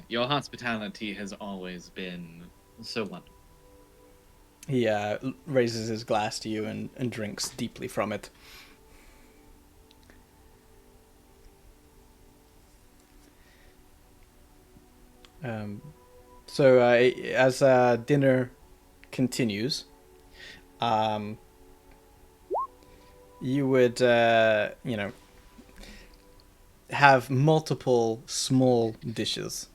Your hospitality has always been so wonderful. He raises his glass to you and drinks deeply from it. So as dinner continues, you would, have multiple small dishes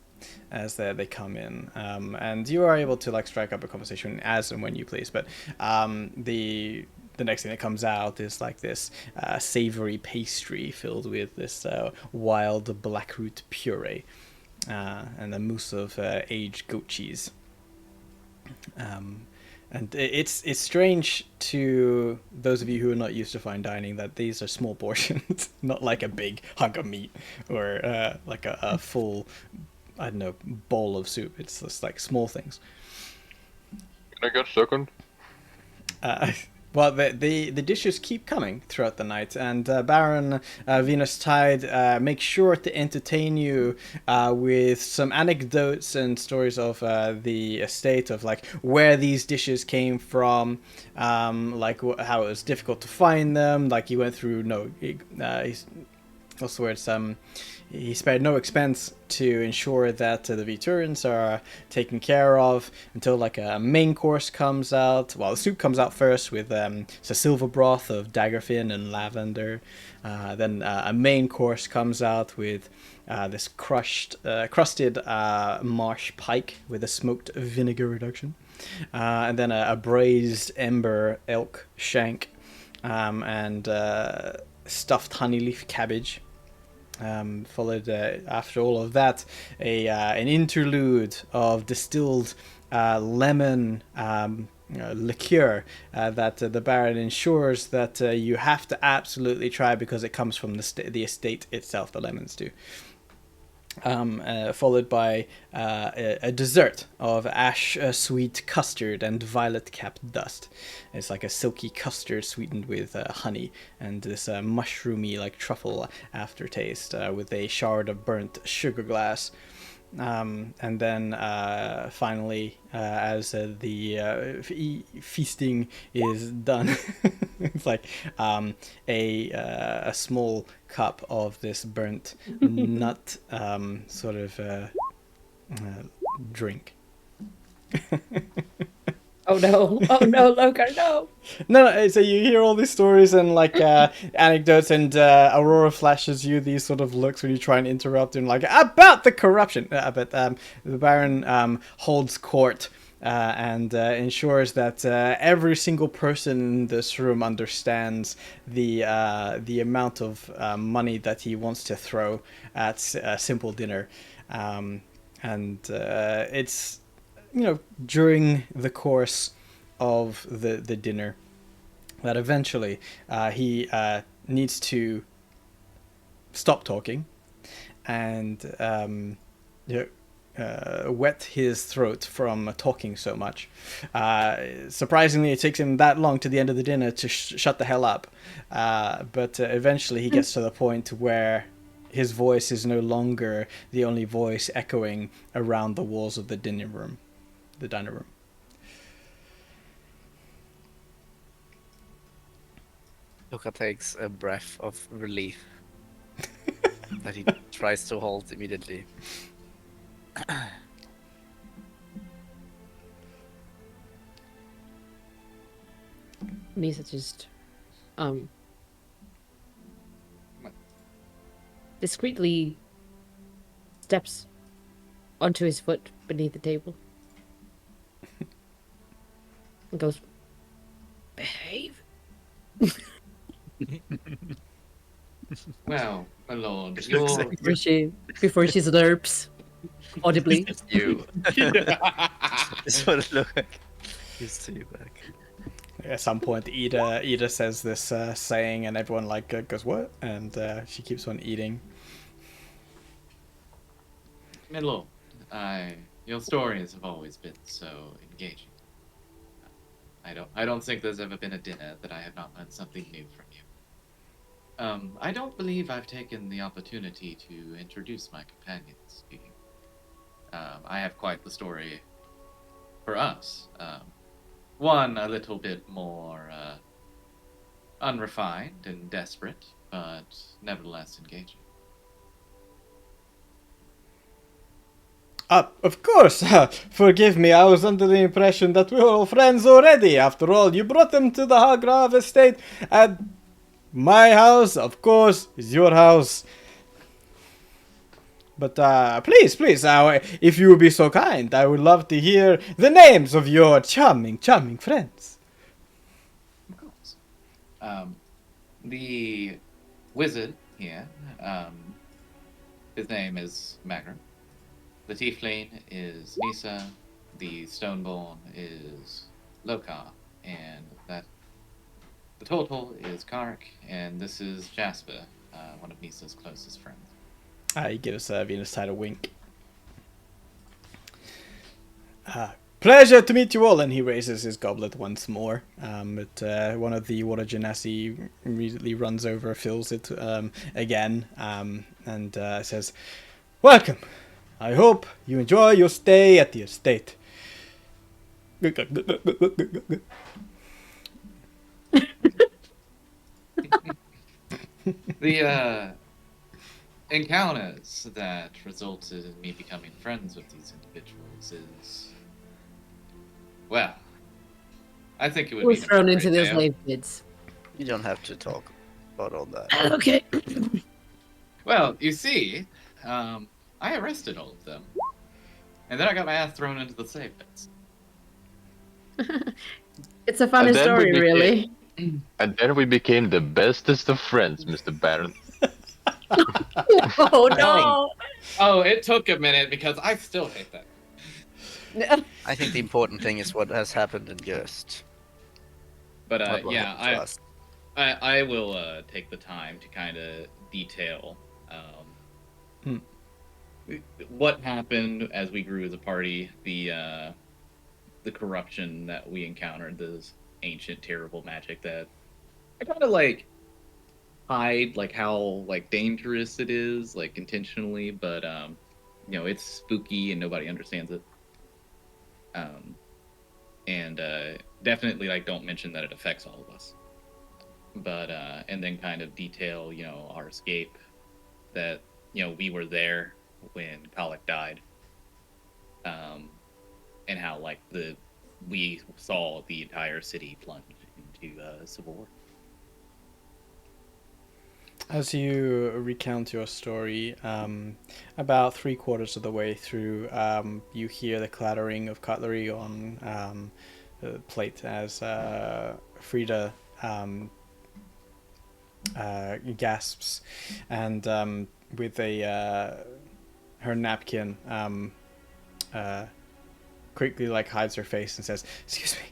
as they come in, and you are able to like strike up a conversation as and when you please. But the next thing that comes out is like this savory pastry filled with this wild blackroot puree. And a mousse of aged goat cheese. And it's strange to those of you who are not used to fine dining that these are small portions, not like a big hunk of meat or like a full, I don't know, bowl of soup. It's just like small things. Can I get second? Well, the dishes keep coming throughout the night, and Baron Venus Tide makes sure to entertain you with some anecdotes and stories of the estate, of like where these dishes came from, like how it was difficult to find them. Like he went through what's the word? He spared no expense to ensure that the Viturans are taken care of until like a main course comes out. Well, the soup comes out first with silver broth of daggerfin and lavender. Then a main course comes out with this crusted marsh pike with a smoked vinegar reduction. And then a braised ember elk shank and stuffed honeyleaf cabbage. Followed after all of that an interlude of distilled lemon liqueur that the Baron ensures that you have to absolutely try because it comes from the estate itself, the lemons do. Followed by a dessert of ash sweet custard and violet capped dust. It's like a silky custard sweetened with honey and this mushroomy like truffle aftertaste with a shard of burnt sugar glass. And then finally, as the feasting is done, it's like a small cup of this burnt nut sort of drink. Oh no, Lokar, no. No, so you hear all these stories and like anecdotes, and Aurora flashes you these sort of looks when you try and interrupt and like about the corruption. But the Baron holds court and ensures that every single person in this room understands the amount of money that he wants to throw at a simple dinner. And it's, during the course of the dinner that eventually he needs to stop talking and wet his throat from talking so much. Surprisingly, it takes him that long to the end of the dinner to shut the hell up. But eventually he gets to the point where his voice is no longer the only voice echoing around the walls of the diner room. Luca takes a breath of relief that he tries to hold immediately. Nisa just discreetly steps onto his foot beneath the table and goes, "Behave." Well, my lord, It you're... looks like Before she slurps audibly. it's you. This what it looked like. Used to you back. At some point, Ida says this saying, and everyone goes, "What?" And she keeps on eating. My lord, your stories have always been so engaging. I don't think there's ever been a dinner that I have not learned something new from you. I don't believe I've taken the opportunity to introduce my companions to you. I have quite the story for us. One a little bit more unrefined and desperate, but nevertheless engaging. Of course. Forgive me, I was under the impression that we were all friends already. After all, you brought them to the Hargrave estate, and my house, of course, is your house. But please, if you would be so kind, I would love to hear the names of your charming friends. Of course. The wizard here, his name is Magrum. The tiefling is Nisa. The stoneborn is Lokar, and the total is Kark, and this is Jasper, one of Nisa's closest friends. He gives Venus Tide a wink. Pleasure to meet you all, and he raises his goblet once more. But one of the water genasi immediately runs over, fills it again, and says, "Welcome. I hope you enjoy your stay at the estate." The encounters that resulted in me becoming friends with these individuals is, well, I think it would Was be thrown into those tale. slave pits. You don't have to talk about all that. Okay. Well, you see, I arrested all of them, and then I got my ass thrown into the slave pits. It's a funny And then we story, became- really. And then we became the bestest of friends, Mr. Baron. Oh no! Oh, it took a minute because I still hate that. I think the important thing is what has happened in Ghost. But not what yeah, happened to us. I will take the time to kind of detail what happened as we grew as a party, the corruption that we encountered, this ancient, terrible magic that I kind of hide, how dangerous it is, intentionally, but it's spooky and nobody understands it. And definitely don't mention that it affects all of us. But and then kind of detail, our escape, that we were there when Kalik died, and how we saw the entire city plunge into civil war. As you recount your story, about 3/4 of the way through, you hear the clattering of cutlery on the plate as Frida gasps, and with her napkin, quickly hides her face and says, "Excuse me,"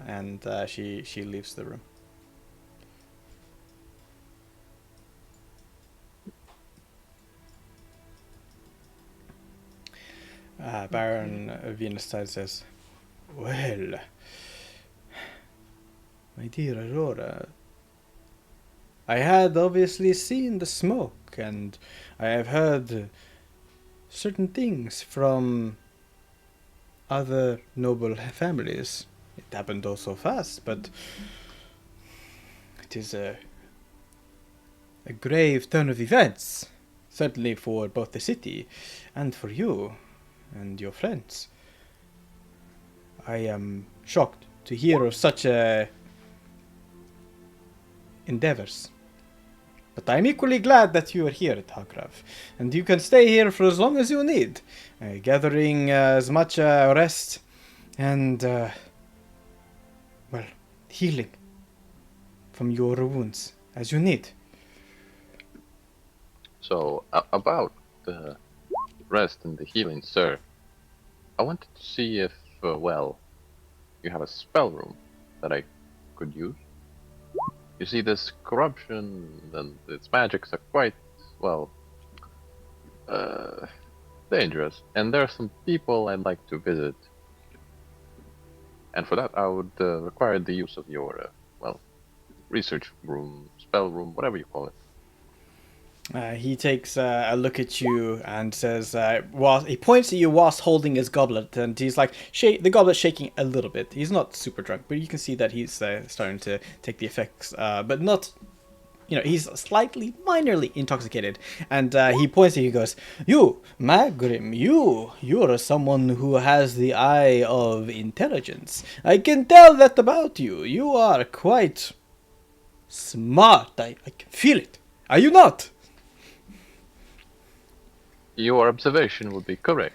and she leaves the room. Baron Venustide says, "Well, my dear Aurora, I had obviously seen the smoke, and I have heard certain things from other noble families. It happened all so fast, but it is a grave turn of events, certainly for both the city and for you and your friends. I am shocked to hear of such endeavors. But I'm equally glad that you are here at Hagrav, and you can stay here for as long as you need, gathering as much rest and, healing from your wounds as you need." So, about the rest and the healing, sir, I wanted to see if, you have a spell room that I could use. You see, this corruption and its magics are quite, dangerous, and there are some people I'd like to visit. And for that, I would require the use of your, research room, spell room, whatever you call it. He takes a look at you and says, while he points at you whilst holding his goblet, and he's like, the goblet's shaking a little bit. He's not super drunk, but you can see that he's starting to take the effects, but not, he's slightly, minorly intoxicated. And he points at you and goes, "You, Magrim, you're someone who has the eye of intelligence. I can tell that about you. You are quite smart. I can feel it. Are you not?" Your observation would be correct.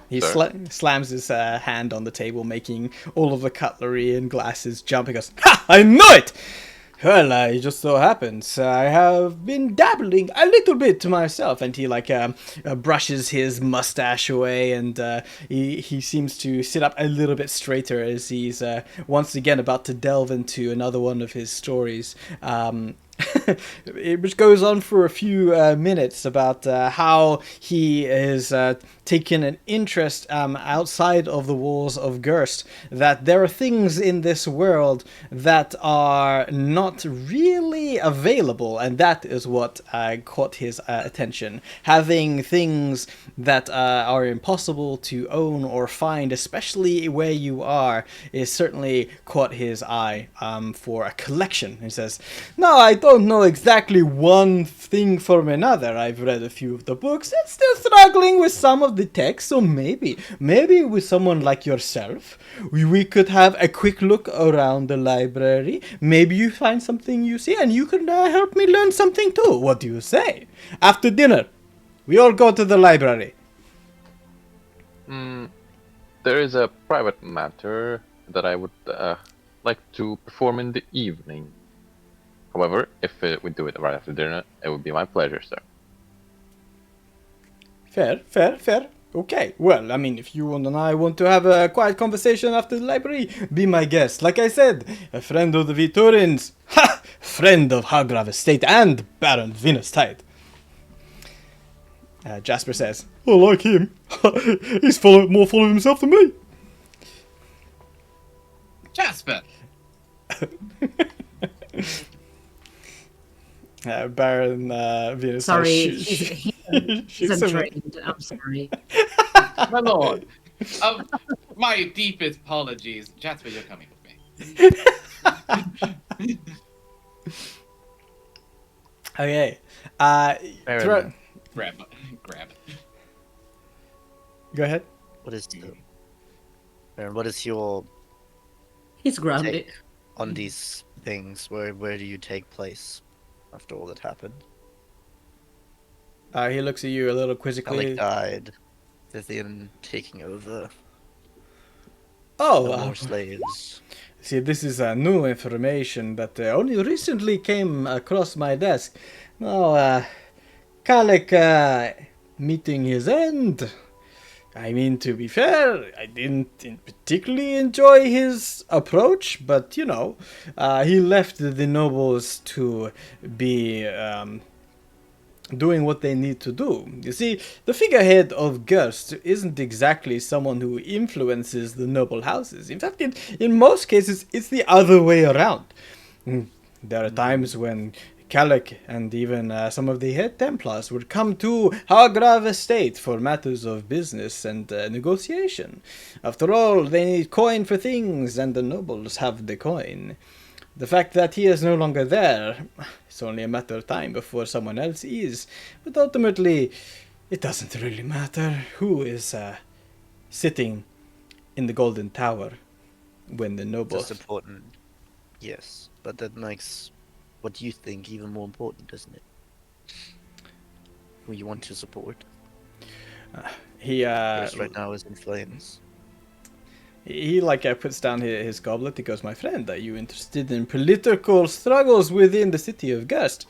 He slams his hand on the table, making all of the cutlery and glasses jump. He goes, "Ha! I know it! Well, it just so happens I have been dabbling a little bit myself." And he brushes his mustache away, and he seems to sit up a little bit straighter as he's once again about to delve into another one of his stories. Which goes on for a few minutes about how he has taken an interest outside of the walls of Gerst, that there are things in this world that are not really available, and that is what caught his attention. Having things that are impossible to own or find, especially where you are, is certainly caught his eye for a collection. He says, "No, I don't know exactly one thing from another. I've read a few of the books and still struggling with some of the text, so maybe with someone like yourself, we could have a quick look around the library. Maybe you find something you see and you can help me learn something too. What do you say? After dinner, we all go to the library." There is a private matter that I would like to perform in the evening. However, if we do it right after dinner, it would be my pleasure, sir. Fair. Okay, well, I mean, if you and I want to have a quiet conversation after the library, be my guest. Like I said, a friend of the Vitorins. Ha! Friend of Hagrav Estate and Baron Venustide. Jasper says, "I like him. He's more full of himself than me." Jasper! Baron Venustide. Sorry, he's drained. I'm sorry. My lord, my deepest apologies. Jasper, you're coming with me. Okay. Grab. Go ahead. What is Baron, what is your He's grounded. take on these things? Where do you take place? after all that happened. He looks at you a little Alec quizzically. died. Tithian taking over. Oh, No more slaves. see, this is new information that only recently came across my desk. No, Kalek meeting his end. I mean, to be fair, I didn't particularly enjoy his approach, but you know, he left the nobles to be doing what they need to do. You see, the figurehead of Gerst isn't exactly someone who influences the noble houses. In fact, in most cases, it's the other way around. There are times when Kalek and even some of the head Templars would come to Hargrave Estate for matters of business and negotiation. After all, they need coin for things, and the nobles have the coin. The fact that he is no longer there, it's only a matter of time before someone else is. But ultimately, it doesn't really matter who is sitting in the Golden Tower when the nobles... Just important. Yes, but that makes what you think even more important, doesn't it? Who you want to support. He Yes, right now is in flames. He puts down his goblet. He goes, "My friend, are you interested in political struggles within the city of Gerst?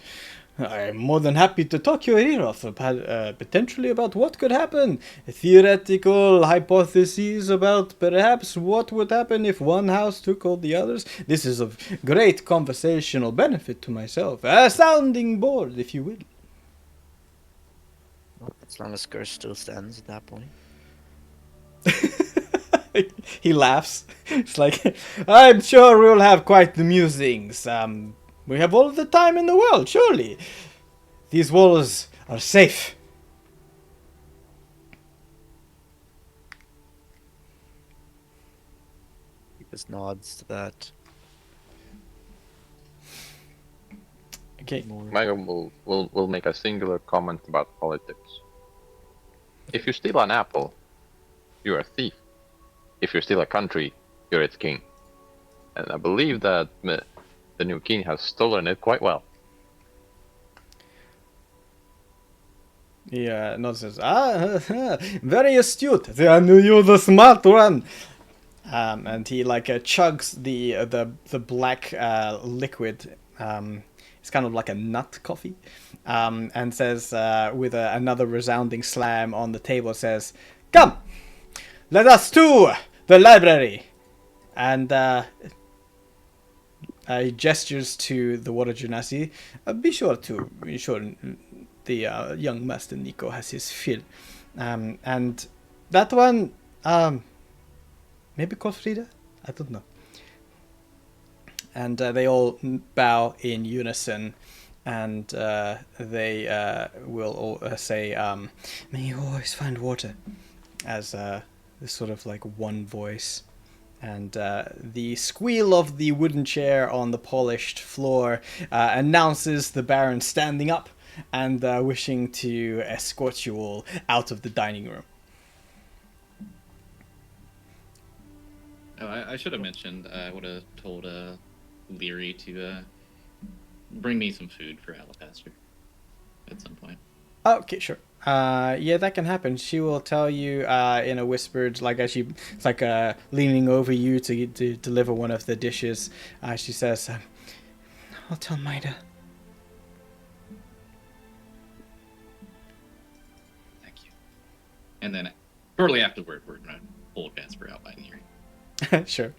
I'm more than happy to talk your ear off, potentially about what could happen. Theoretical hypotheses about perhaps what would happen if one house took all the others. This is of great conversational benefit to myself. A sounding board, if you will." Well, as long as Gerst still stands at that point. He laughs. It's like, "I'm sure we'll have quite the musings. We have all the time in the world, surely. These walls are safe." He just nods to that. Okay. Michael will make a singular comment about politics. If you steal an apple, you're a thief. If you steal a country, you're its king. And I believe that the new king has stolen it quite well. He nods and says, very astute. I knew you the smart one." And he chugs the black liquid. It's kind of like a nut coffee. And says, with another resounding slam on the table, says, "Come, let us to the library." And he gestures to the water genasi. Be sure the young Master Nico has his fill. And that one, maybe called Frida? I don't know. And they all bow in unison, and they will all say, "May you always find water," as this sort of one voice. And the squeal of the wooden chair on the polished floor announces the Baron standing up and wishing to escort you all out of the dining room. Oh, I should have mentioned, I would have told Leary to bring me some food for Alabaster at some point. Okay, sure. Yeah, that can happen. She will tell you in a whispered, as it's leaning over you to deliver one of the dishes. She says, "I'll tell Maida." Thank you. And then shortly afterward, we're going to pull Jasper out by Leary. Sure.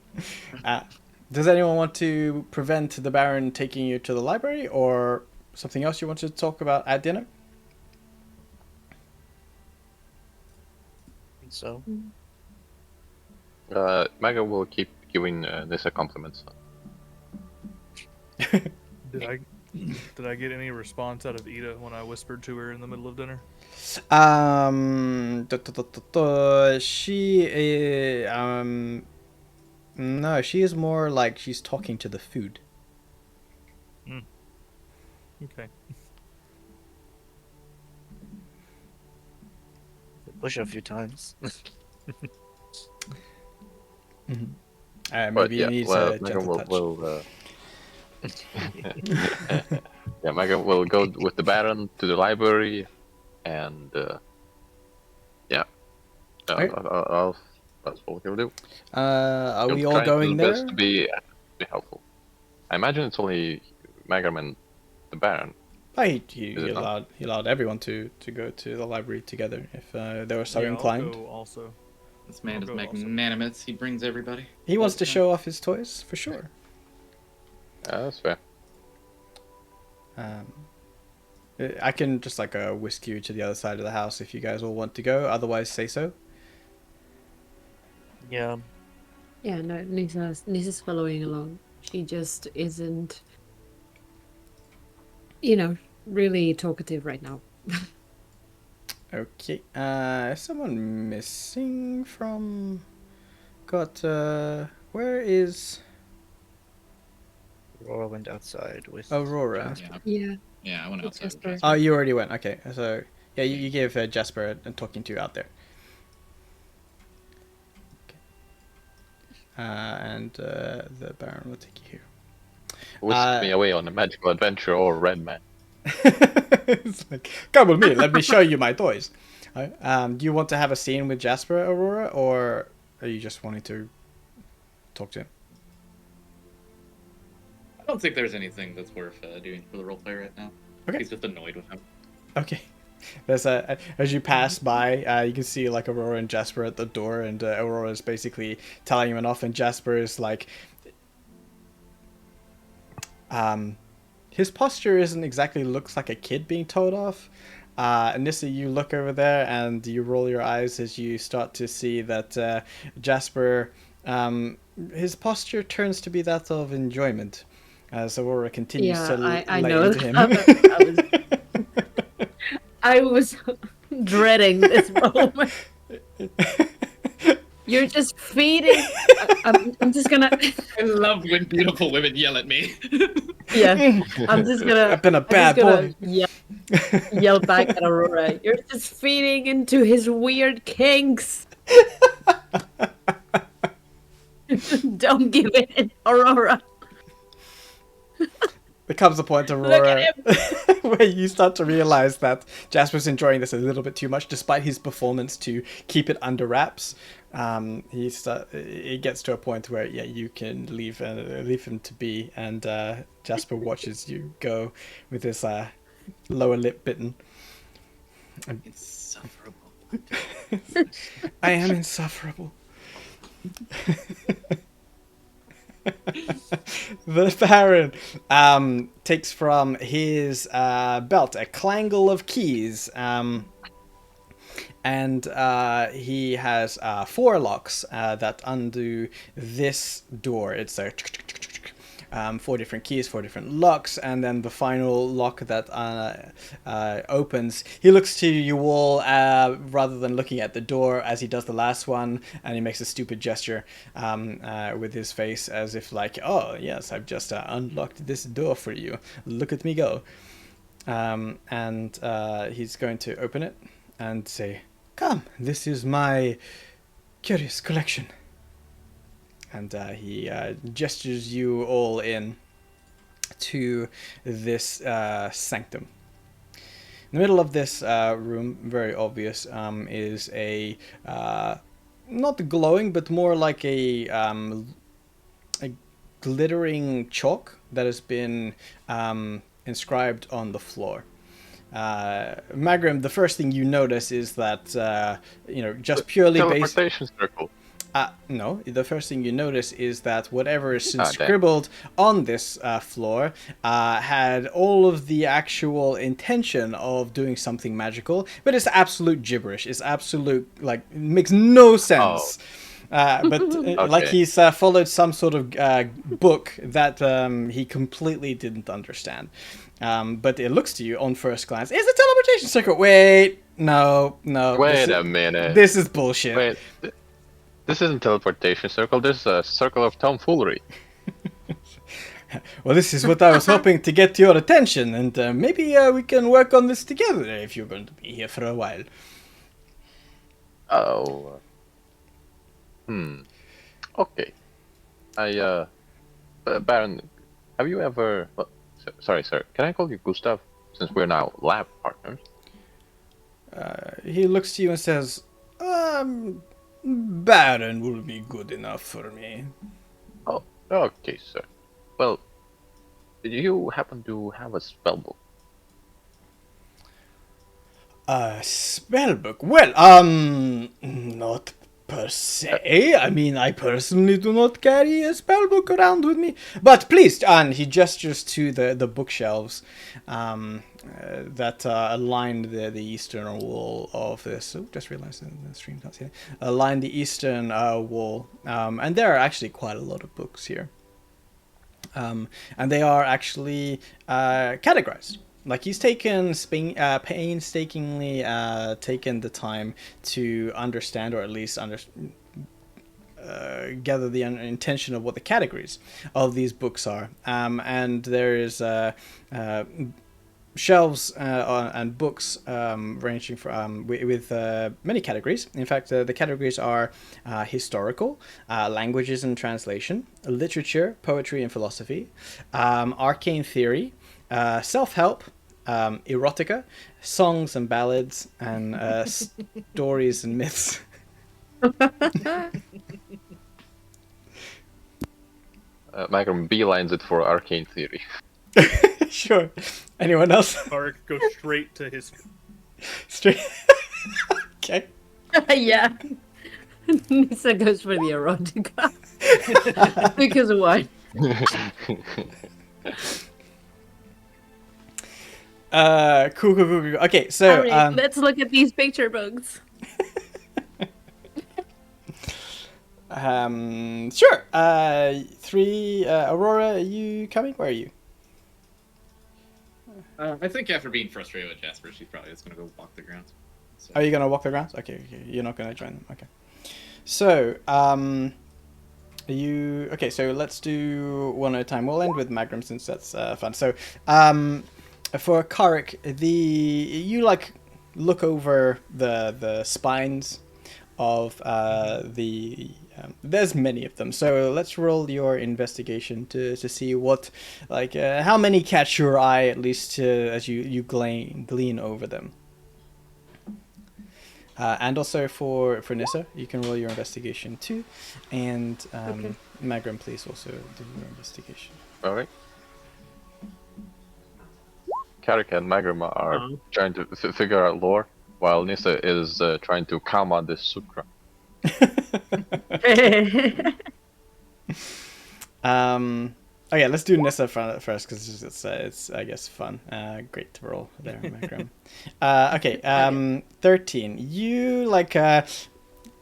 Does anyone want to prevent the Baron taking you to the library, or something else you want to talk about at dinner? So, Maga will keep giving this a compliment. Did I get any response out of Ida when I whispered to her in the middle of dinner? She no, she is more like she's talking to the food. Okay. push her a few times. Maybe you need a Maga gentle touch. Yeah, Mega will go with the Baron to the library, and yeah, Okay. that's what he'll do. Are He'll we all try his going there? best to be helpful. I imagine it's only Magam and the Baron. Oh, Is he it not? allowed everyone to go to the library together if they were so yeah, inclined. I'll go also. This man is I'll go also. magnanimous. He brings everybody. He wants all to the time. show off his toys for sure. Yeah, that's fair. I can just like whisk you to the other side of the house if you guys all want to go. Otherwise, say so. Yeah. Yeah, no, Nisa's following along. She just isn't, really talkative right now. Okay. Is someone missing from? Got where is Aurora went outside with Aurora? Jasper. Yeah, Yeah. I went outside. Jasper. With Jasper. Oh, you already went. Okay, so yeah, you gave Jasper a talking to out there. Okay. And the Baron will take you here. Whisk me away on a magical adventure, or Red Man. It's like, come with me. Let me show you my toys. Do you want to have a scene with Jasper, Aurora, or are you just wanting to talk to him? I don't think there's anything that's worth doing for the roleplay right now. Okay. He's just annoyed with him. Okay. There's as you pass by, you can see like Aurora and Jasper at the door, and Aurora is basically telling him off, and Jasper is like, his posture isn't exactly looks like a kid being told off. Nissa, you look over there and you roll your eyes as you start to see that Jasper, his posture turns to be that of enjoyment. As Aurora continues to I lay know. into him. I was dreading this moment. You're just feeding. I'm just gonna. I love when beautiful women yell at me. Yeah, I'm just gonna. I've been a I'm bad just gonna boy. yell back at Aurora. You're just feeding into his weird kinks. Don't give in, Aurora. There comes a point, Look Aurora, at where you start to realize that Jasper's enjoying this a little bit too much, despite his performance to keep it under wraps. It gets to a point where you can leave him to be, and Jasper watches you go with his lower lip bitten. Insufferable. I am insufferable. The Baron takes from his belt a clangle of keys, and he has 4 locks that undo this door. It's a 4 different keys, 4 different locks, and then the final lock that opens. He looks to you all rather than looking at the door as he does the last one, and he makes a stupid gesture with his face as if like, oh yes, I've just unlocked this door for you. Look at me go. And he's going to open it and say, come, this is my curious collection. And he gestures you all in to this sanctum. In the middle of this room, very obvious, is a not glowing, but more like a glittering chalk that has been inscribed on the floor. Magrim, the first thing you notice is that just purely based. Teleportation circle. No, the first thing you notice is that whatever is damn. scribbled on this floor had all of the actual intention of doing something magical, but it's absolute gibberish. It's absolute, like, it makes no sense. Like he's followed some sort of book that he completely didn't understand. But it looks to you on first glance, it's a teleportation circle. Wait, no. Wait a minute. This is bullshit. Wait. This isn't teleportation circle. This is a circle of tomfoolery. Well, this is what I was hoping to get your attention, and maybe we can work on this together if you're going to be here for a while. Oh. Okay. Baron, have you ever... Well, sorry, sir. Can I call you Gustav? Since we're now lab partners. He looks to you and says, Baron will be good enough for me. Oh, okay, sir. Well, did you happen to have a spellbook? A spellbook? Well, not per se. I mean, I personally do not carry a spellbook around with me. But please, and he gestures to the bookshelves that line the eastern wall of this. Oh, just realized the stream can't see it. Line the eastern wall. And there are actually quite a lot of books here. And they are actually categorized. Like he's taken painstakingly taken the time to understand, or at least gather the intention of what the categories of these books are. And there is shelves and books ranging from with many categories. In fact, the categories are historical, languages and translation, literature, poetry and philosophy, arcane theory, self-help, erotica, songs and ballads, and stories and myths. Magnum beelines it for arcane theory. Sure. Anyone else? Tarek goes straight to his. Straight. Okay. Yeah. Nisa goes for the erotica. Because why? Cool. Okay, so Alright, let's look at these picture books. sure. Three. Aurora, are you coming? Where are you? I think after being frustrated with Jasper, she's probably just gonna go walk the grounds. So. Are you gonna walk the grounds? Okay. You're not gonna join them. Okay. So, you okay? So let's do one at a time. We'll end with Magnum since that's fun. So, for Karik, you like look over the spines of the. There's many of them, so let's roll your investigation to see what, like, how many catch your eye at least as you glean over them. And also for Nissa, you can roll your investigation too, and Okay. Magram, please also do your investigation. Alright. Karik and Magram are trying to figure out lore, while Nissa is trying to comma this sutra. Okay, let's do Nissa first because it's I guess fun. Great to roll there, Magram. Okay, 13. You like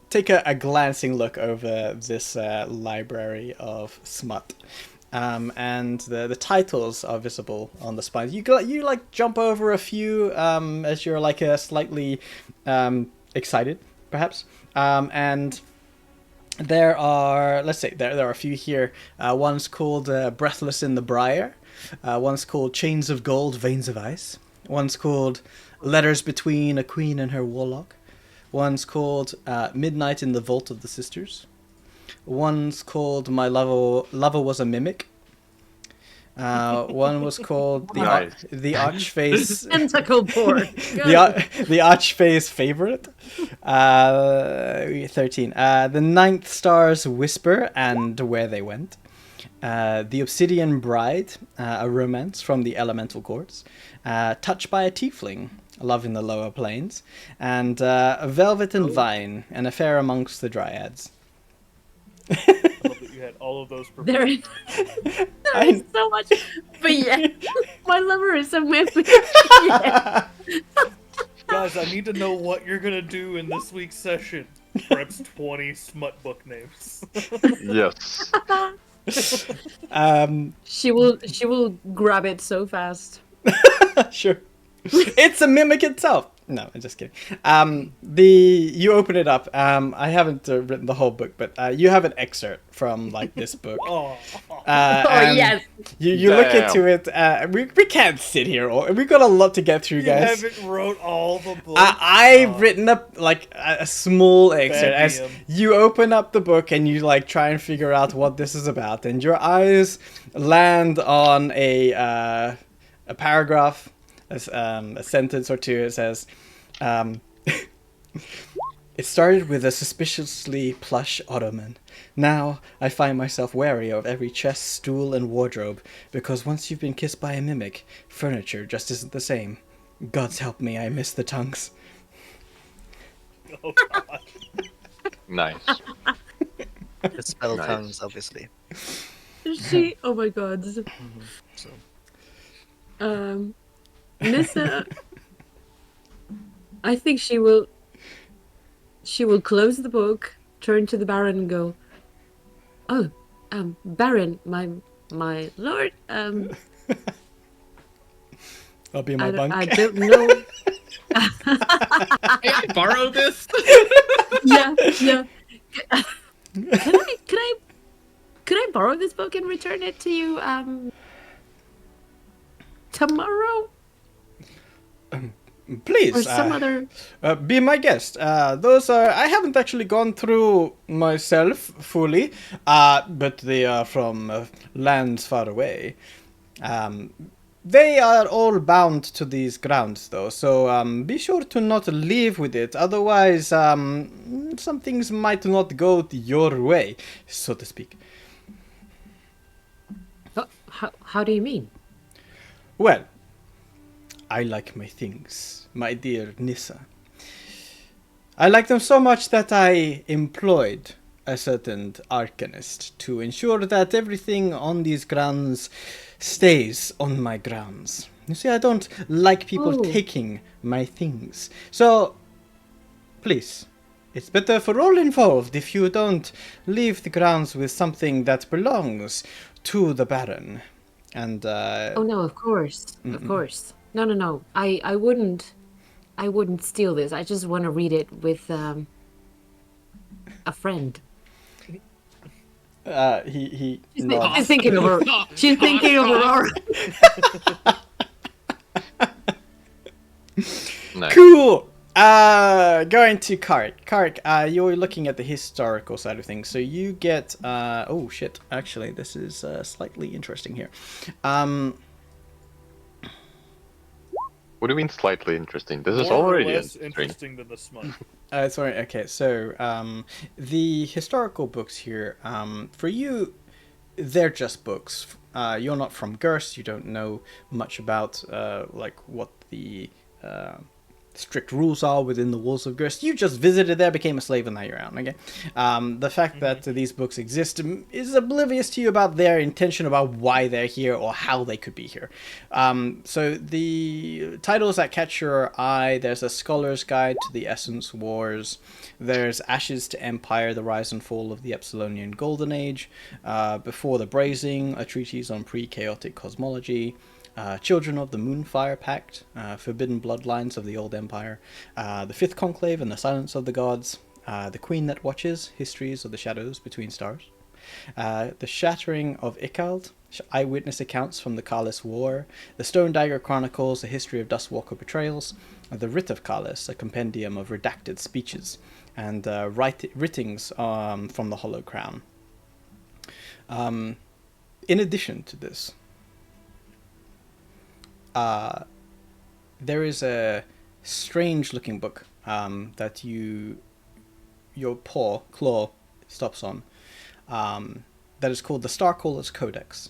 take a glancing look over this library of smut. And the titles are visible on the spines. You like jump over a few as you're like slightly excited, perhaps. And there are, let's say, there are a few here. One's called Breathless in the Briar. One's called Chains of Gold, Veins of Ice. One's called Letters Between a Queen and Her Warlock. One's called Midnight in the Vault of the Sisters. One's called My Lover Was a Mimic. One was called the Archface Tentacle board. the Archface Favorite. 13. The Ninth Star's Whisper and Where They Went. The Obsidian Bride, a romance from the Elemental Courts. Touched by a Tiefling, Love in the Lower Planes. And Velvet and Vine, an affair amongst the Dryads. I love that you had all of those prepared. There is so much. But yeah, my lover is a mimic. Yeah. Guys, I need to know what you're gonna do in this week's session. Perhaps 20 smut book names. Yes. She will grab it so fast. Sure. It's a mimic itself. No, I'm just kidding. You open it up. I haven't written the whole book, but you have an excerpt from like this book. Oh, And yes. You look Damn. into it. We can't sit here. We've got a lot to get through, you guys. haven't wrote all the books. I've written up like a small excerpt as DM. you open up the book and you like try and figure out what this is about, and your eyes land on a paragraph, a sentence or two. It says, "It started with a suspiciously plush ottoman. Now I find myself wary of every chest, stool, and wardrobe, because once you've been kissed by a mimic, furniture just isn't the same. God's help me, I miss the tongues." Oh, God. Nice. The spell Nice. tongues, obviously. She. Oh my god. So Nissa. I think she will. She will close the book, turn to the Baron, and go, "Oh, Baron, my lord. I'll be in my bunk. I don't know." Hey, I borrow this. Yeah. Could I borrow this book and return it to you tomorrow Please, or some other? be my guest. Those are I haven't actually gone through myself fully, but they are from lands far away. They are all bound to these grounds, though, so be sure to not leave with it. Otherwise, some things might not go your way, so to speak. Oh, how do you mean? Well, I like my things, my dear Nissa. I like them so much that I employed a certain arcanist to ensure that everything on these grounds stays on my grounds. You see, I don't like people Oh. taking my things. So, please, it's better for all involved if you don't leave the grounds with something that belongs to the Baron. And, Oh no, of course, of course. No. I wouldn't steal this. I just want to read it with a friend. he nods. She's thinking of Aurora. She's thinking of Aurora. Nice. Cool. Going to Kark. Kark, you're looking at the historical side of things, so you get. Oh shit! Actually, this is slightly interesting here. What do you mean slightly interesting? This is More or already less interesting. interesting than the smut. Sorry. Okay, so the historical books here, for you, they're just books. You're not from Gerst. You don't know much about like what the strict rules are within the walls of Gerst. You just visited there, became a slave, and now you're out. Okay. The fact that these books exist is oblivious to you about their intention, about why they're here or how they could be here. So the titles that catch your eye: there's a Scholar's Guide to the Essence Wars. There's Ashes to Empire: The Rise and Fall of the Epsilonian Golden Age. Before the Brazing: A Treatise on Pre-Chaotic Cosmology. Children of the Moonfire Pact, Forbidden Bloodlines of the Old Empire, the Fifth Conclave and the Silence of the Gods, The Queen That Watches, Histories of the Shadows Between Stars, The Shattering of Ikald, Eyewitness Accounts from the Kalis War, The Stone Dagger Chronicles, A History of Dustwalker Betrayals, The Writ of Kalis, a compendium of redacted speeches, and writings from the Hollow Crown. In addition to this, there is a strange-looking book that your claw stops on. That is called the Starcaller's Codex.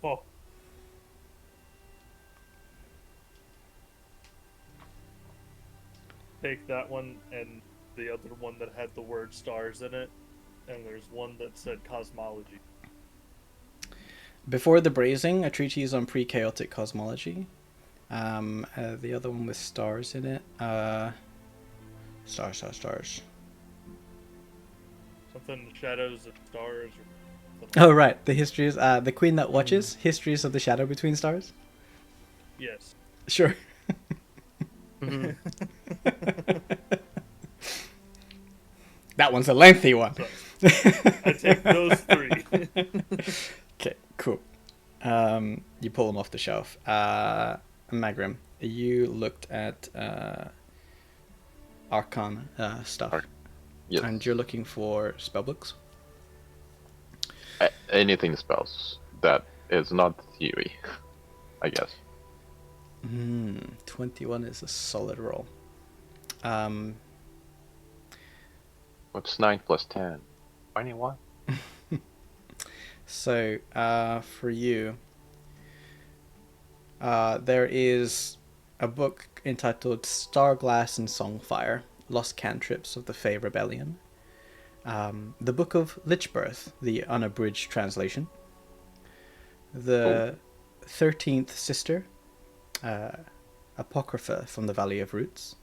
Oh. Take that one and the other one that had the word stars in it, and there's one that said cosmology. Before the Brazing, a treatise on pre-chaotic cosmology. The other one with stars in it. Stars. Something shadows of stars. Or something. Oh right, the histories. The Queen That Watches, Histories of the Shadow Between Stars. Yes. Sure. Mhm. That one's a lengthy one. I take those 3. Okay, cool. You pull them off the shelf. Magrim, you looked at Arcana stuff, Yes. and you're looking for spellbooks. Anything spells that is not theory, I guess. 21 is a solid roll. What's 9 plus 10? 21? So, for you, there is a book entitled Starglass and Songfire, Lost Cantrips of the Fey Rebellion. The Book of Lichbirth, the unabridged translation. The 13th Sister, Apocrypha from the Valley of Roots.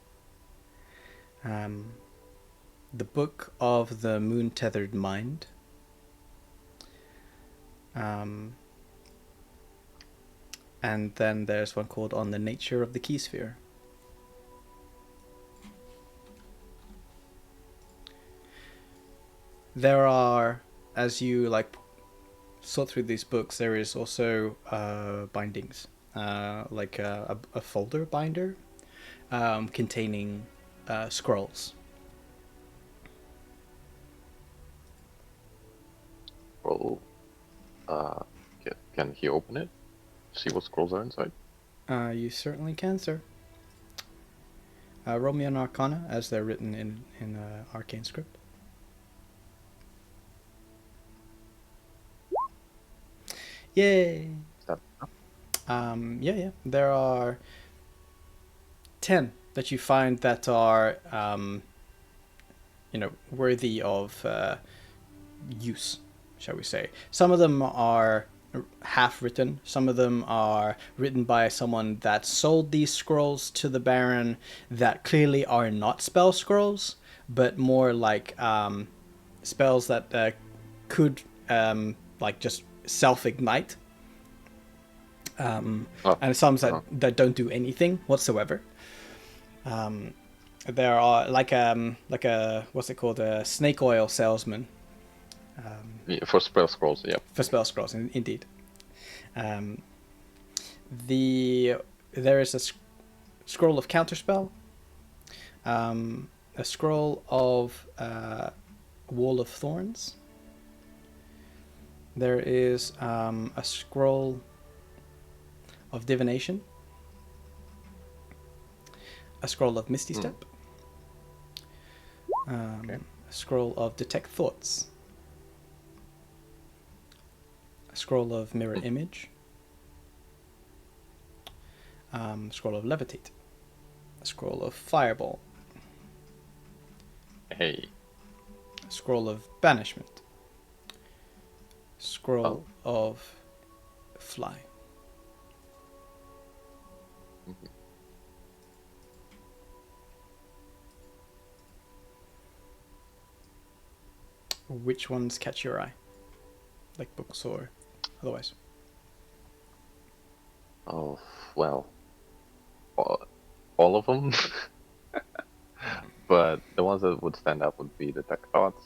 The Book of the Moon-Tethered Mind. And then there's one called On the Nature of the Key Sphere. There are, as you sort through these books, there is also bindings, like a folder binder containing scrolls. Well, can he open it? See what scrolls are inside? You certainly can, sir. Roll me an Arcana, as they're written in arcane script. Yay! Is that Yeah. There are 10 that you find that are, worthy of use, shall we say. Some of them are half written. Some of them are written by someone that sold these scrolls to the Baron that clearly are not spell scrolls, but more like spells that could just self-ignite. And some that don't do anything whatsoever. There are like a what's it called, a snake oil salesman. for spell scrolls? Yeah. For spell scrolls, indeed. There is a scroll of counterspell, a scroll of Wall of Thorns. There is a scroll of divination, a scroll of Misty Step, a scroll of detect thoughts, a scroll of mirror image, scroll of levitate, a scroll of fireball, Hey. a scroll of banishment, scroll of fly. Which ones catch your eye? Like books or otherwise? Oh, well. All of them? But the ones that would stand out would be Detect Thoughts,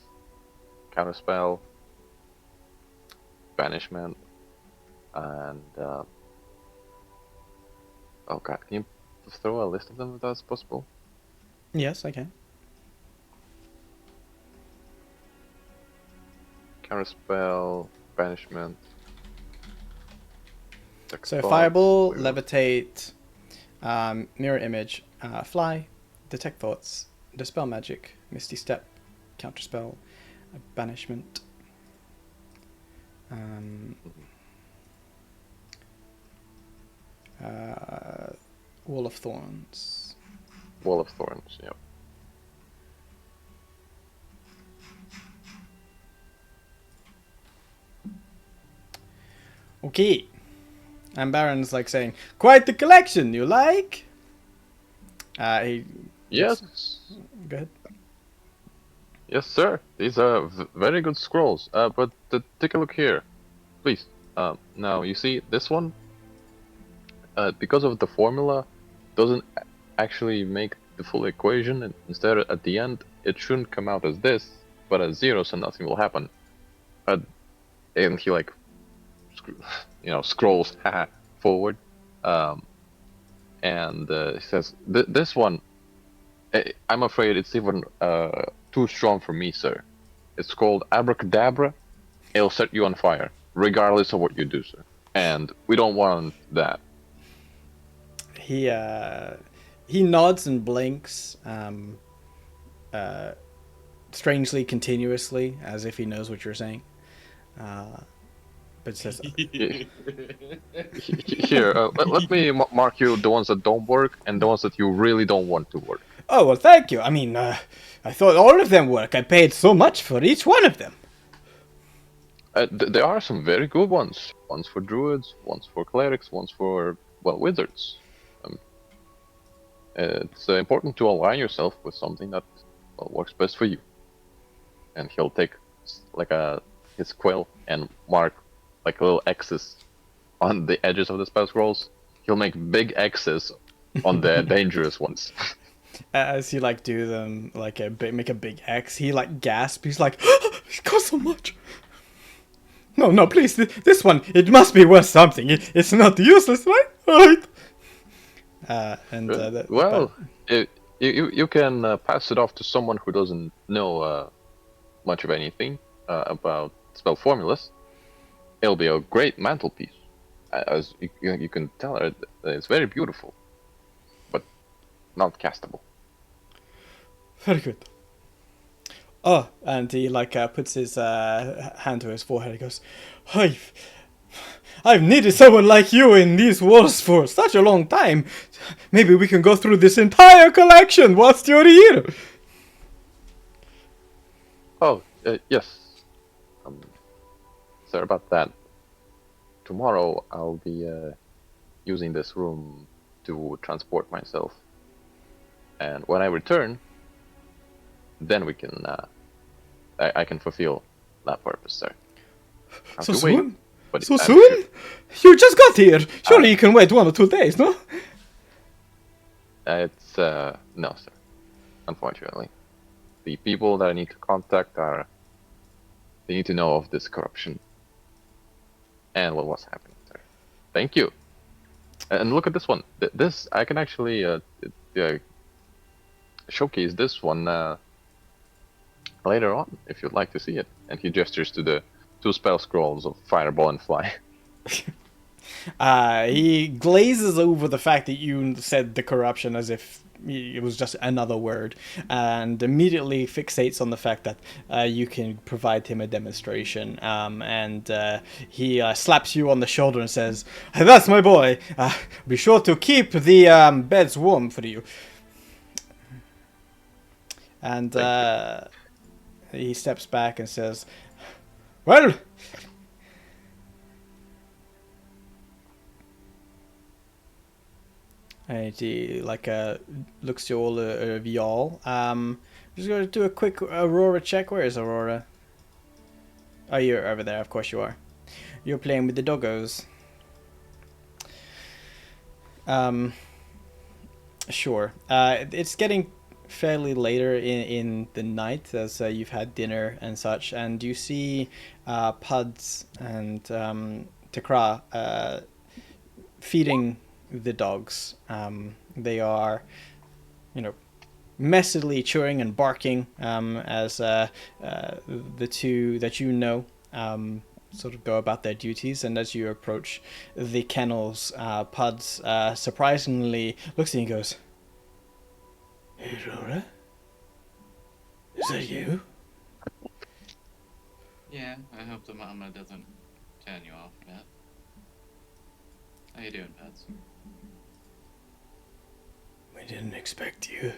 Counterspell, Banishment, and oh god, can you just throw a list of them if that's possible? Yes, I can. Counterspell, Banishment. Detect So Thoughts, fireball, wait, levitate, mirror image, fly, detect thoughts, dispel magic, misty step, counterspell, banishment, wall of thorns. Wall of Thorns, yeah. Okay. And Baron's like saying, "Quite the collection, you like?" He Yes, go ahead. yes, sir. These are very good scrolls. But take a look here, please. Now you see this one. because of the formula, doesn't actually make the full equation. And instead, at the end, it shouldn't come out as this, but as 0, so nothing will happen. And he like, scrolls forward, and he says, "This one, I'm afraid it's even too strong for me, sir. It's called Abracadabra. It'll set you on fire, regardless of what you do, sir. And we don't want that." He nods and blinks, strangely continuously, as if he knows what you're saying. But says, "Here, let me mark you the ones that don't work and the ones that you really don't want to work." "Oh, well, thank you. I mean, I thought all of them work. I paid so much for each one of them." There are some very good ones. Ones for druids, ones for clerics, ones for, well, wizards. It's important to align yourself with something that works best for you. And he'll take like his quill and mark like little X's on the edges of the spell scrolls. He'll make big X's on the dangerous ones. As he like do them, like make a big X, he like gasps. He's like, "It costs so much." No, please, this one, it must be worth something. It's not useless, right? You can pass it off to someone who doesn't know much of anything about spell formulas. It'll be a great mantelpiece. As you can tell, it's very beautiful, but not castable. Very good. Oh, and he like puts his hand to his forehead. He goes, I've needed someone like you in these wars for such a long time. Maybe we can go through this entire collection whilst you're here." Oh, yes. Sorry about that. Tomorrow I'll be using this room to transport myself. And when I return, then we can, I can fulfill that purpose, sir. So soon? But So soon? You just got here. Surely you can wait 1 or 2 days, no? It's, no, sir. Unfortunately. The people that I need to contact they need to know of this corruption. And what was happening there. Thank you. And look at this one. This, I can actually showcase this one later on, if you'd like to see it. And he gestures to the 2 spell scrolls of Fireball and Fly. He glazes over the fact that you said the corruption as if it was just another word, and immediately fixates on the fact that you can provide him a demonstration. And he slaps you on the shoulder and says, "That's my boy. Be sure to keep the beds warm for you." And he steps back and says, "Well, and he looks to all of y'all. Just gonna do a quick Aurora check. Where is Aurora? Oh, you're over there. Of course you are. You're playing with the doggos. Sure. It's getting fairly later in the night as you've had dinner and such, and you see Puds and Takra feeding the dogs. They are, messedly chewing and barking as the 2 that you know sort of go about their duties. And as you approach the kennels, Puds surprisingly looks at you and goes, "Hey, Aurora? Is that you?" Yeah, I hope the mama doesn't turn you off yet. How you doing, Puds? "We didn't expect you."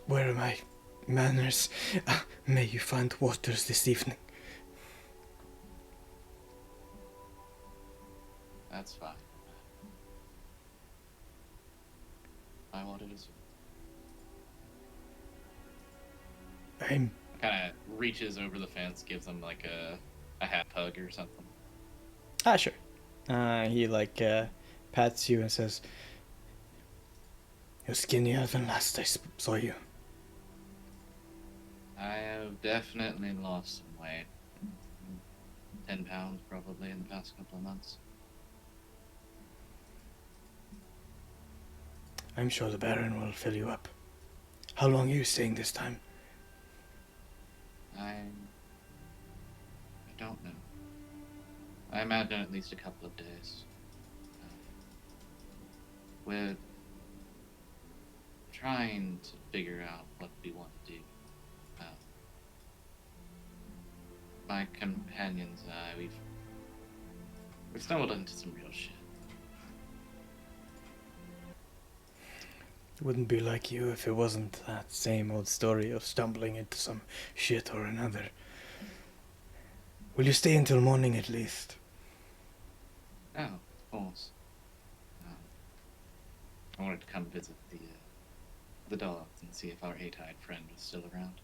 Where are my manners? May you find waters this evening." That's fine. I wanted to. I'm... Kind of reaches over the fence, gives him like a half hug or something. Sure. He like pats you and says, "You're skinnier than last I saw you." I have definitely lost some weight. 10 pounds probably in the past couple of months. I'm sure the Baron will fill you up. How long are you staying this time? I don't know. I imagine at least a couple of days. We're trying to figure out what we want to do. My companions and I, we've stumbled into some real shit. It wouldn't be like you if it wasn't that same old story of stumbling into some shit or another. Will you stay until morning at least? Oh, of course. I wanted to come visit the dogs and see if our 8-eyed friend was still around.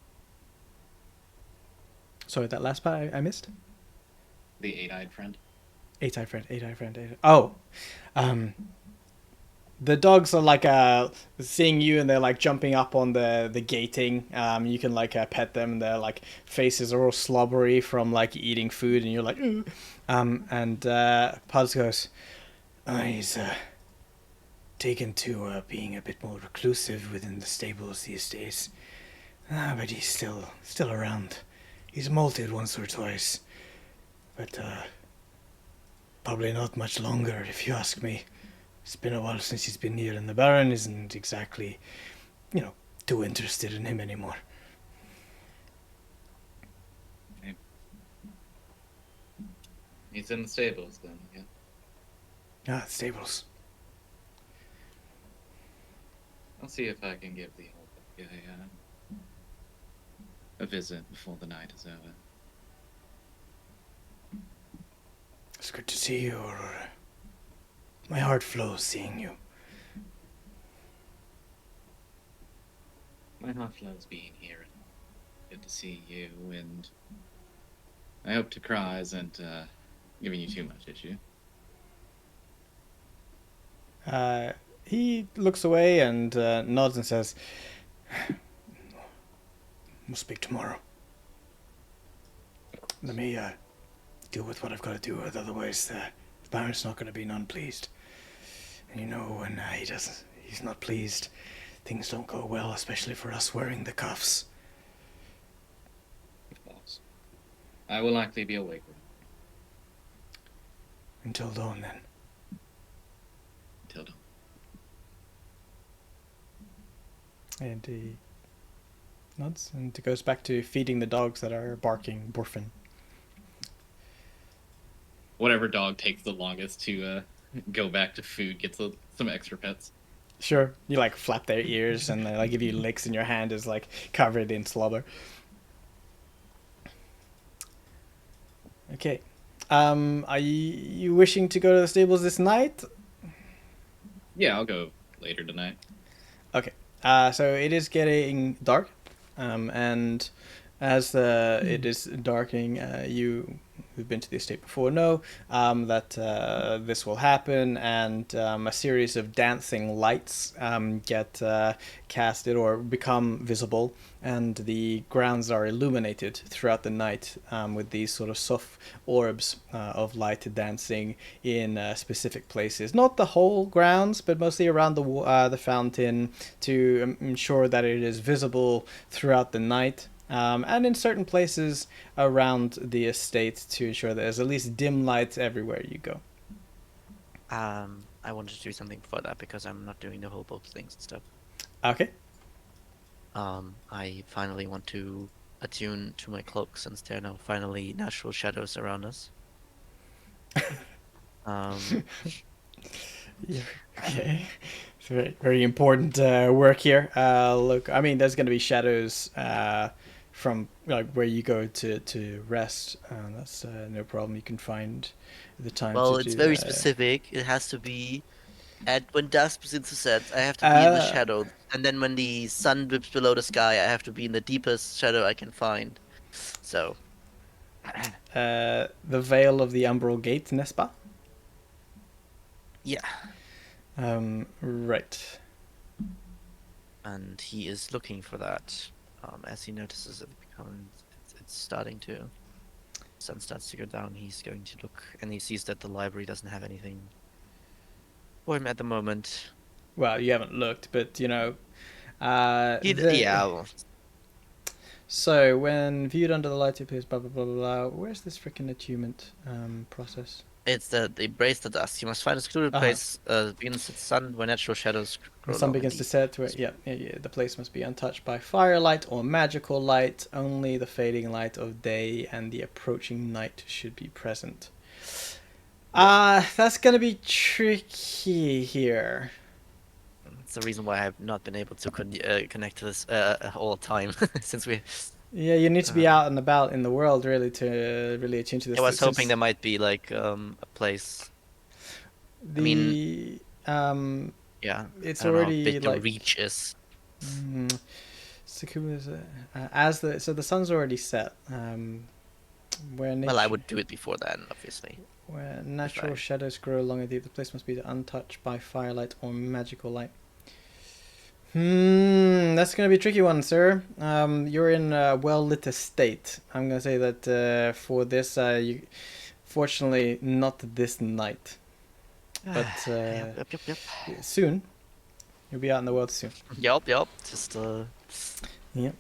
Sorry, that last part I missed? The 8-eyed friend? Eight-eyed friend. Oh! The dogs are like seeing you and they're like jumping up on the gating. You can like pet them. Their like faces are all slobbery from like eating food, and you're like, "Ugh." And Paz goes, "Oh, he's taken to being a bit more reclusive within the stables these days. But he's still around. He's molted once or twice, but probably not much longer, if you ask me. It's been a while since he's been here, and the Baron isn't exactly, too interested in him anymore." He's in the stables then, yeah. Stables. I'll see if I can give the old guy a visit before the night is over. It's good to see you, Aurora. My heart flows seeing you. My heart flows being here, and good to see you, and I hope Takra isn't giving you too much issue. He looks away and nods and says, "We'll speak tomorrow. Let me deal with what I've got to do with, otherwise the Baron's not going to be none-pleased. And when he's not pleased, things don't go well, especially for us wearing the cuffs." Of course. I will likely be awake. Until dawn, then. Until dawn. And he nods and goes back to feeding the dogs that are barking Borfin. Whatever dog takes the longest to go back to food gets some extra pets. Sure. You like flap their ears and they like give you licks and your hand is like covered in slobber. Okay. Are you wishing to go to the stables this night? Yeah, I'll go later tonight. Okay. So it is getting dark, and as it is darkening, you who've been to the estate before know that this will happen, and a series of dancing lights get casted or become visible, and the grounds are illuminated throughout the night with these sort of soft orbs of light dancing in specific places. Not the whole grounds, but mostly around the fountain to ensure that it is visible throughout the night. And in certain places around the estate to ensure there's at least dim lights everywhere you go. I wanted to do something for that because I'm not doing the whole boat things and stuff. Okay. I finally want to attune to my cloak since there are now finally natural shadows around us. Yeah, okay. It's very, very important work here. Look, I mean, there's going to be shadows from like where you go to rest. That's no problem. You can find the time. Well, to it's do very that. specific. It has to be when dusk begins to set. I have to be in the shadow, and then when the sun dips below the sky, I have to be in the deepest shadow I can find. So. The Veil of the Umbral Gate, Nespa? Yeah, Right. and he is looking for that. As he notices it's starting to. Sun starts to go down. He's going to look, and he sees that the library doesn't have anything for him at the moment. Well, you haven't looked, but Yeah, well, So, when viewed under the light, it appears blah blah blah blah blah. Where's this freaking attunement process? it's that they embrace the dusk. You must find a secluded Uh-huh. place. Begins at sun, where natural shadows The grow sun long begins and to deep. set. Where, yeah. The place must be untouched by firelight or magical light. Only the fading light of day and the approaching night should be present. That's gonna be tricky here. It's the reason why I've not been able to connect to this all the time since we. Yeah, you need to be out and about in the world really to really attune to this. I was hoping since there might be like a place. the mean, Yeah, it's I don't know how already big the like reach is. Sakuma's as the sun's already set. Where Well, I nature, would do it before then, obviously. where natural I- shadows grow long and deep, the place must be untouched by firelight or magical light. That's gonna be a tricky one, sir. You're in a well-lit estate. I'm gonna say that for this, you, fortunately, not this night, but Yep. soon. You'll be out in the world soon. Yep. Just Yep.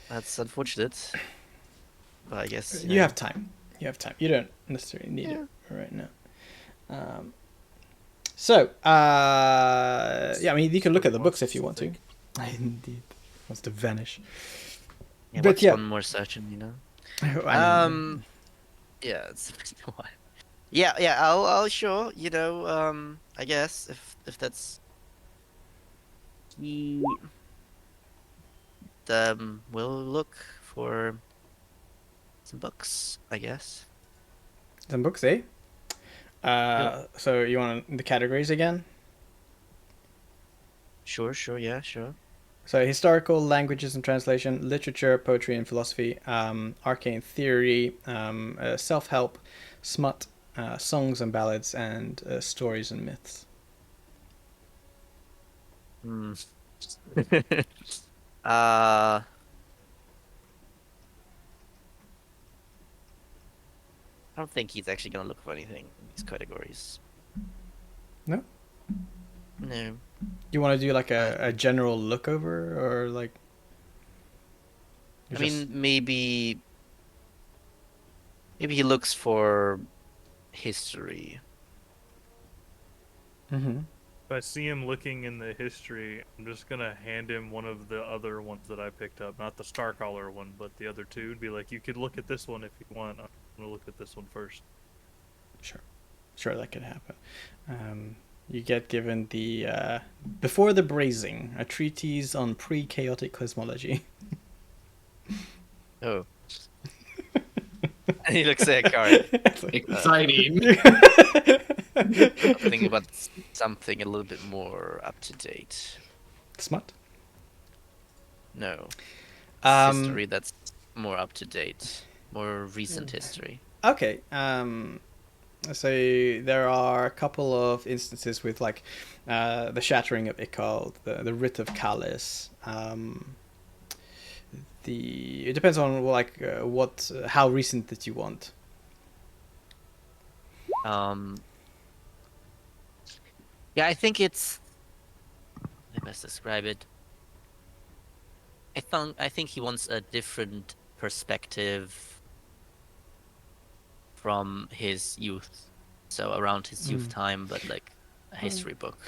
that's unfortunate. But I guess You have time. You have time. You don't necessarily need it right now. Yeah, I mean, you can look at the books if you want to. Indeed. Wants to vanish. Yeah, but what's yeah. one more searching, you know? I mean, Yeah, it's been a while. Yeah, I'll sure, you know, I guess if that's he we'll look for some books, I guess. some books, eh? So you want the categories again? Sure, yeah, sure. So historical, languages and translation, literature, poetry and philosophy, arcane theory, self-help, smut, songs and ballads, and stories and myths. uh I don't think he's actually gonna look for anything in these categories. No? No. You want to do like a general look over, or like? I mean, maybe he looks for history. Mm-hmm. If I see him looking in the history, I'm just gonna hand him one of the other ones that I picked up, not the Starcaller one, but the other two. And be like, you could look at this one if you want. I'm gonna look at this one first. Sure, that could happen. You get given the Before the Brazing, a treatise on pre-chaotic cosmology. Oh. And he looks at a card. Exciting. Thinking about something a little bit more up to date. Smut. No. Um, History that's more up to date. More recent history. Okay. So there are a couple of instances with like the Shattering of Ikald, the Writ of Kalis. It depends on like how recent that you want. Yeah, I think it's. Let me best describe it. I think he wants a different perspective from his youth. So around his youth time, but like a history book.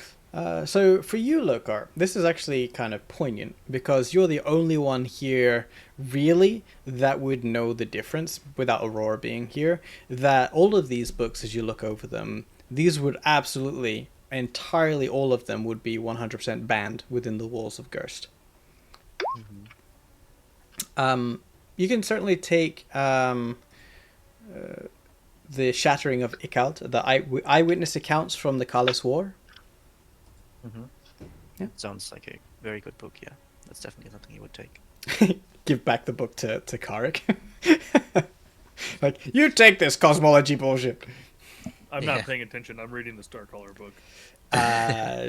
So for you, Lokar, this is actually kind of poignant because you're the only one here, really, that would know the difference without Aurora being here. That all of these books, as you look over them, these would absolutely, entirely all of them would be 100% banned within the walls of Gerst. You can certainly take the Shattering of Ikald, the eyewitness accounts from the Kalis War. Yeah. Sounds like a very good book, yeah. That's definitely something he would take. Give back the book to Karik. Like, you take this cosmology bullshit. I'm Yeah. not paying attention. I'm reading the Starcaller book.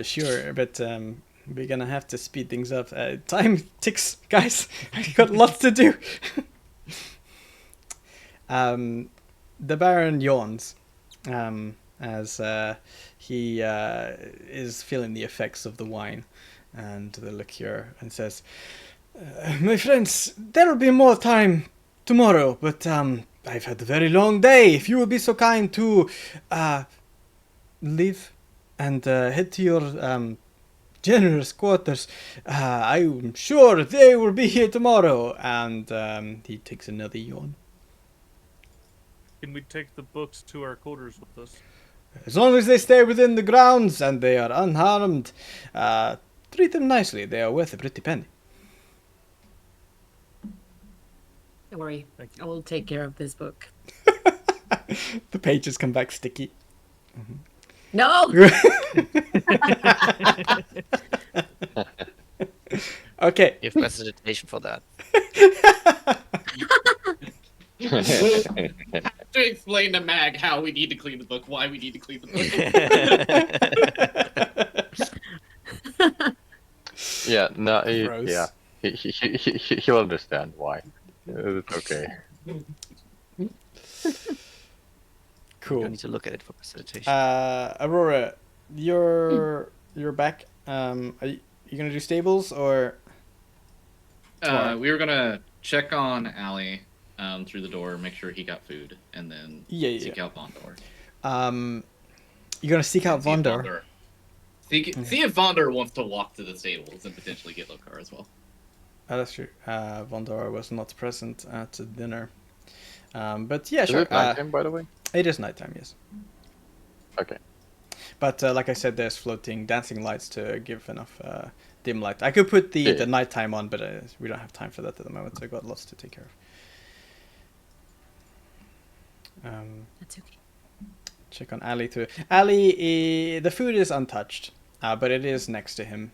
Sure, but we're gonna have to speed things up. Time ticks, guys. I've got lots to do. The Baron yawns as he is feeling the effects of the wine and the liqueur, and says, "My friends, there will be more time tomorrow, but I've had a very long day. If you will be so kind to leave and head to your generous quarters, I'm sure they will be here tomorrow." And he takes another yawn. Can we take the books to our quarters with us? As long as they stay within the grounds and they are unharmed, treat them nicely. They are worth a pretty penny. Don't worry. Thank I will take care of this book. The pages come back sticky. No! Okay. Give precipitation for that. To explain to Mag how we need to clean the book, why we need to clean the book. Yeah, no, Gross. yeah. He'll understand why. It's okay. Cool. You need to look at it for precipitation. Aurora, you're back. Are you gonna do stables or? We were gonna check on Allie through the door, make sure he got food, and then Yeah. seek out Vondor. You're gonna seek out See if Vondor. See if Vondor wants to walk to the stables and potentially get Lokar as well. Oh, that's true. Vondor was not present at the dinner. But yeah, Is sure. it nighttime, by the way? It is nighttime, yes. Okay. But like I said, there's floating dancing lights to give enough dim light. I could put the nighttime on, but we don't have time for that at the moment. So I got lots to take care of. That's okay. Check on Ali too. Ali, the food is untouched, but it is next to him,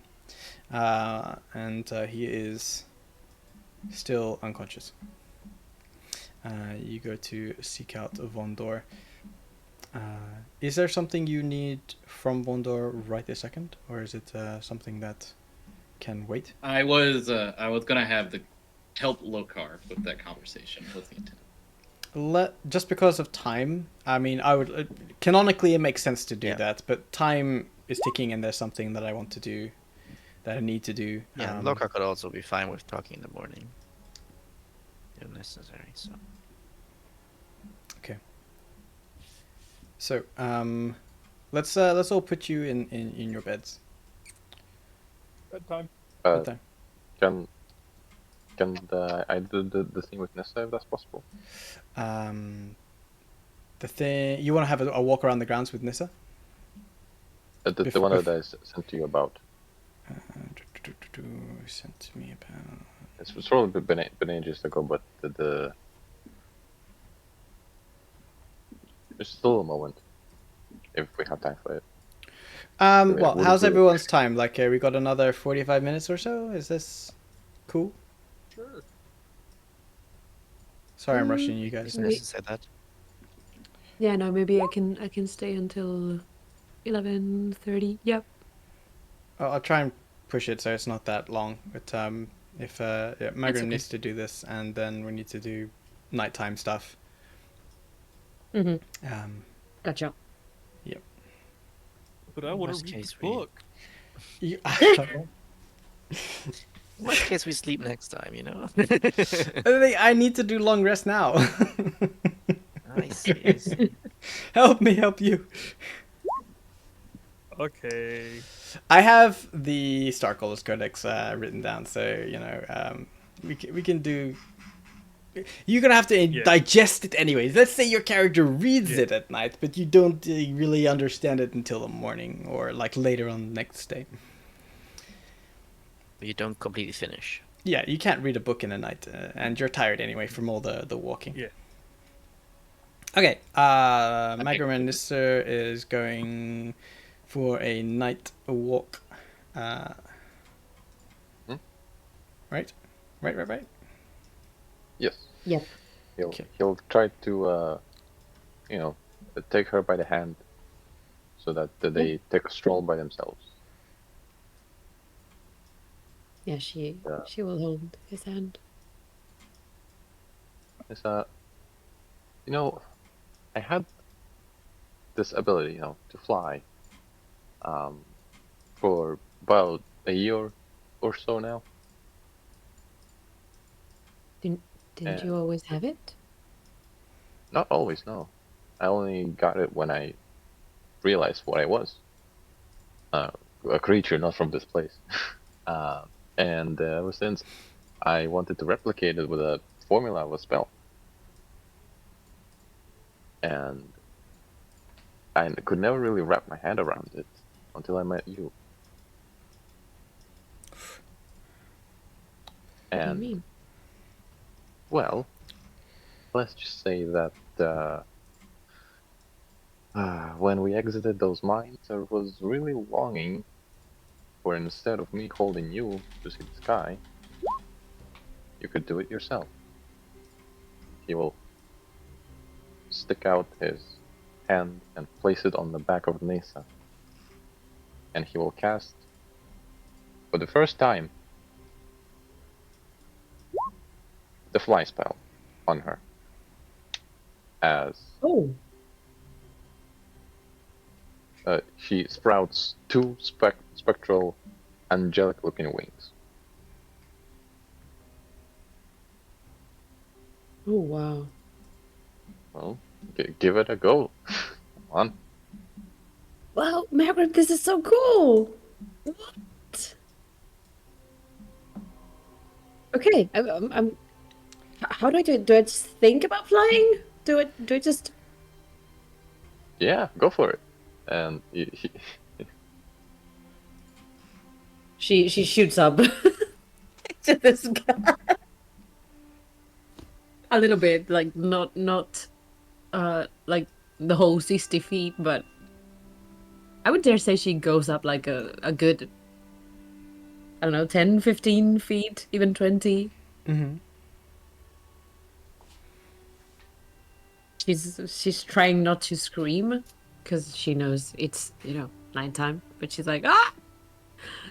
and he is still unconscious. You go to seek out Vondor. Is there something you need from Vondor right this second, or is it something that can wait? I was gonna have the help Lokar with that conversation. What's the intent? Just because of time, I mean, I would canonically it makes sense to do that, but time is ticking, and there's something that I want to do, that I need to do. Yeah, Lokar could also be fine with talking in the morning, if necessary. So. Okay. So let's all put you in your beds. Bedtime. Bedtime. Can I do the thing with Nessa if that's possible? The thing you want to have a walk around the grounds with Nissa? The one that I sent to you about. Sent to me about. It's probably been ages ago, but the there's still a moment if we have time for it. Well, would how's agree. everyone's time? Like, we got another 45 minutes or so. Is this cool? Sure. Sorry, I'm rushing you guys. It's nice to say that. Yeah, no, maybe I can stay until 11:30. Yep. I'll try and push it so it's not that long. But if Margaret okay. needs to do this, and then we need to do nighttime stuff. Mhm. Gotcha. But I want Worst to read case the book. You- In worst case, we sleep next time, you know? I need to do long rest now. I see. Help me help you. Okay. I have the Starcaller's Codex written down, so we can do. You're gonna have to digest it anyways. Let's say your character reads it at night, but you don't really understand it until the morning or like later on the next day. But you don't completely finish. Yeah, you can't read a book in a night, and you're tired anyway from all the walking. Yeah. Okay, Magraman Nisser is going for a night walk. Right? Yes. Yep. He'll try to take her by the hand so that they take a stroll by themselves. Yeah, she Yeah. she will hold his hand. It's you know, I had this ability, to fly, for about a year or so now. Didn't And you always have it? not always, no. I only got it when I realized what I was. A creature not from this place. Uh, and ever since, I wanted to replicate it with a formula of a spell. And I could never really wrap my head around it until I met you. What do you And, mean? well, let's just say that when we exited those mines, I was really longing for, instead of me holding you to see the sky, you could do it yourself. He will stick out his hand and place it on the back of Nessa. And he will cast, for the first time, the fly spell on her. As Oh, she sprouts two spectral, angelic looking wings. oh wow. Well, give it a go. Come on. Well, Margaret, this is so cool. What? Okay, I'm. How do I do it? Do I just think about flying? Do I just? Yeah, go for it. And She shoots up to the sky a little bit, like not like the whole 60 feet, but I would dare say she goes up like a good, I don't know, 10, 15 feet, even 20. Mm-hmm. She's trying not to scream because she knows it's, nighttime, but she's like, ah,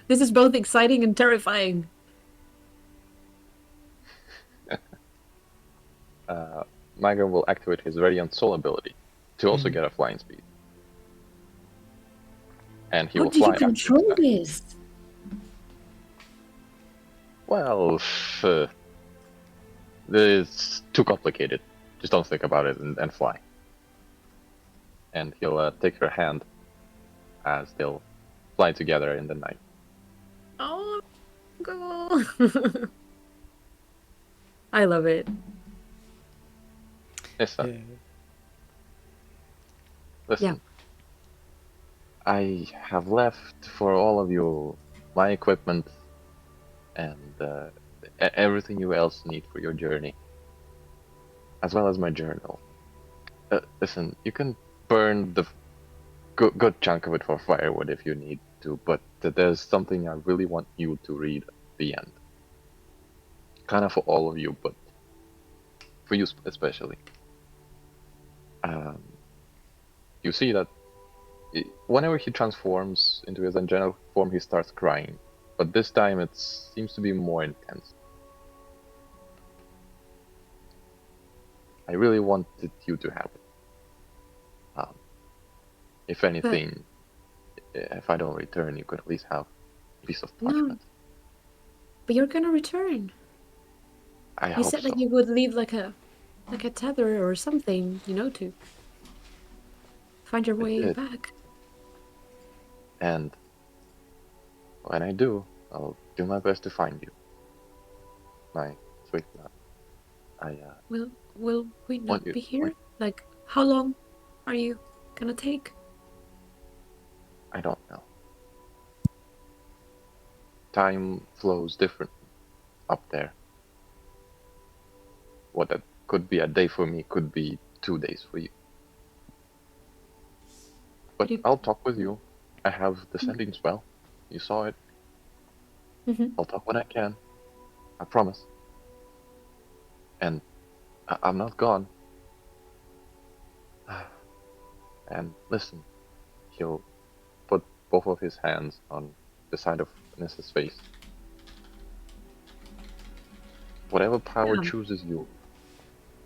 this is both exciting and terrifying. Migra will activate his Radiant Soul ability to also get a flying speed. And he How will do you fly after control this. this? Well, it's too complicated. Just don't think about it and fly. And he'll take her hand as they'll fly together in the night. Oh, cool. I love it. Nissa, Yeah. listen. I have left for all of you my equipment and everything you else need for your journey, as well as my journal. Listen, you can burn the good chunk of it for firewood if you need to, but there's something I really want you to read at the end. Kind of for all of you, but for you especially. You see that whenever he transforms into his angelic form, he starts crying, but this time it seems to be more intense. I really wanted you to have it. If anything, if I don't return, you could at least have a piece of parchment. But you're gonna return. I You hope said so. that you would leave like a tether or something, to find your way did. back. And when I do, I'll do my best to find you. My sweet love. Will we not you- be here? Like, how long are you gonna take? I don't know. Time flows different up there. What that could be a day for me could be 2 days for you. But I'll talk with you. I have the sending spell. You saw it. Mhm. I'll talk when I can. I promise. And I'm not gone. And listen, he'll put both of his hands on the side of Nissa's face. Whatever power Yeah. chooses you,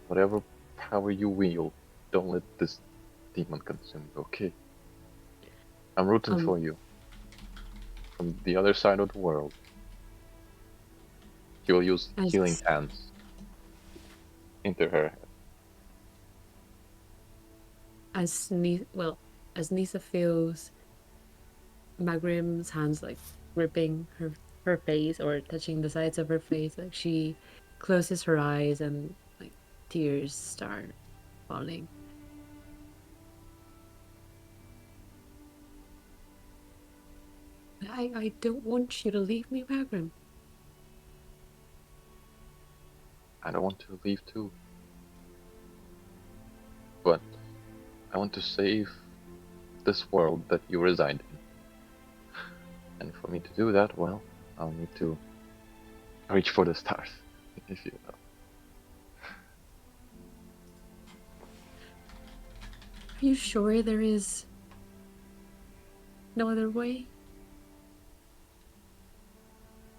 whatever power you wield, don't let this demon consume you, okay? I'm rooting for you. From the other side of the world, he will use As- healing hands into her head. As Nisa feels Magrim's hands like gripping her face or touching the sides of her face, like she closes her eyes and like tears start falling. I don't want you to leave me, Magrim. I don't want to leave too. But I want to save this world that you reside in. And for me to do that, well, I'll need to reach for the stars, if you know. Are you sure there is no other way?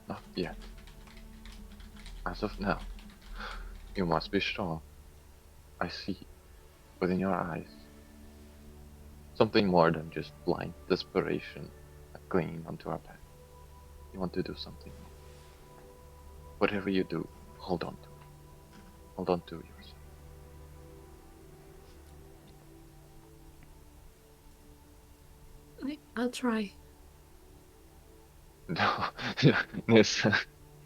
Not yet. As of now, you must be strong. I see within your eyes something more than just blind desperation clinging onto our path. You want to do something more. Whatever you do, hold on to it. Hold on to yourself. I'll try. No, Nissa,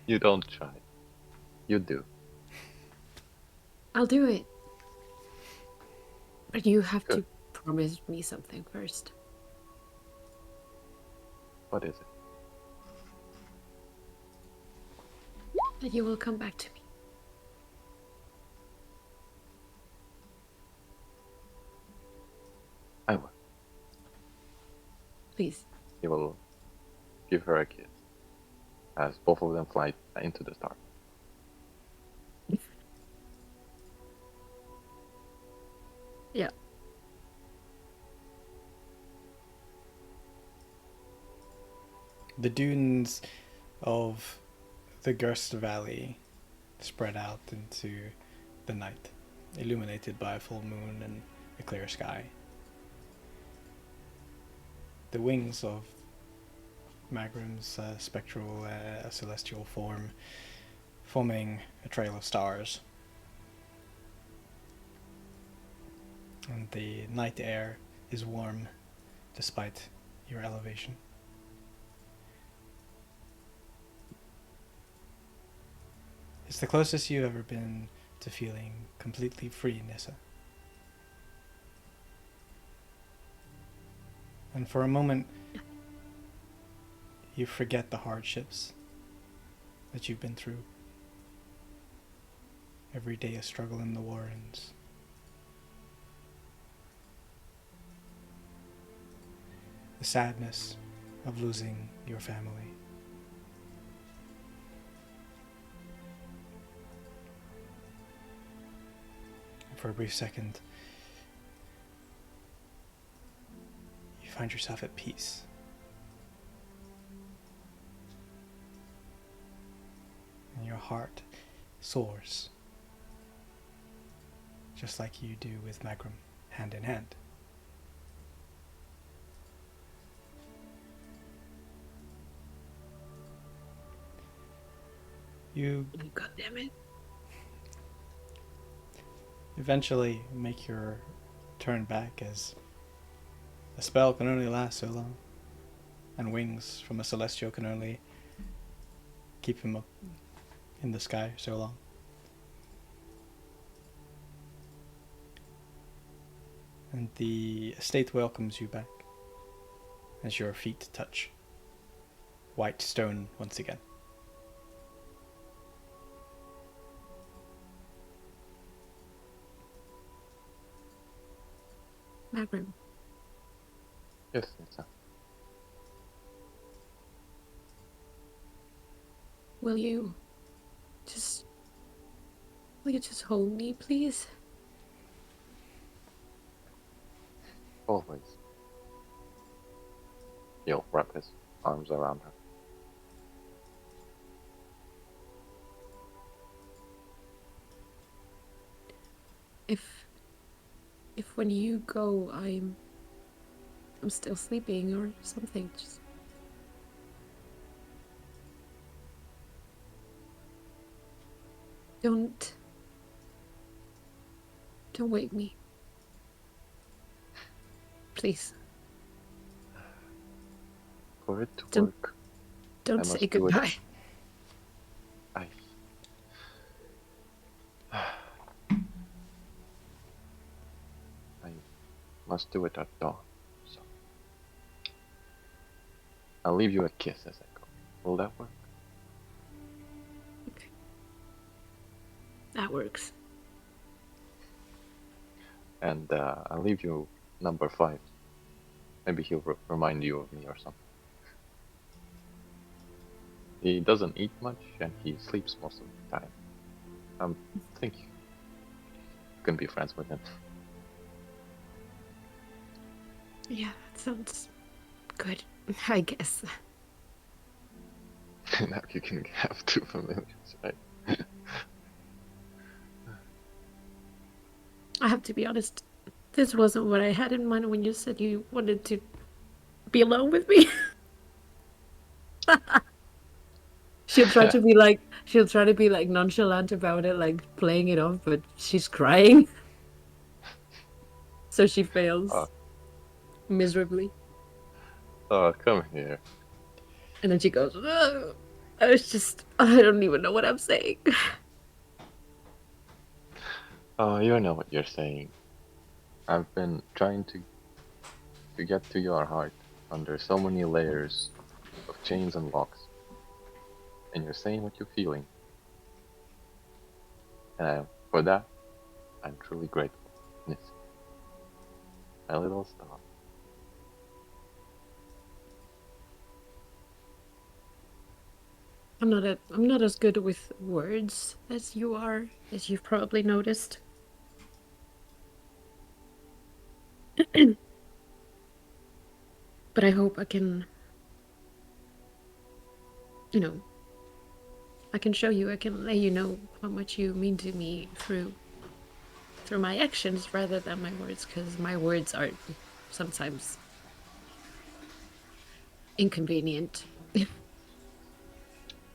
you don't try. You do. I'll do it. But you have Good. to promise me something first. What is it? That you will come back to me. I will. Please. He will give her a kiss as both of them fly into the star. Yeah. The dunes of the Gerst Valley spread out into the night, illuminated by a full moon and a clear sky. The wings of Magrim's spectral celestial form forming a trail of stars. And the night air is warm despite your elevation. It's the closest you've ever been to feeling completely free, Nissa. And for a moment, you forget the hardships that you've been through. Every day a struggle in the Warrens. The sadness of losing your family. For a brief second, you find yourself at peace. And your heart soars, just like you do with Magrim, hand in hand. You God damn it. eventually make your turn back, as a spell can only last so long, and wings from a celestial can only keep him up in the sky so long. And the estate welcomes you back as your feet touch white stone once again. Magrim, Yes, Nissa. will you just hold me, please? Always. He'll wrap his arms around her. If when you go I'm still sleeping or something, just don't wake me. Please. For it to Don't- work, Don't I say must do it. goodbye. I must do it at dawn. So I'll leave you a kiss as I go. Will that work? Okay. That works. And I'll leave you number 5. Maybe he'll remind you of me or something. He doesn't eat much and he sleeps most of the time. I think you can be friends with him. Yeah, that sounds good, I guess. Now you can have 2 familiars, right? I have to be honest, this wasn't what I had in mind when you said you wanted to be alone with me. She'll try to be like nonchalant about it, like playing it off, but she's crying. So she fails miserably. Oh, come here. And then she goes, "Ugh." I don't even know what I'm saying. Oh, you know what you're saying. I've been trying to get to your heart under so many layers of chains and locks. And you're saying what you're feeling. And for that, I'm truly grateful. Nissa. My little star. I'm not as good with words as you are, as you've probably noticed. But I hope I can, I can show you, I can let you know how much you mean to me through my actions rather than my words, because my words are sometimes inconvenient.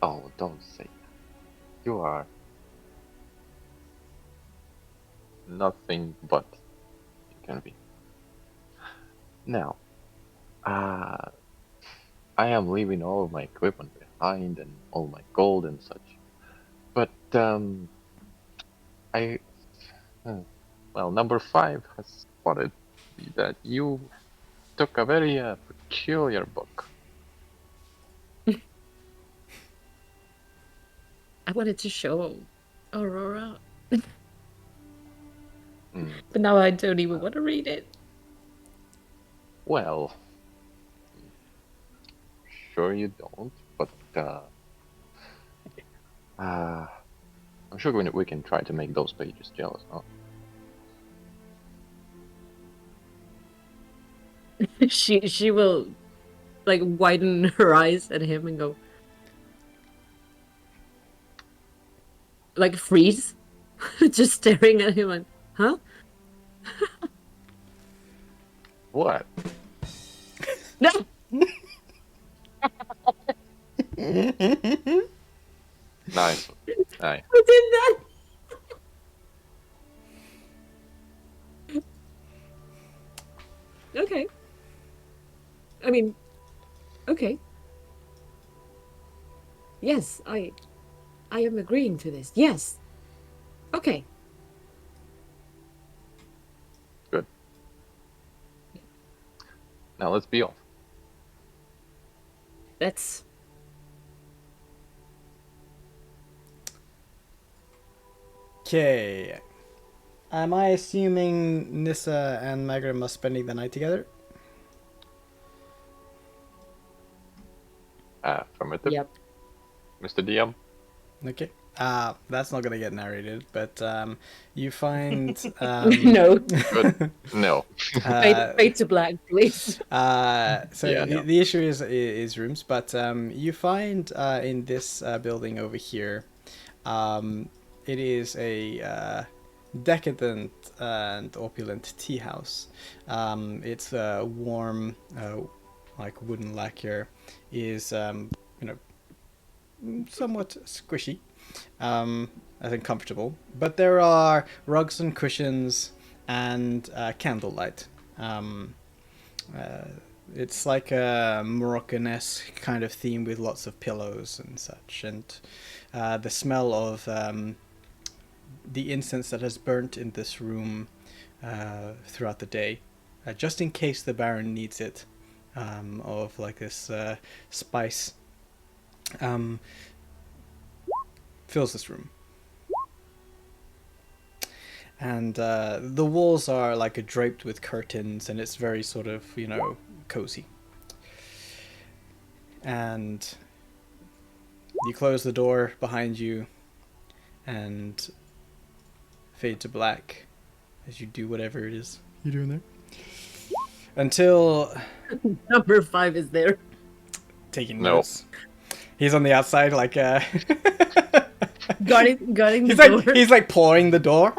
Oh, don't say that. You are nothing but inconvenient. Now, I am leaving all of my equipment behind and all my gold and such. But, number 5 has spotted that you took a very peculiar book. I wanted to show Aurora, Mm. but now I don't even want to read it. Well, sure you don't, but I'm sure we can try to make those pages jealous, huh? She will like widen her eyes at him and go like freeze, just staring at him like, huh? What? No. Nice. Nice. Who did that? Okay. I mean, okay. Yes, I am agreeing to this. Yes. Okay. Good. Now let's be off. That's Okay. Am I assuming Nissa and Magrim are spending the night together? Affirmative. yep. Mr. DM. Okay. That's not gonna get narrated, but you find No. Good. No. Fade to black, please. So Yeah, the, no. the issue is rooms, but you find in this building over here, it is a decadent and opulent tea house. It's warm, like wooden lacquer, is somewhat squishy, I think comfortable. But there are rugs and cushions and candlelight. It's like a Moroccan-esque kind of theme with lots of pillows and such, and the smell of the incense that has burnt in this room throughout the day, just in case the Baron needs it, of like this spice, fills this room. And the walls are like draped with curtains, and it's very sort of, cozy. And you close the door behind you and fade to black as you do whatever it is you're doing there. Until Number 5 is there. taking No. notes. He's on the outside, like Guarding the he's door. like he's like pawing the door.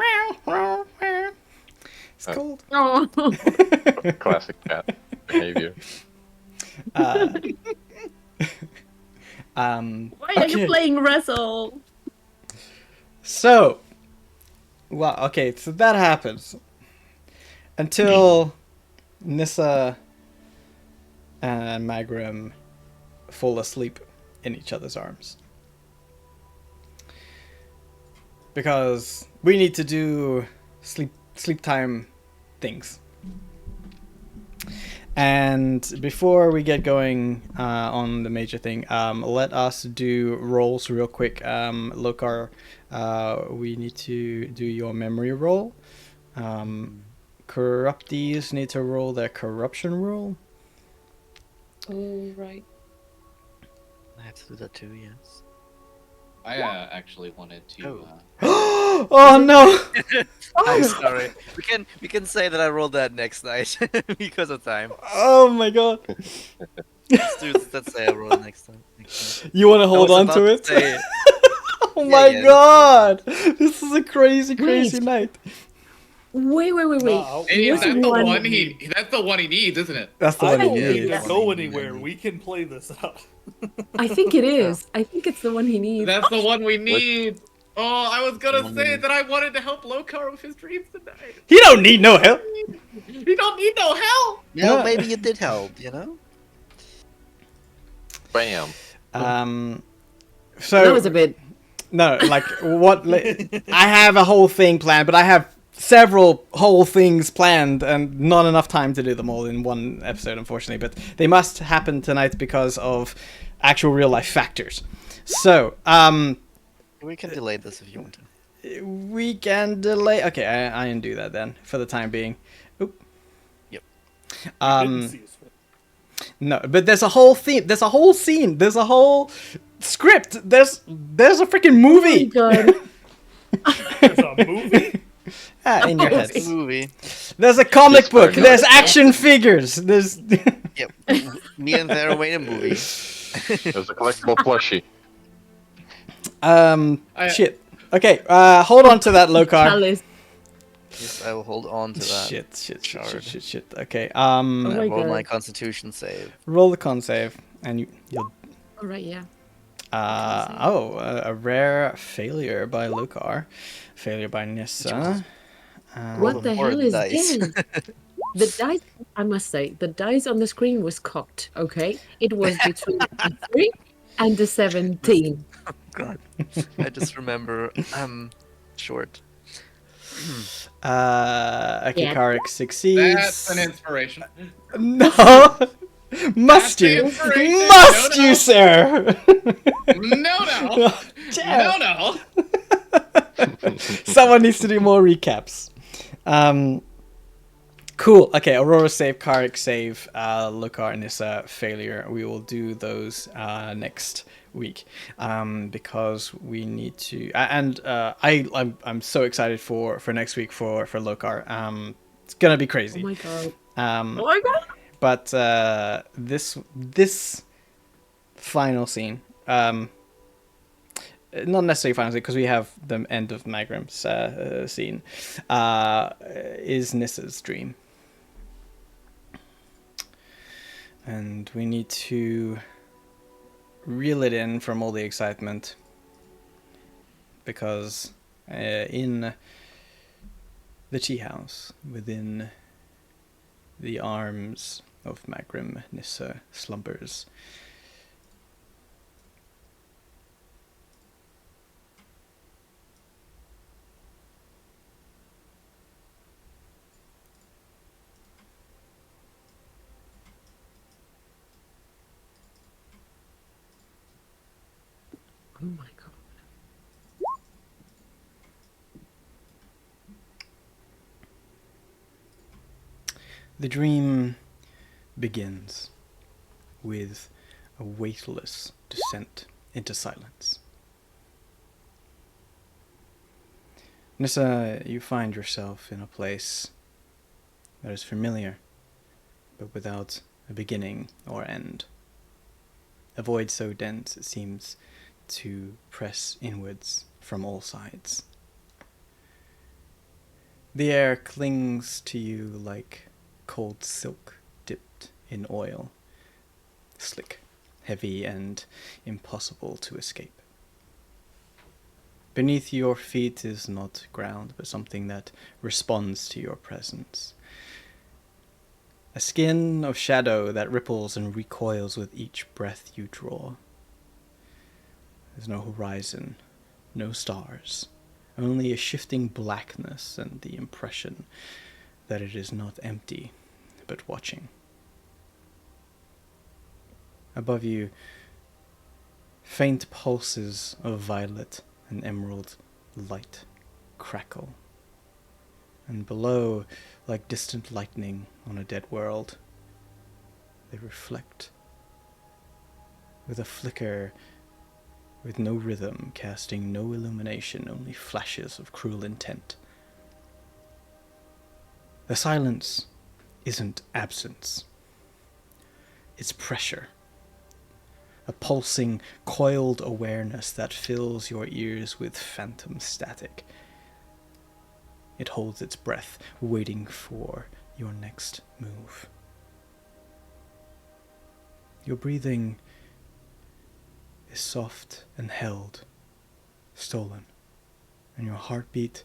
It's cold. Oh. Classic cat behavior. Why are Okay. you playing wrestle? So, well, okay, so that happens until Nissa and Magrum fall asleep in each other's arms. Because we need to do sleep time things. And before we get going on the major thing, let us do rolls real quick. Lokar, we need to do your memory roll. Corruptees need to roll their corruption roll. Oh, right. I have to do that too, yes. I actually wanted to. Oh no! I'm sorry. We can say that I rolled that next night because of time. Oh my god! Let's say I roll next time. You want to hold I on was to about it? say- Oh Yeah, my yeah, god! This is a crazy Wait. night. Wait. Hey, Which that's That's the one? one that's the one he needs, isn't it? That's the I one don't he need needs. to go anywhere. We can play this out. I think it is. I think it's the one he needs. That's the one we need. Oh, I was gonna say that I wanted to help Lokar with his dreams tonight. He don't need no help. He don't need no help. No, Yeah. maybe it did help, you know? Bam. So That was a bit. no, like what? I have a whole thing planned, but I have several whole things planned, and not enough time to do them all in one episode, unfortunately. But they must happen tonight because of actual real life factors. So, We can delay this if you want to. we can delay. Okay, I undo that then for the time being. Oop. Yep. Didn't see his face. No, but there's a whole theme. There's a whole scene. There's a whole script. There's a freaking movie. God. There's a movie. In your head. It's a movie. There's a comic Just book. for There's action figures. There's. Yep. Me and Thera made a movie. There's a collectible plushie. Shit. Okay. Hold on to that, Lokar. Chalice. Yes, I will hold on to that. Shit. Okay. Oh my I roll God. my constitution save. Roll the con save, and you'll. All right, yeah. A rare failure by Lokar. Failure by Nissa. What the more hell is dice. this? The dice, I must say, the dice on the screen was cocked, okay? It was between a 3 and a 17. God. I just remember I'm short. Okay, Yeah. Karik succeeds. That's an inspiration. No! Must That's the you? inspiration. Must No, you, no. sir? No. Damn. No. Someone needs to do more recaps. Cool. Okay, Aurora save, Karik save, Lukar and Nissa failure. We will do those next week because we need to. And I'm so excited for next week for Lokar. It's gonna be Oh crazy. my god. Um, Oh my god. but this final scene, not necessarily final scene because we have the end of Magrim's scene, is Nissa's dream. And we need to reel it in from all the excitement because in the tea house, within the arms of Magrim, Nissa slumbers. Oh my god. The dream begins with a weightless descent into silence. Nissa, you find yourself in a place that is familiar, but without a beginning or end. A void so dense it seems to press inwards from all sides. The air clings to you like cold silk dipped in oil, slick, heavy, and impossible to escape. Beneath your feet is not ground, but something that responds to your presence. A skin of shadow that ripples and recoils with each breath you draw. There's no horizon, no stars, only a shifting blackness and the impression that it is not empty, but watching. Above you, faint pulses of violet and emerald light crackle. And below, like distant lightning on a dead world, they reflect with a flicker, with no rhythm, casting no illumination, only flashes of cruel intent. The silence isn't absence. It's pressure. A pulsing, coiled awareness that fills your ears with phantom static. It holds its breath, waiting for your next move. Your breathing is soft and held, stolen, and your heartbeat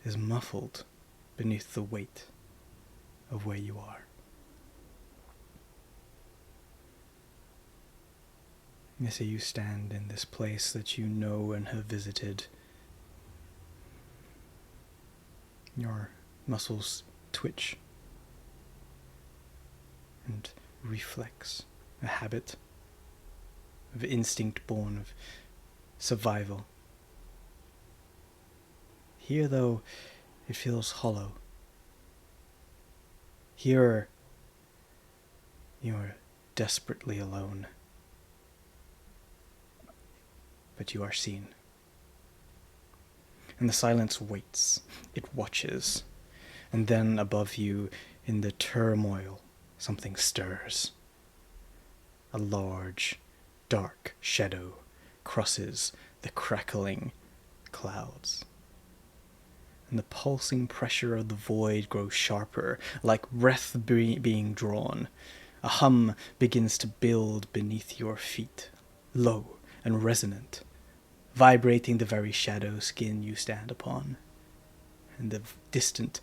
is muffled beneath the weight of where you are. Nissa, you stand in this place that you know and have visited. Your muscles twitch and reflex, a habit of instinct born of survival. Here, though, it feels hollow. Here, you're desperately alone. But you are seen. And the silence waits, it watches, and then above you, in the turmoil, something stirs. A large, dark shadow crosses the crackling clouds. And the pulsing pressure of the void grows sharper, like breath being drawn. A hum begins to build beneath your feet, low and resonant, vibrating the very shadow skin you stand upon. And the distant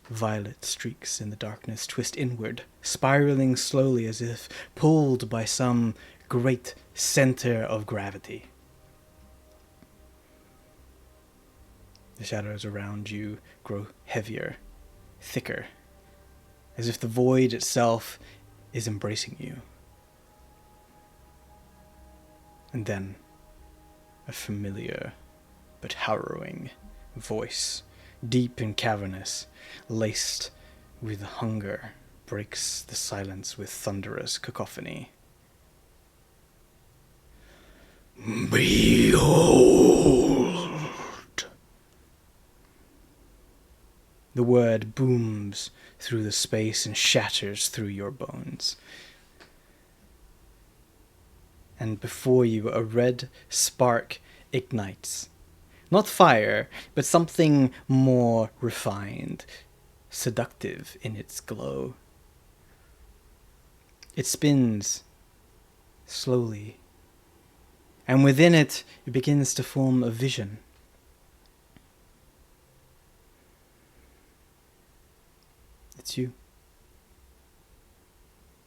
violet streaks in the darkness twist inward, spiraling slowly as if pulled by some great center of gravity. The shadows around you grow heavier, thicker, as if the void itself is embracing you. And then, a familiar but harrowing voice, deep and cavernous, laced with hunger, breaks the silence with thunderous cacophony. Behold! The word booms through the space and shatters through your bones. And before you, a red spark ignites. Not fire, but something more refined, seductive in its glow. It spins slowly, and within it, it begins to form a vision. It's you.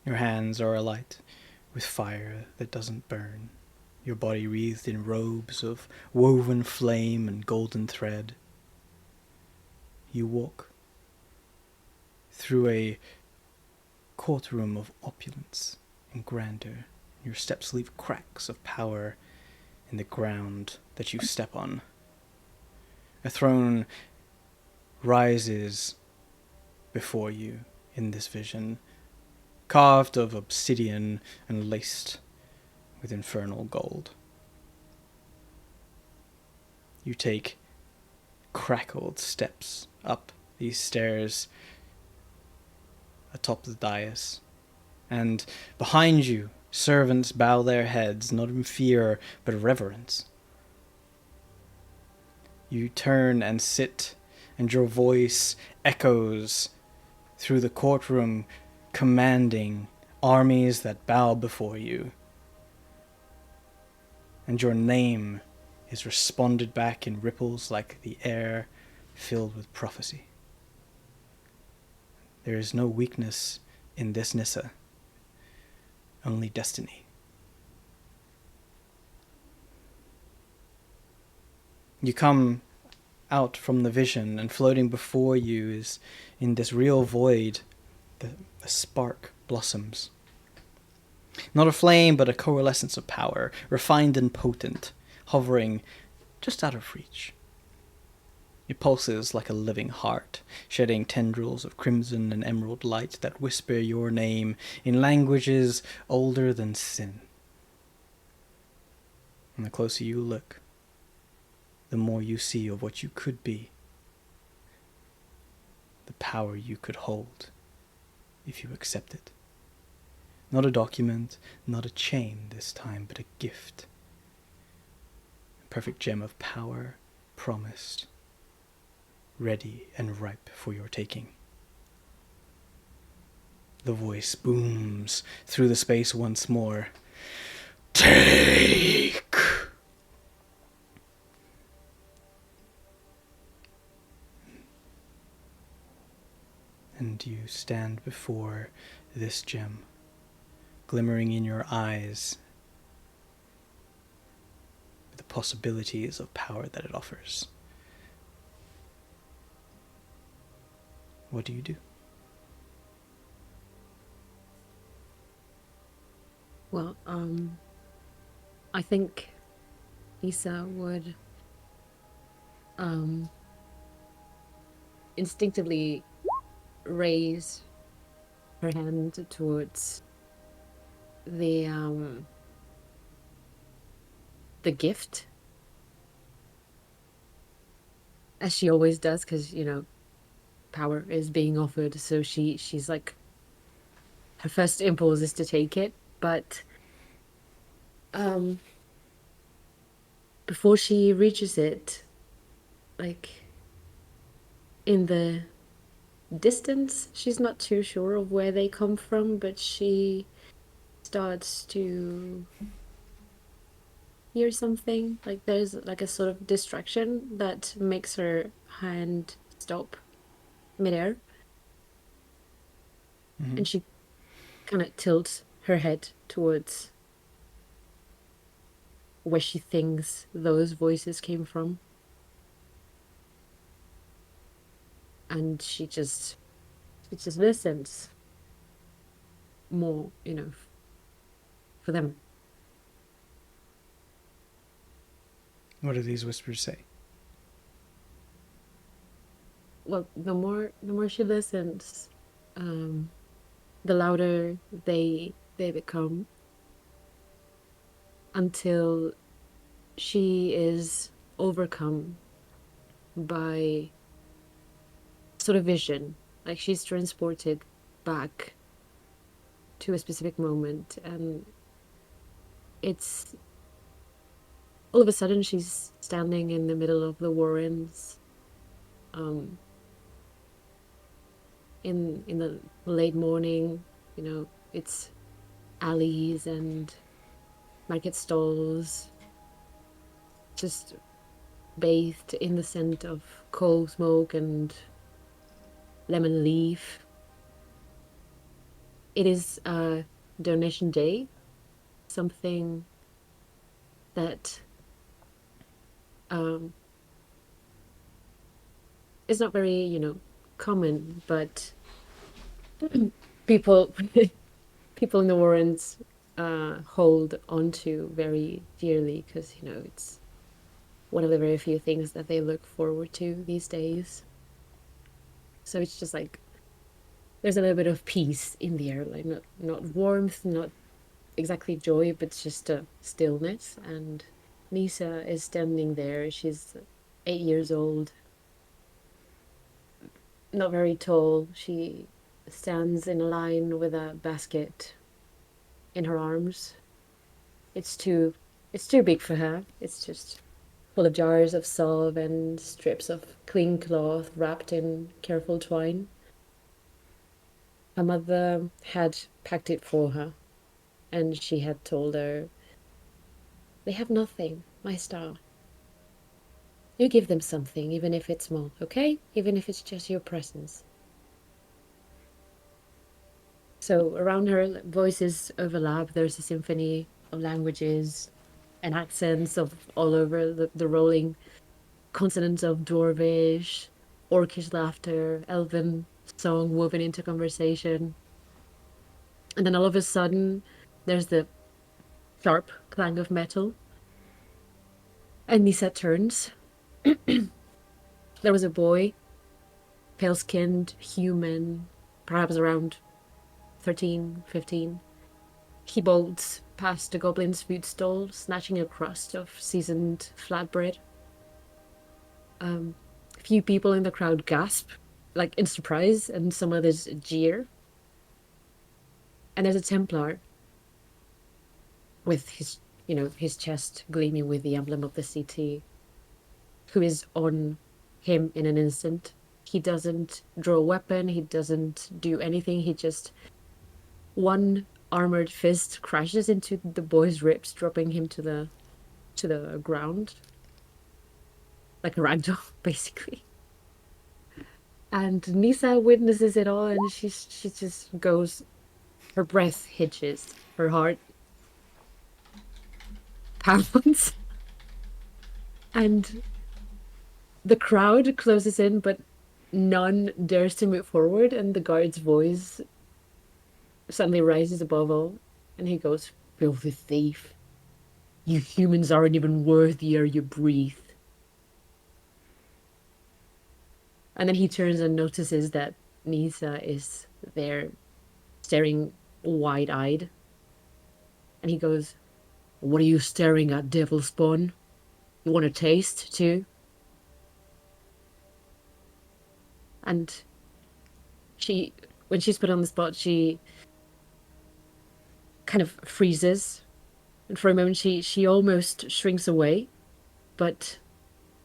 Your hands are alight with fire that doesn't burn, your body wreathed in robes of woven flame and golden thread. You walk through a courtroom of opulence and grandeur. Your steps leave cracks of power in the ground that you step on. A throne rises before you in this vision, carved of obsidian and laced with infernal gold. You take crackled steps up these stairs atop the dais, and behind you, servants bow their heads, not in fear, but reverence. You turn and sit, and your voice echoes through the courtroom, commanding armies that bow before you. And your name is responded back in ripples like the air filled with prophecy. There is no weakness in this Nissa, only destiny. You come out from the vision, and floating before you is, in this real void, the spark blossoms. Not a flame, but a coalescence of power, refined and potent, hovering just out of reach. It pulses like a living heart, shedding tendrils of crimson and emerald light that whisper your name in languages older than sin. And the closer you look, the more you see of what you could be, the power you could hold if you accept it. Not a document, not a chain this time, but a gift. A perfect gem of power, promised, ready and ripe for your taking. The voice booms through the space once more. Take! And you stand before this gem, glimmering in your eyes with the possibilities of power that it offers. What do you do? Well, I think Lisa would instinctively raise her hand towards the gift, as she always does, because power is being offered, so she's like, her first impulse is to take it, but before she reaches it, like in the distance, she's not too sure of where they come from, but she starts to hear something. Like there's like a sort of distraction that makes her hand stop midair. Mm-hmm. And she kind of tilts her head towards where she thinks those voices came from. And she just listens more, for them. What do these whispers say? Well, the more she listens, the louder they become, until she is overcome by sort of vision, like she's transported back to a specific moment, and it's all of a sudden she's standing in the middle of the Warrens, um, in the late morning. You know, it's alleys and market stalls, just bathed in the scent of coal smoke and lemon leaf. It is a donation day, something that is not very, common, but people people in the Warrens hold onto very dearly, because it's one of the very few things that they look forward to these days. So it's just like there's a little bit of peace in the air, like not warmth, not exactly joy, but just a stillness. And Nisa is standing there. She's 8 years old, not very tall. She stands in a line with a basket in her arms. It's too big for her. It's just full of jars of salve and strips of clean cloth wrapped in careful twine. Her mother had packed it for her, and she had told her, "They have nothing, my star. You give them something, even if it's small, okay? Even if it's just your presence." So around her, voices overlap. There's a symphony of languages and accents of all over, the rolling consonants of Dwarvish, Orcish laughter, Elven song woven into conversation. And then all of a sudden, there's the sharp clang of metal. And Nisa turns. There was a boy, pale-skinned, human, perhaps around 13, 15. He bolts past the goblin's food stall, snatching a crust of seasoned flatbread. A few people in the crowd gasp, like in surprise, and some others jeer. And there's a Templar with his chest gleaming with the emblem of the CT, who is on him in an instant. He doesn't draw a weapon, he doesn't do anything, he just, one armored fist crashes into the boy's ribs, dropping him to the ground. Like a ragdoll, basically. And Nisa witnesses it all, and she just goes, her breath hitches, her heart pounds, and the crowd closes in, but none dares to move forward, and the guard's voice suddenly rises above all, and he goes, "Filthy thief. You humans aren't even worth the air you breathe." And then he turns and notices that Nisa is there, staring wide-eyed. And he goes, "What are you staring at, devil spawn? You want a taste, too?" And when she's put on the spot, she kind of freezes. And for a moment, she almost shrinks away. But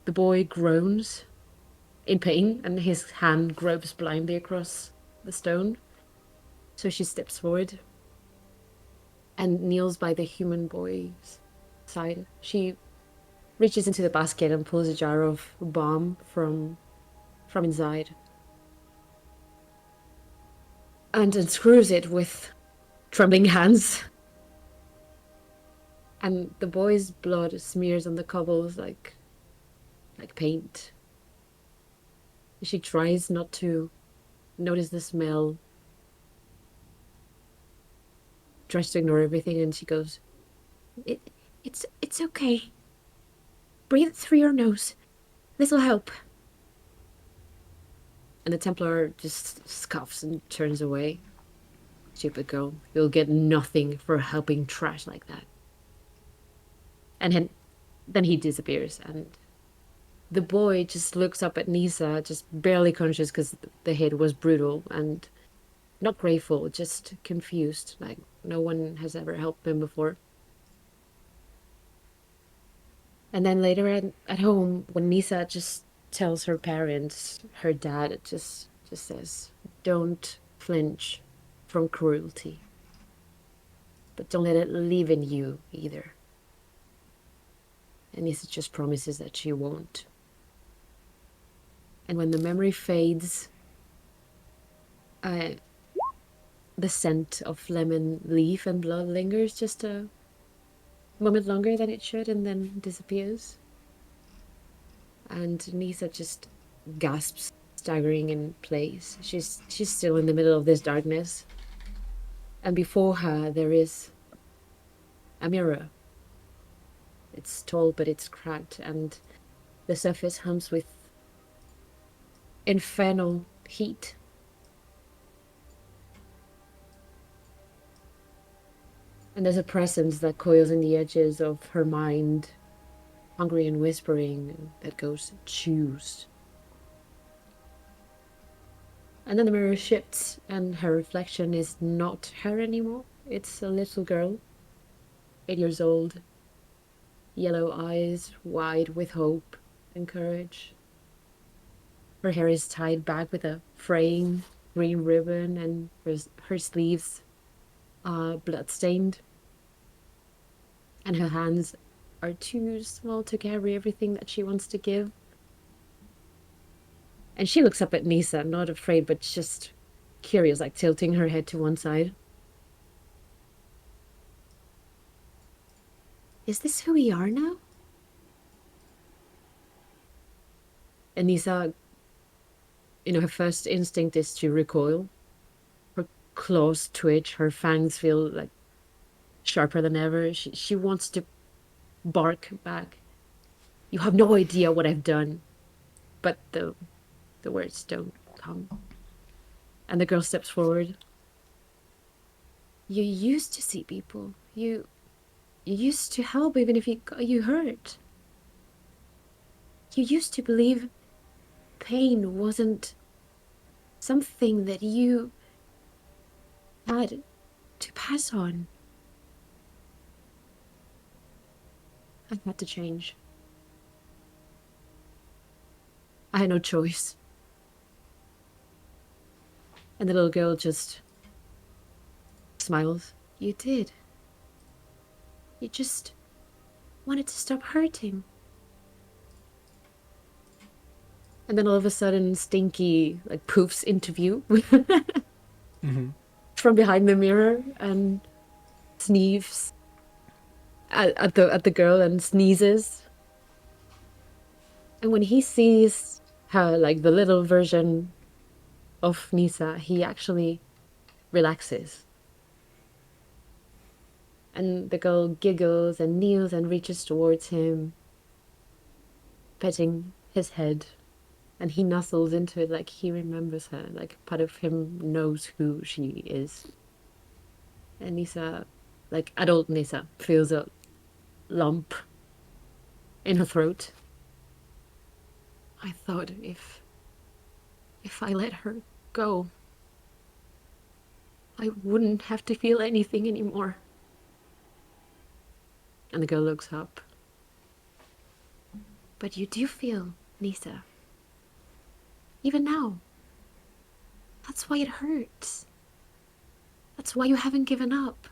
the boy groans in pain, and his hand gropes blindly across the stone. So she steps forward and kneels by the human boy's side. She reaches into the basket and pulls a jar of balm from inside, and unscrews it with trembling hands. And the boy's blood smears on the cobbles like paint. She tries not to notice the smell, tries to ignore everything, and she goes, It's okay. Breathe through your nose. This'll help." And the Templar just scoffs and turns away. Stupid girl, you'll get nothing for helping trash like that. And then he disappears, and the boy just looks up at Nisa, just barely conscious because the hit was brutal and not grateful, just confused, like no one has ever helped him before. And then later at home, when Nisa just tells her parents, her dad just says, "Don't flinch from cruelty, but don't let it live in you either." And Nisa just promises that she won't. And when the memory fades, the scent of lemon leaf and blood lingers just a moment longer than it should and then disappears. And Nisa just gasps, staggering in place. She's still in the middle of this darkness. And before her there is a mirror. It's tall but it's cracked, and the surface hums with infernal heat. And there's a presence that coils in the edges of her mind, hungry and whispering, that goes, "Choose." And then the mirror shifts, and her reflection is not her anymore. It's a little girl, 8 years old, yellow eyes wide with hope and courage. Her hair is tied back with a fraying green ribbon, and her sleeves are bloodstained. And her hands are too small to carry everything that she wants to give. And she looks up at Nisa, not afraid, but just curious, like tilting her head to one side. "Is this who we are now?" And Nisa, her first instinct is to recoil. Her claws twitch, her fangs feel like sharper than ever. She wants to bark back. "You have no idea what I've done." But the words don't come. And the girl steps forward. "You used to see people. You used to help even if you got you hurt. You used to believe pain wasn't something that you had to pass on." I had to change. I had no choice. And the little girl just smiles. "You did. You just wanted to stop hurting." And then all of a sudden, Stinky poofs into view from behind the mirror and sneezes at the girl and sneezes. And when he sees her, the little version of Nisa, he actually relaxes. And the girl giggles and kneels and reaches towards him, petting his head. And he nuzzles into it like he remembers her, like part of him knows who she is. And Nisa, adult Nisa, feels a lump in her throat. I thought if I let her go, I wouldn't have to feel anything anymore. And the girl looks up. "But you do feel, Nisa. Even now. That's why it hurts. That's why you haven't given up.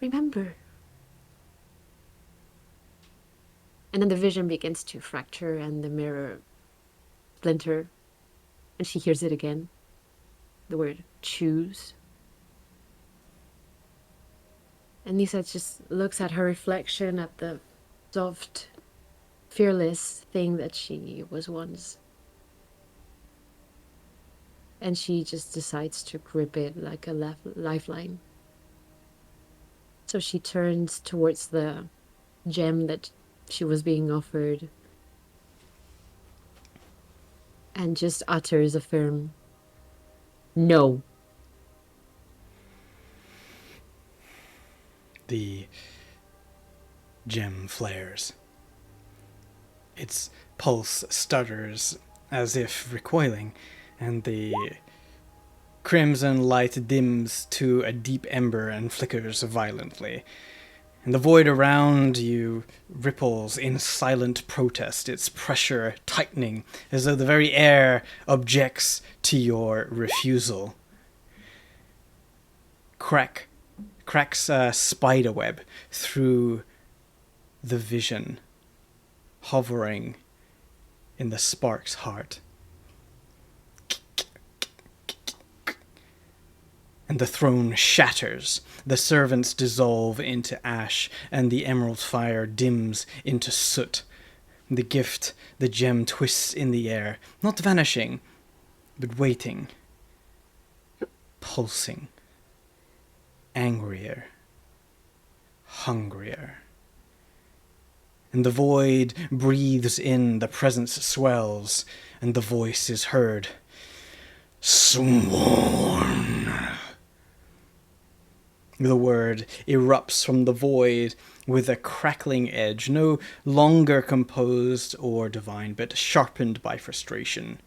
Remember." And then the vision begins to fracture and the mirror splinter. And she hears it again. The word "choose." And Nisa just looks at her reflection, at the soft, fearless thing that she was once. And she just decides to grip it like a lifeline. So she turns towards the gem that she was being offered. and just utters a firm no. The gem flares. Its pulse stutters as if recoiling, and the crimson light dims to a deep ember and flickers violently. And the void around you ripples in silent protest, its pressure tightening as though the very air objects to your refusal. Cracks a spiderweb through the vision, hovering in the spark's heart. And the throne shatters, the servants dissolve into ash, and the emerald fire dims into soot. The gift, the gem, twists in the air, not vanishing, but waiting, pulsing, angrier, hungrier. And the void breathes in, the presence swells, and the voice is heard. Sworn. The word erupts from the void with a crackling edge, no longer composed or divine, but sharpened by frustration.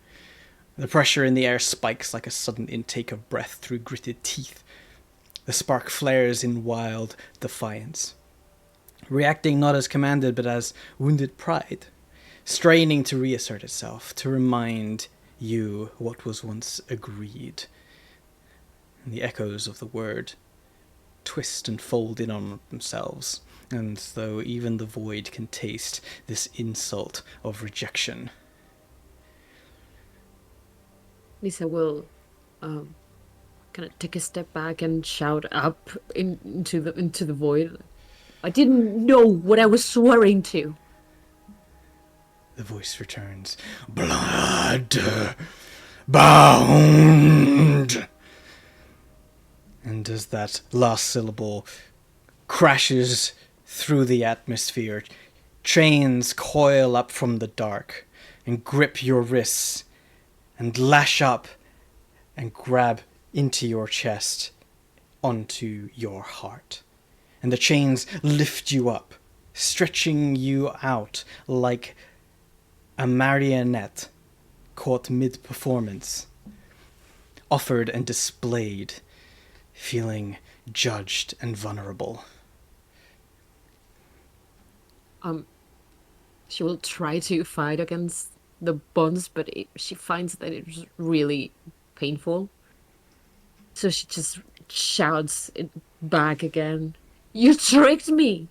The pressure in the air spikes like a sudden intake of breath through gritted teeth. The spark flares in wild defiance, reacting not as commanded but as wounded pride, straining to reassert itself, to remind you what was once agreed. And the echoes of the word twist and fold in on themselves, and though even the void can taste this insult of rejection. Lisa will kind of take a step back and shout up into the void. I didn't know what I was swearing to. The voice returns. Blood bound. And as that last syllable crashes through the atmosphere, chains coil up from the dark and grip your wrists and lash up and grab into your chest, onto your heart. And the chains lift you up, stretching you out like a marionette caught mid-performance, offered and displayed, feeling judged and vulnerable. She will try to fight against the bonds, but she finds that it's really painful. So she just shouts it back again. You tricked me!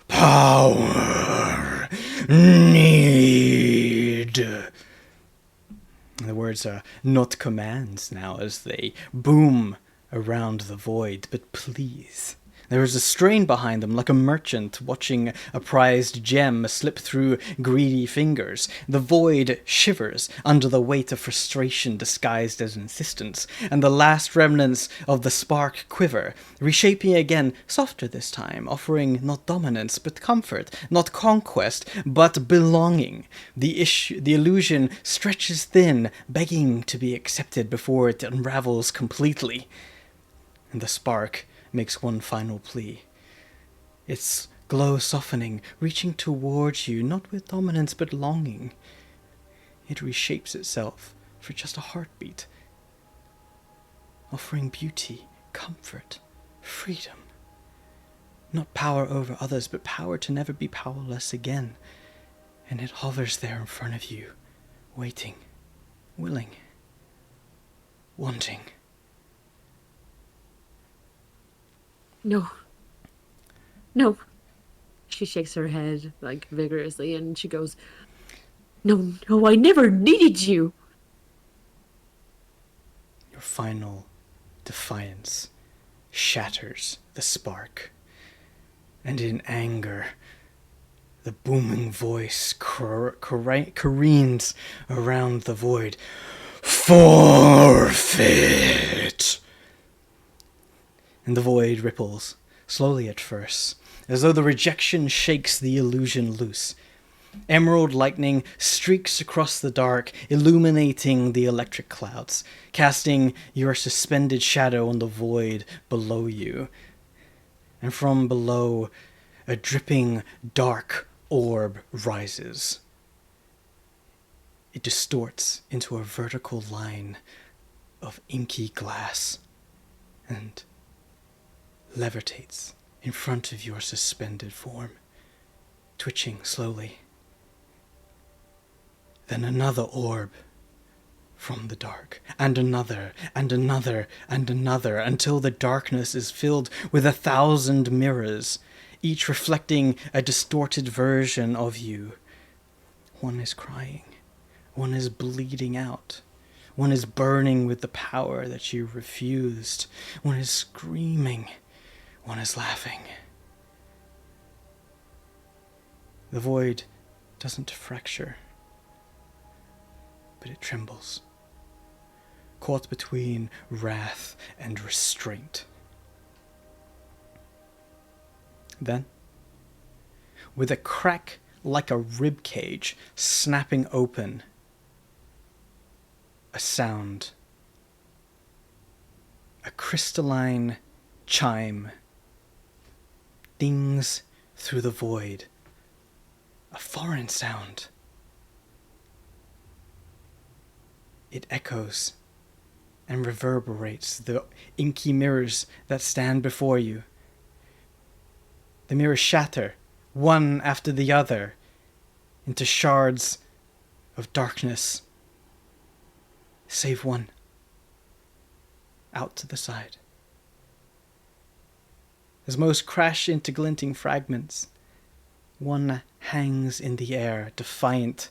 Power need. The words are not commands now as they boom around the void, but please. There is a strain behind them, like a merchant watching a prized gem slip through greedy fingers. The void shivers under the weight of frustration disguised as insistence, and the last remnants of the spark quiver, reshaping again, softer this time, offering not dominance but comfort, not conquest but belonging. The illusion stretches thin, begging to be accepted before it unravels completely. And the spark makes one final plea. Its glow softening, reaching towards you, not with dominance but longing. It reshapes itself for just a heartbeat, offering beauty, comfort, freedom. Not power over others, but power to never be powerless again. And it hovers there in front of you, waiting, willing, wanting. No. No. She shakes her head, like, vigorously, and she goes, No, I never needed you. Your final defiance shatters the spark. And in anger, the booming voice careens around the void. Forfeit! And the void ripples, slowly at first, as though the rejection shakes the illusion loose. Emerald lightning streaks across the dark, illuminating the electric clouds, casting your suspended shadow on the void below you. And from below, a dripping, dark orb rises. It distorts into a vertical line of inky glass and levitates in front of your suspended form, twitching slowly. Then another orb from the dark, and another, and another, and another, until the darkness is filled with 1,000 mirrors, each reflecting a distorted version of you. One is crying, one is bleeding out, one is burning with the power that you refused, one is screaming, one is laughing. The void doesn't fracture, but it trembles, caught between wrath and restraint. Then, with a crack like a rib cage snapping open, a sound, a crystalline chime, dings through the void, a foreign sound. It echoes and reverberates the inky mirrors that stand before you. The mirrors shatter, one after the other, into shards of darkness, save one, out to the side. As most crash into glinting fragments, one hangs in the air, defiant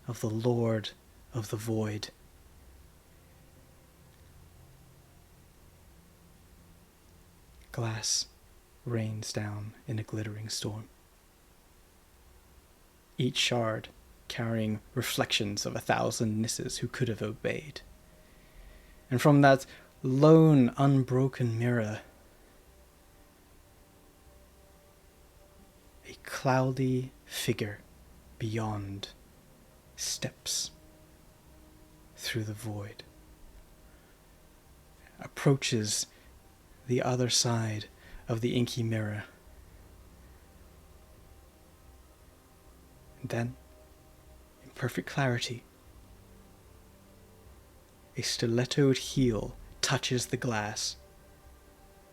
of the Lord of the Void. Glass rains down in a glittering storm, each shard carrying reflections of 1,000 Nisses who could have obeyed. And from that lone, unbroken mirror, a cloudy figure beyond steps through the void, approaches the other side of the inky mirror. And then, in perfect clarity, a stilettoed heel touches the glass.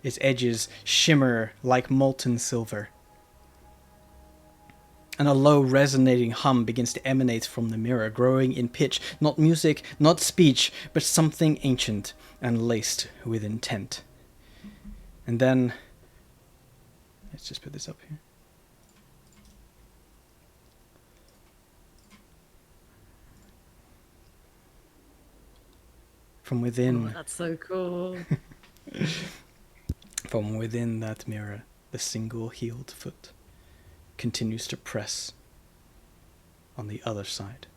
Its edges shimmer like molten silver, and a low resonating hum begins to emanate from the mirror, growing in pitch, not music, not speech, but something ancient and laced with intent. And then, let's just put this up here. From within, That's so cool. from within that mirror, the single-heeled foot continues to press on the other side,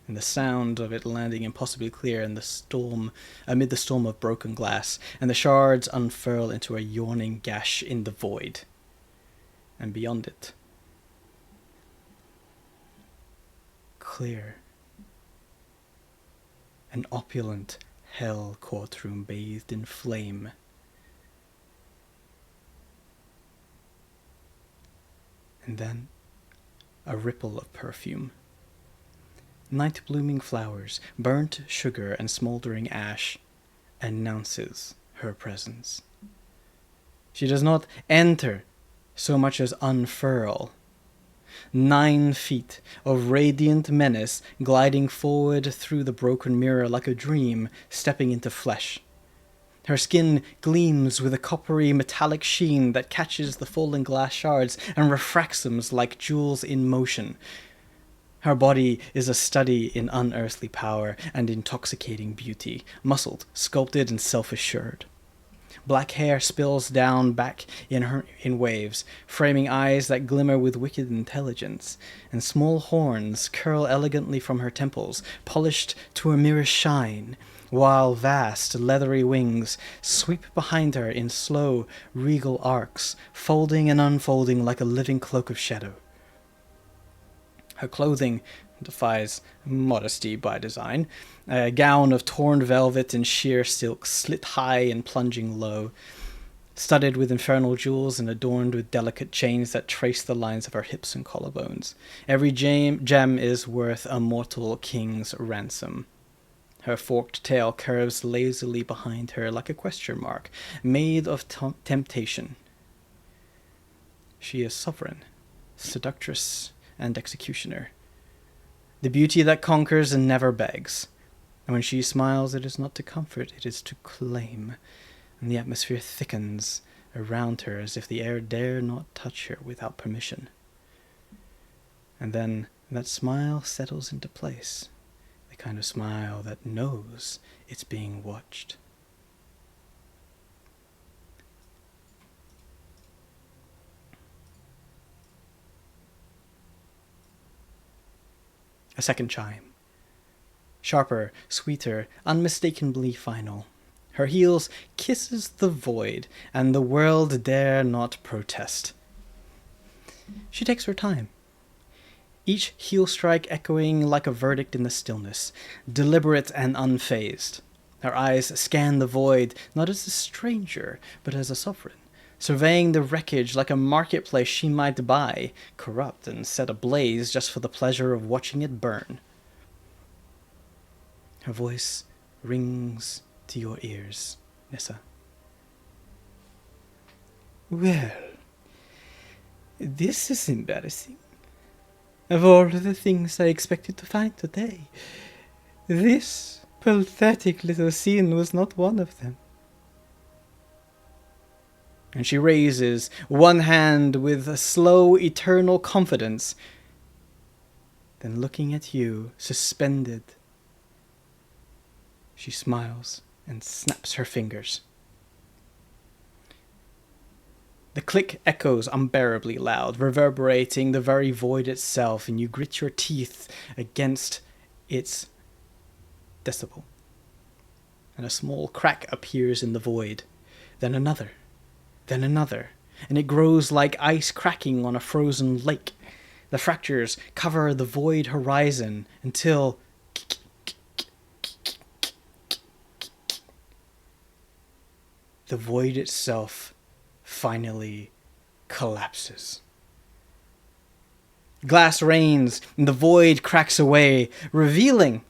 and the sound of it landing impossibly clear in the storm, amid the storm of broken glass, and the shards unfurl into a yawning gash in the void, and beyond it, clear, an opulent hell courtroom bathed in flame. And then, a ripple of perfume. Night-blooming flowers, burnt sugar, and smoldering ash announces her presence. She does not enter so much as unfurl. 9 feet of radiant menace gliding forward through the broken mirror like a dream stepping into flesh. Her skin gleams with a coppery metallic sheen that catches the falling glass shards and refracts them like jewels in motion. Her body is a study in unearthly power and intoxicating beauty, muscled, sculpted, and self-assured. Black hair spills down back in waves, framing eyes that glimmer with wicked intelligence, and small horns curl elegantly from her temples, polished to a mirror shine, while vast, leathery wings sweep behind her in slow, regal arcs, folding and unfolding like a living cloak of shadow. Her clothing defies modesty by design. A gown of torn velvet and sheer silk, slit high and plunging low, studded with infernal jewels and adorned with delicate chains that trace the lines of her hips and collarbones. Every gem is worth a mortal king's ransom. Her forked tail curves lazily behind her like a question mark, made of temptation. She is sovereign, seductress, and executioner. The beauty that conquers and never begs. And when she smiles, it is not to comfort, it is to claim. And the atmosphere thickens around her as if the air dare not touch her without permission. And then that smile settles into place. The kind of smile that knows it's being watched. A second chime. Sharper, sweeter, unmistakably final. Her heels kisses the void, and the world dare not protest. She takes her time. Each heel strike echoing like a verdict in the stillness, deliberate and unfazed. Her eyes scan the void, not as a stranger, but as a sovereign, surveying the wreckage like a marketplace she might buy, corrupt and set ablaze just for the pleasure of watching it burn. Her voice rings to your ears, Nissa. Well, this is embarrassing. Of all the things I expected to find today, this pathetic little scene was not one of them. And she raises one hand with a slow, eternal confidence, then looking at you, suspended, she smiles and snaps her fingers. The click echoes unbearably loud, reverberating the very void itself, and you grit your teeth against its decibel. And a small crack appears in the void, then another, and it grows like ice cracking on a frozen lake. The fractures cover the void horizon until the void itself finally collapses. Glass rains, and the void cracks away, revealing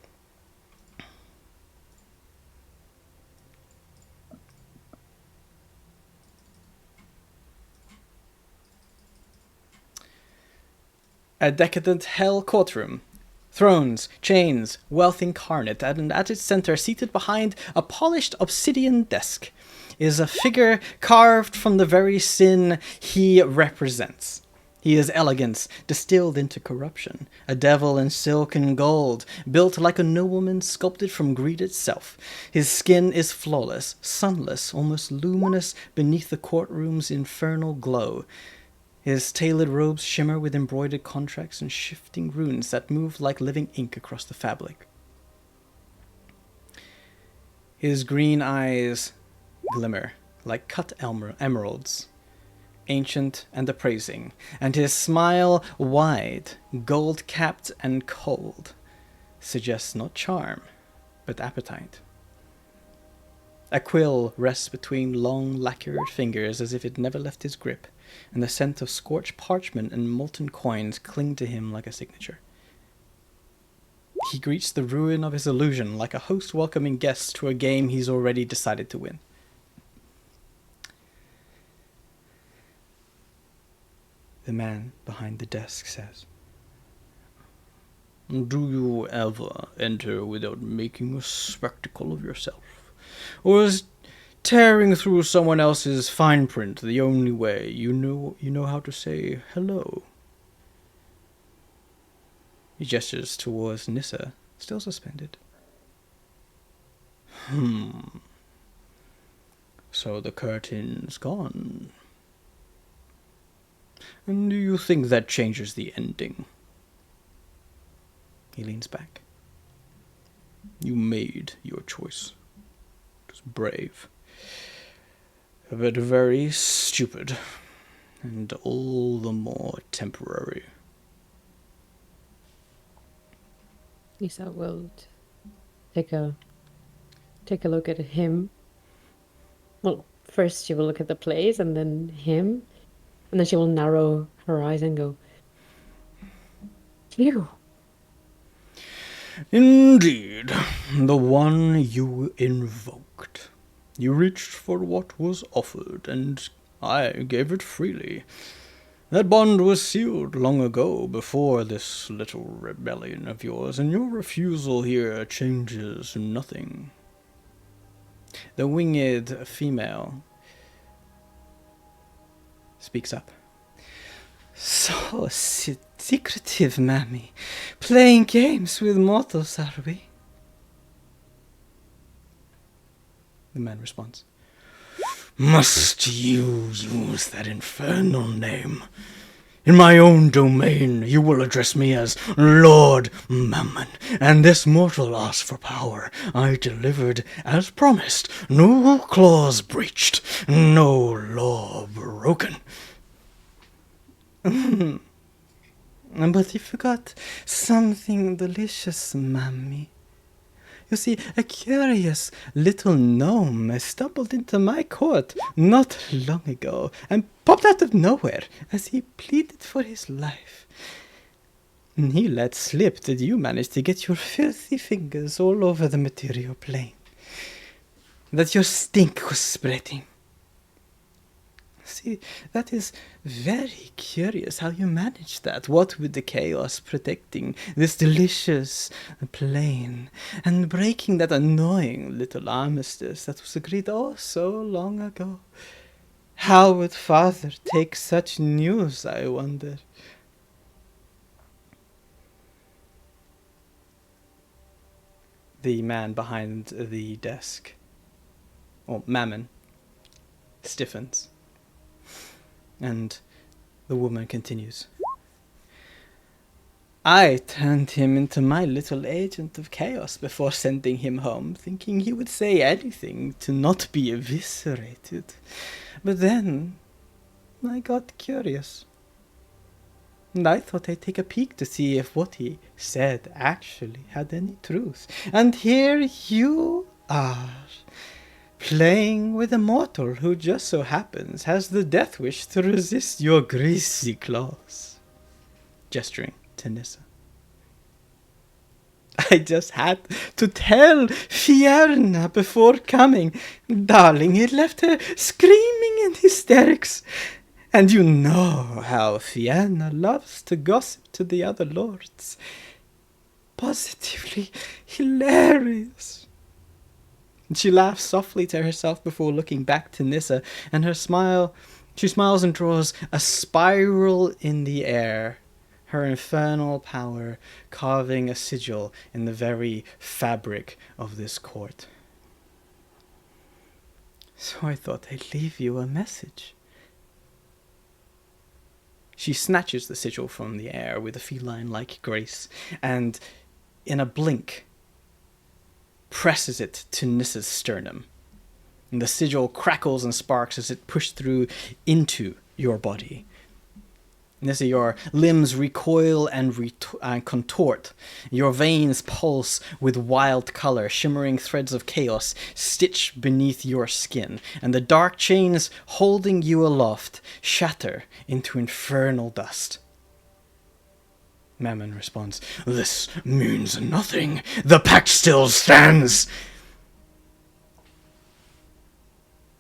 a decadent hell courtroom. Thrones, chains, wealth incarnate, and at its center, seated behind a polished obsidian desk, is a figure carved from the very sin he represents. He is elegance, distilled into corruption, a devil in silk and gold, built like a nobleman sculpted from greed itself. His skin is flawless, sunless, almost luminous beneath the courtroom's infernal glow. His tailored robes shimmer with embroidered contracts and shifting runes that move like living ink across the fabric. His green eyes glimmer like cut emeralds, ancient and appraising, and his smile, wide, gold-capped and cold, suggests not charm, but appetite. A quill rests between long, lacquered fingers as if it never left his grip, and the scent of scorched parchment and molten coins cling to him like a signature. He greets the ruin of his illusion like a host welcoming guests to a game he's already decided to win. The man behind the desk says, "Do you ever enter without making a spectacle of yourself? Or is tearing through someone else's fine print the only way you know how to say hello?" He gestures towards Nissa, still suspended. So the curtain's gone. And do you think that changes the ending? He leans back. You made your choice. It was brave. But very stupid. And all the more temporary. Lisa will take a look at him. Well, first she will look at the place and then him, and then she will narrow her eyes and go, "You." Indeed, the one you invoked. You reached for what was offered, and I gave it freely. That bond was sealed long ago, before this little rebellion of yours, and your refusal here changes nothing. The winged female speaks up. So secretive, mammy. Playing games with mortals, are we? The man responds. Must you use that infernal name? In my own domain, you will address me as Lord Mammon, and this mortal asked for power. I delivered as promised. No clause breached, no law broken. But you forgot something delicious, mammy. You see, a curious little gnome stumbled into my court not long ago and popped out of nowhere as he pleaded for his life. He let slip that you managed to get your filthy fingers all over the material plane, that your stink was spreading. See, that is very curious how you managed that. What with the chaos protecting this delicious plane and breaking that annoying little armistice that was agreed oh so long ago. How would father take such news, I wonder? The man behind the desk, or Mammon, stiffens. And the woman continues. I turned him into my little agent of chaos before sending him home, thinking he would say anything to not be eviscerated. But then I got curious. And I thought I'd take a peek to see if what he said actually had any truth. And here you are, playing with a mortal who just so happens has the death wish to resist your greasy claws. Gesturing to Nissa. I just had to tell Fierna before coming. Darling, it left her screaming in hysterics. And you know how Fierna loves to gossip to the other lords. Positively hilarious. She laughs softly to herself before looking back to Nissa, and she smiles and draws a spiral in the air, her infernal power carving a sigil in the very fabric of this court. So I thought I'd leave you a message. She snatches the sigil from the air with a feline-like grace, and in a blink, presses it to Nissa's sternum. And the sigil crackles and sparks as it pushed through into your body. Nissa, your limbs recoil and contort. Your veins pulse with wild color. Shimmering threads of chaos stitch beneath your skin. And the dark chains holding you aloft shatter into infernal dust. Mammon responds, This means nothing. The pact still stands.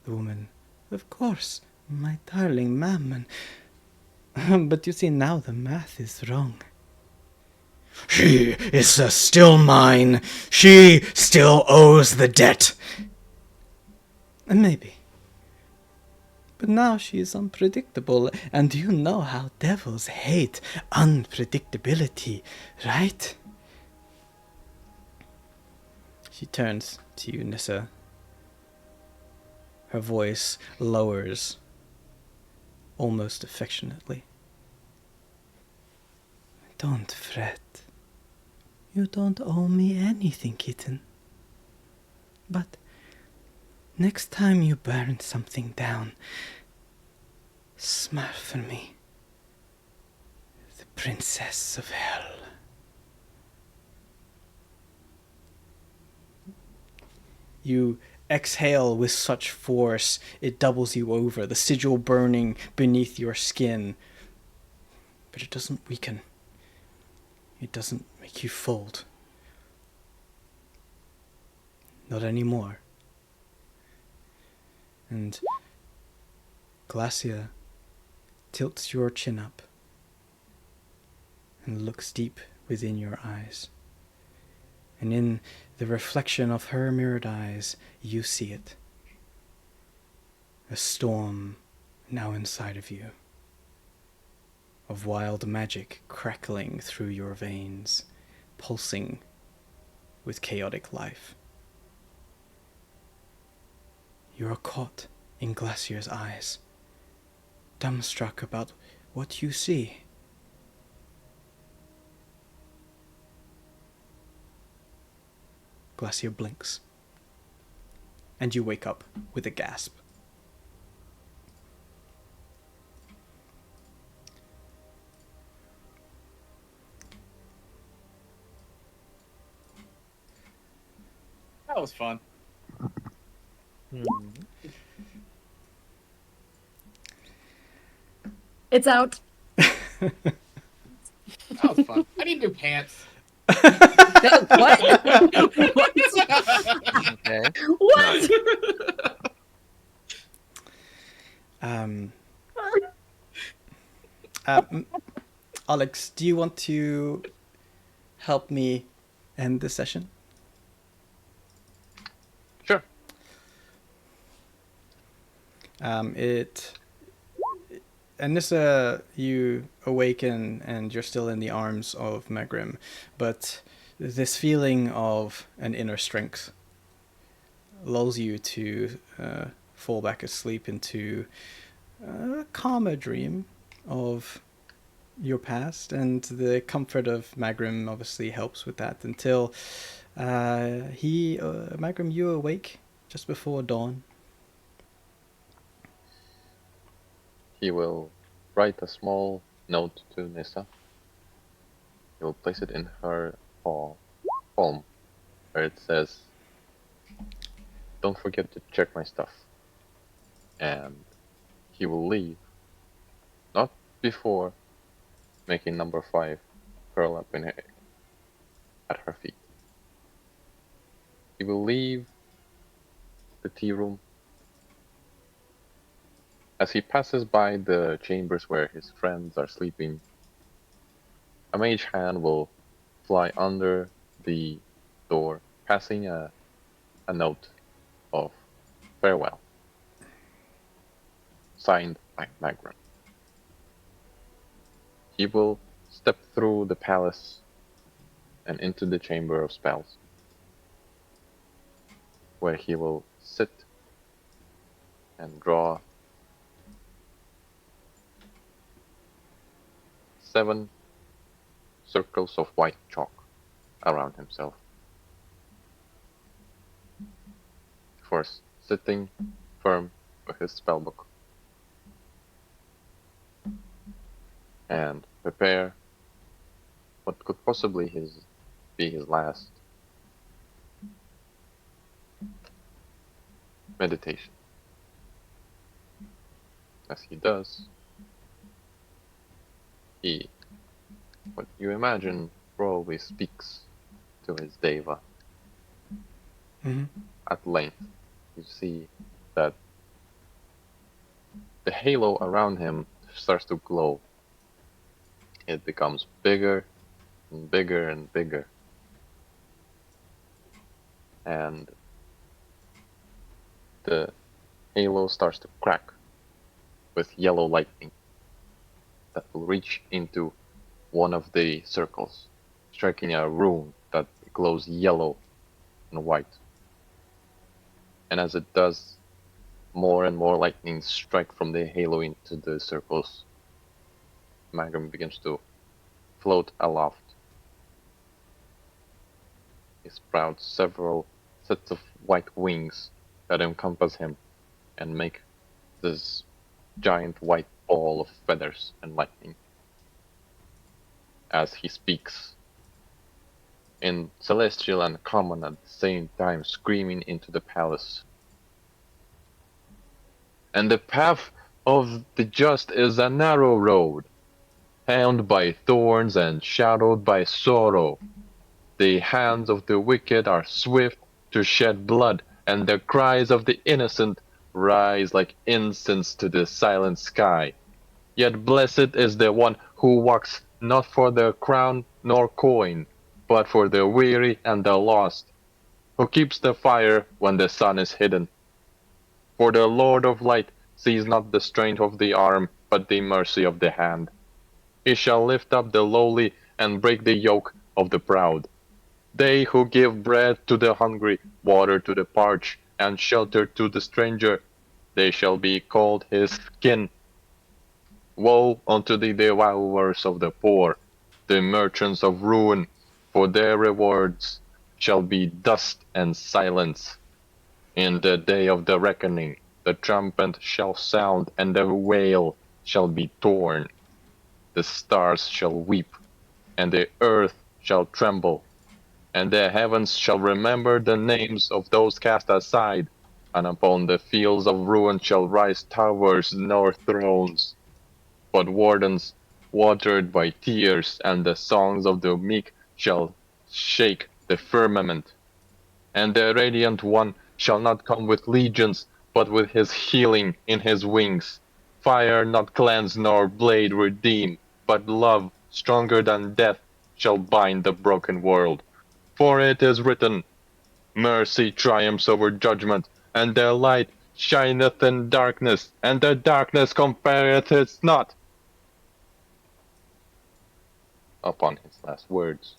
The woman, Of course, my darling Mammon. But you see, now the math is wrong. She is still mine. She still owes the debt. Maybe. But now she is unpredictable, and you know how devils hate unpredictability, right? She turns to you, Nissa. Her voice lowers, almost affectionately. Don't fret. You don't owe me anything, kitten. But next time you burn something down, smile for me. The Princess of Hell. You exhale with such force, it doubles you over, the sigil burning beneath your skin. But it doesn't weaken. It doesn't make you fold. Not anymore. And Glacia tilts your chin up and looks deep within your eyes. And in the reflection of her mirrored eyes, you see it. A storm now inside of you, of wild magic crackling through your veins, pulsing with chaotic life. You are caught in Glacia's eyes, dumbstruck about what you see. Glacia blinks, and you wake up with a gasp. That was fun. It's out. That was fun. I need new pants. What? Okay. What? Alex, do you want to help me end the session? Sure. Anissa, you awaken and you're still in the arms of Megrim, but this feeling of an inner strength lulls you to fall back asleep into a calmer dream of your past, and the comfort of Magrim obviously helps with that until Magrim, you awake just before dawn. He will write a small note to Nissa. He will place it in her palm, where it says, "Don't forget to check my stuff." And he will leave, not before making number 5 curl up at her feet. He will leave the tea room. As he passes by the chambers where his friends are sleeping, a mage hand will fly under the door, passing a note of farewell, signed by Magrim. He will step through the palace and into the Chamber of Spells, where he will sit and draw 7 circles of white chalk around himself. First, sitting firm with his spellbook, and prepare what could possibly be his last meditation. As he does, what you imagine, probably speaks to his Deva. At length, you see that the halo around him starts to glow. It becomes bigger and bigger and bigger. And the halo starts to crack with yellow lightning that will reach into one of the circles, striking a rune that glows yellow and white. And as it does, more and more lightning strike from the halo into the circles. Magrim begins to float aloft. He sprouts several sets of white wings that encompass him and make this giant white ball of feathers and lightning. As he speaks, in celestial and common at the same time, screaming into the palace. And the path of the just is a narrow road, bound by thorns and shadowed by sorrow. The hands of the wicked are swift to shed blood, and the cries of the innocent rise like incense to the silent sky. Yet blessed is the one who walks not for the crown nor coin, but for the weary and the lost, who keeps the fire when the sun is hidden. For the Lord of light sees not the strength of the arm, but the mercy of the hand. He shall lift up the lowly and break the yoke of the proud. They who give bread to the hungry, water to the parched, and shelter to the stranger, they shall be called his kin. Woe unto the devourers of the poor, the merchants of ruin, for their rewards shall be dust and silence. In the day of the reckoning, the trumpet shall sound, and the veil shall be torn. The stars shall weep, and the earth shall tremble, and the heavens shall remember the names of those cast aside, and upon the fields of ruin shall rise towers nor thrones. But wardens, watered by tears, and the songs of the meek shall shake the firmament. And the radiant one shall not come with legions, but with his healing in his wings. Fire not cleanse nor blade redeem, but love, stronger than death, shall bind the broken world. For it is written, Mercy triumphs over judgment, and the light shineth in darkness, and the darkness compareth it not. Upon his last words,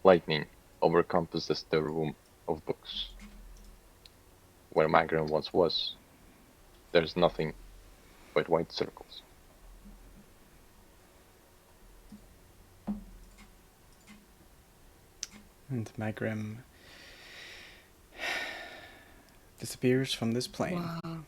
lightning overcompasses the room of books. Where Magran once was, there's nothing but white circles. And Magrim disappears from this plane. Wow.